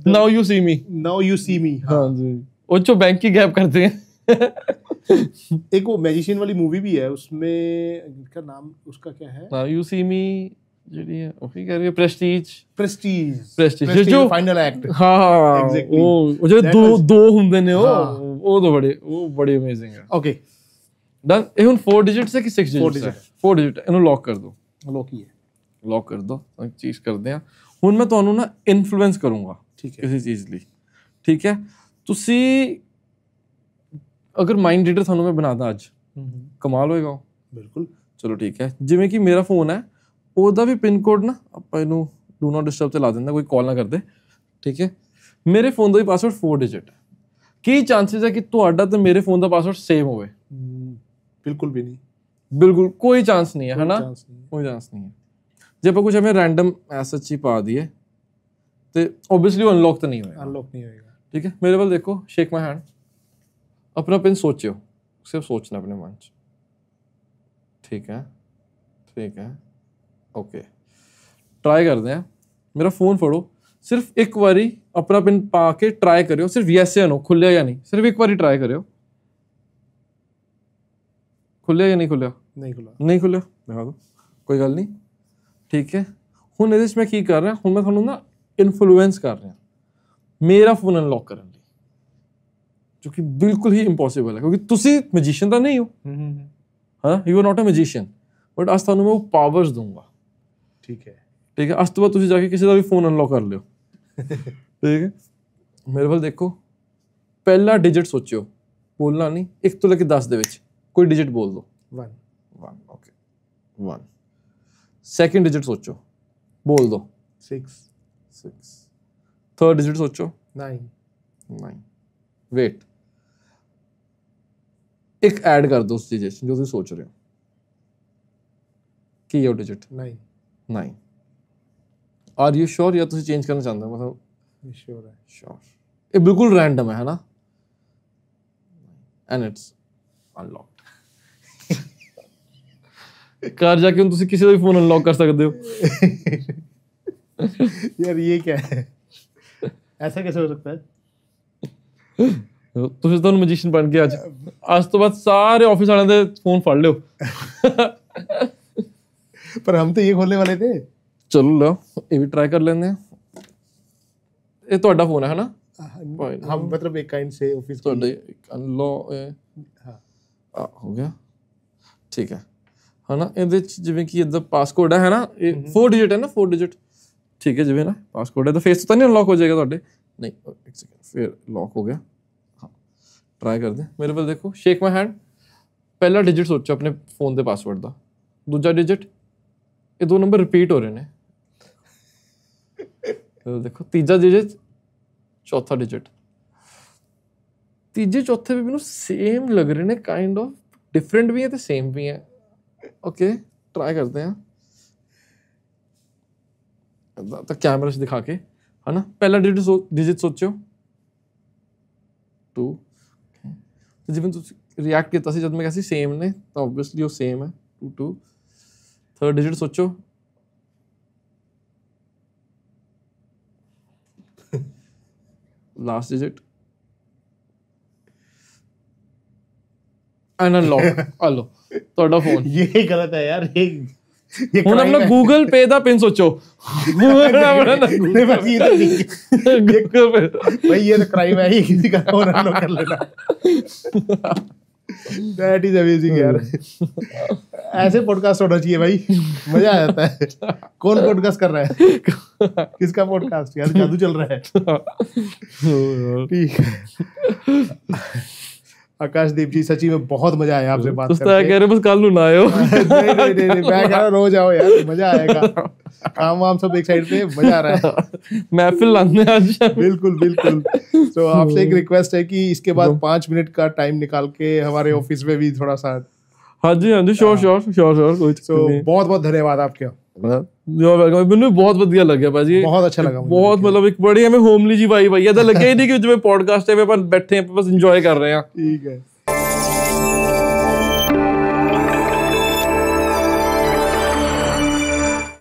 now you see me. Now you see me. हाँ जी, वो जो बैंक की गैप करते हैं। एक वो मैजिशियन वाली मूवी भी है, उसमें का नाम उसका क्या है? नाउ यू सी मी ਜਿਹੜੀ ਹੈ ਉਹ ਕੀ ਕਰ ਰਹੀ ਹੈ, प्रेस्टीज जो फाइनल एक्ट। हाँ वो ਜਿਹੜੇ ਦੋ ਹੁੰਦੇ ਨੇ, ਉਹ ਤਾਂ ਬੜੇ ਅਮੇਜ਼ਿੰਗ ਹੈ। Okay done. ਇਹ ਹੁਣ 4 डिजिट्स है कि 6 डिजिट्स है? 4 डिजिट। ਇਹਨੂੰ ਲੌਕ ਕਰ ਦਿਓ। लॉक ही है, ਲੌਕ ਕਰ ਦਿਓ। ਇੱਕ ਚੀਜ਼ ਕਰਦੇ ਆ ਹੁਣ, ਮੈਂ ਤੁਹਾਨੂੰ ਨਾ ਇਨਫਲੂਐਂਸ ਕਰੂੰਗਾ ਕਿਸੇ ਚੀਜ਼ ਲਈ, ਠੀਕ ਹੈ? ਤੁਸੀਂ ਅਗਰ ਮਾਈਂਡ ਰੀਡਰ ਤੁਹਾਨੂੰ ਮੈਂ ਬਣਾਦਾ ਅੱਜ, ਕਮਾਲ ਹੋਏਗਾ। ਬਿਲਕੁਲ। ਚਲੋ ਠੀਕ ਹੈ। ਜਿਵੇਂ ਕਿ ਮੇਰਾ ਫੋਨ ਹੈ, ਉਹਦਾ ਵੀ ਪਿਨ ਕੋਡ ਨਾ ਆਪਾਂ ਇਹਨੂੰ ਡੂ ਨਾਟ ਡਿਸਟਰਬ ਤੇ ਲਾ ਦਿੰਦਾ, ਕੋਈ ਕਾਲ ਨਾ ਕਰਦੇ, ਠੀਕ ਹੈ? ਮੇਰੇ ਫੋਨ ਦਾ ਵੀ ਪਾਸਵਰਡ 4 डिजिट ਹੈ। ਕੀ ਚਾਂਸਸ ਹੈ ਕਿ ਤੁਹਾਡਾ ਤੇ ਮੇਰੇ ਫੋਨ ਦਾ ਪਾਸਵਰਡ ਸੇਮ ਹੋਵੇ? ਬਿਲਕੁਲ ਵੀ ਨਹੀਂ। ਬਿਲਕੁਲ ਕੋਈ ਚਾਂਸ ਨਹੀਂ ਹੈ, ਹੈ ਨਾ? ਕੋਈ ਚਾਂਸ ਨਹੀਂ ਹੈ। ਜੇ ਆਪਾਂ ਕੁਝ ਐਵੇਂ ਰੈਂਡਮ ਐਸਐਚ ਹੀ ਪਾ ਦਈਏ ਤੇ ਓਬਵੀਅਸਲੀ ਉਹ ਅਨਲੌਕ ਤਾਂ ਨਹੀਂ ਹੋਏਗਾ। ਅਨਲੌਕ ਨਹੀਂ ਹੋਏਗਾ। ਠੀਕ ਹੈ, ਮੇਰੇ ਵੱਲ ਦੇਖੋ, ਸ਼ੇਕ ਮਾਈ ਹੈਂਡ, अपना पिन सोचियो, सिर्फ सोचना अपने मन च। ठीक है, ठीक है, ओके। ट्राई करते हैं। मेरा फोन फड़ो, सिर्फ एक बारी अपना पिन पा के ट्राई करियो, सिर्फ यस या नो, खुलिया या नहीं, सिर्फ एक बारी ट्राई करियो। खुलिया या नहीं खुलिया? नहीं खुला। नहीं खुलिया, दिखा दो, कोई गल नहीं। ठीक है, हुण इहदे च मैं की कर रहा, हुण मैं तुहानूं ना इन्फ्लुएंस कर रहा मेरा फोन अनलॉक करन, जो कि बिल्कुल ही इंपॉसिबल है, क्योंकि तुसी मैजिशियन तो नहीं हो, हाँ, you are not a magician, but अज तुहानूं मैं वो पावर्स दूंगा। ठीक है, ठीक है। अज तो बाद तुसी जाके किसी का भी फोन अनलॉक कर लियो, ठीक है, मेरे ਵੱਲ ਦੇਖੋ, ਪਹਿਲਾ ਡਿਜਿਟ ਸੋਚਿਓ, ਬੋਲਣਾ ਨਹੀਂ, 1 ਤੋਂ ਲੈ ਕੇ 10 ਦੇ ਵਿੱਚ ਕੋਈ ਡਿਜਿਟ ਬੋਲ ਦਿਓ। 1 ਓਕੇ 1। ਸੈਕਿੰਡ ਡਿਜਿਟ ਸੋਚੋ, ਬੋਲ ਦਿਓ 6। ਥਰਡ ਡਿਜਿਟ ਸੋਚੋ 9। ਵੇਟ, ਇੱਕ ਐਡ ਕਰ ਦਿਓ ਉਸ ਡਿਜਿਟ ਜੋ ਤੁਸੀਂ ਸੋਚ ਰਹੇ ਹੋ। ਕੀ ਹੈ ਉਹ ਡਿਜਿਟ? 9। ਆਰ ਯੂ श्योर ਜਾਂ ਤੁਸੀਂ ਚੇਂਜ ਕਰਨਾ ਚਾਹੁੰਦੇ ਹੋ? ਮਤਲਬ श्योर है। श्योर। ਇਹ ਬਿਲਕੁਲ ਰੈਂਡਮ ਹੈ ਨਾ, ਐਂਡ ਇਟਸ ਅਨਲੌਕਡ। ਘਰ ਜਾ ਕੇ ਹੁਣ ਤੁਸੀਂ ਕਿਸੇ ਦਾ ਵੀ ਫੋਨ ਅਨਲੌਕ ਕਰ ਸਕਦੇ ਹੋ। यार ये क्या है, ऐसा कैसे हो सकता है? ਤੁਸੀਂ ਤੁਹਾਨੂੰ ਮੈਜੀਸ਼ੀਅਨ ਬਣ ਕੇ ਅੱਜ ਤੋਂ ਬਾਅਦ ਸਾਰੇ ਆਫਿਸ ਵਾਲਿਆਂ ਦੇ ਫੋਨ ਫੜ ਲਿਓ। पर हम तो ये खोलने वाले थे। ਚਲੋ ਲਓ, ਇਹ ਵੀ ਟਰਾਈ ਕਰ ਲੈਂਦੇ ਆ। ਇਹ ਤੁਹਾਡਾ ਫੋਨ ਹੈ ਨਾ? हम मतलब एक काइंड से ऑफिस ਤੁਹਾਡੇ ਅਨਲੌਕ ਹੋ ਗਿਆ, ਠੀਕ ਹੈ ਹਨਾ। ਇਹਦੇ ਚ ਜਿਵੇਂ ਕਿ ਇਹਦਾ ਪਾਸਕੋਡ ਹੈ ਨਾ, ਇਹ 4 ਡਿਜਿਟ ਹੈ ਨਾ, 4 ਡਿਜਿਟ, ਠੀਕ ਹੈ। ਜਿਵੇਂ ਨਾ ਪਾਸਕੋਡ ਹੈ ਤਾਂ ਫੇਸ ਤਾਂ ਨਹੀਂ ਅਨਲੌਕ ਹੋ ਜਾਏਗਾ ਤੁਹਾਡੇ? ਨਹੀਂ, ਇੱਕ ਸੈਕਿੰਡ, ਫਿਰ ਲੌਕ ਹੋ ਗਿਆ। ਹਾਂ, ਟਰਾਈ ਕਰਦੇ। ਮੇਰੇ ਵੱਲ ਦੇਖੋ, ਸ਼ੇਕ ਮਾਈ ਹੈਂਡ। ਪਹਿਲਾ ਡਿਜਿਟ ਸੋਚੋ ਆਪਣੇ ਫੋਨ ਦੇ ਪਾਸਵਰਡ ਦਾ, ਦੂਜਾ ਡਿਜਿਟ, ਇਹ 2 ਨੰਬਰ ਰਿਪੀਟ ਹੋ ਰਹੇ ਨੇ। ਦੇਖੋ ਤੀਜਾ ਡਿਜਿਟ, ਚੌਥਾ ਡਿਜਿਟ। ਤੀਜੇ ਚੌਥੇ ਵੀ ਮੈਨੂੰ ਸੇਮ ਲੱਗ ਰਹੇ ਨੇ, ਕਾइंड ऑफ डिफरेंट भी है तो सेम भी है। ओके, ट्राई करते हैं तो कैमरा से दिखा के, है ना। पहला डिजिट सोचो 2, तो जिवें तुसीं रिएक्ट किया सी जब मैं कहा सेम ने, तो ओबवियसली वो सेम है 2। थर्ड डिजिट सोचो, last digit and unlock. Hello, ਤੁਹਾਡਾ ਫੋਨ। ये गलत है यार, ये ਹੁਣ ਆਪਣਾ ਗੂਗਲ ਪੇ ਦਾ ਪਿਨ ਸੋਚੋ। भाई ये तो क्राइम है ही, किसी का फोन अनलॉक कर लेना। दैट इज अमेजिंग यार। ऐसे पॉडकास्ट होना चाहिए भाई, मजा आ जाता है। कौन पॉडकास्ट कर रहा है? किसका पॉडकास्ट? यार जादू चल रहा है। ठीक है आकाशदीप जी, सच्ची में बहुत मजा आया आपसे बात करके। कह रहे बस कल ना आयो। नहीं, मैं कह रहा हूं रोज आओ यार, मजा आएगा। काम वाम सब एक साइड पे, मजा आ रहा है। महफिल लाने आज। बिल्कुल। तो आपसे एक रिक्वेस्ट है कि इसके बाद 5 मिनट का टाइम निकाल के हमारे ऑफिस में भी थोड़ा सा। हाँ जी, श्योर। बहुत बहुत धन्यवाद आपके। ਮੈਨੂੰ ਬਹੁਤ ਵਧੀਆ ਲੱਗਿਆ ਭਾਜੀ, ਬਹੁਤ ਅੱਛਾ ਲੱਗਾ, ਬਹੁਤ ਮਤਲਬ ਇੱਕ ਬੜੀ ਐਵੇਂ ਹੋਮਲੀ ਜੀ ਵਾਈਬ ਆਈ। ਇਹਦਾ ਲੱਗਿਆ ਹੀ ਨਹੀਂ ਕਿ ਜਿਵੇਂ ਪੋਡਕਾਸਟ ਹੈ ਆਪਾਂ ਬੈਠੇ ਆਪਾਂ ਬਸ ਇੰਜੋਏ ਕਰ ਰਹੇ ਹਾਂ। ਠੀਕ ਹੈ।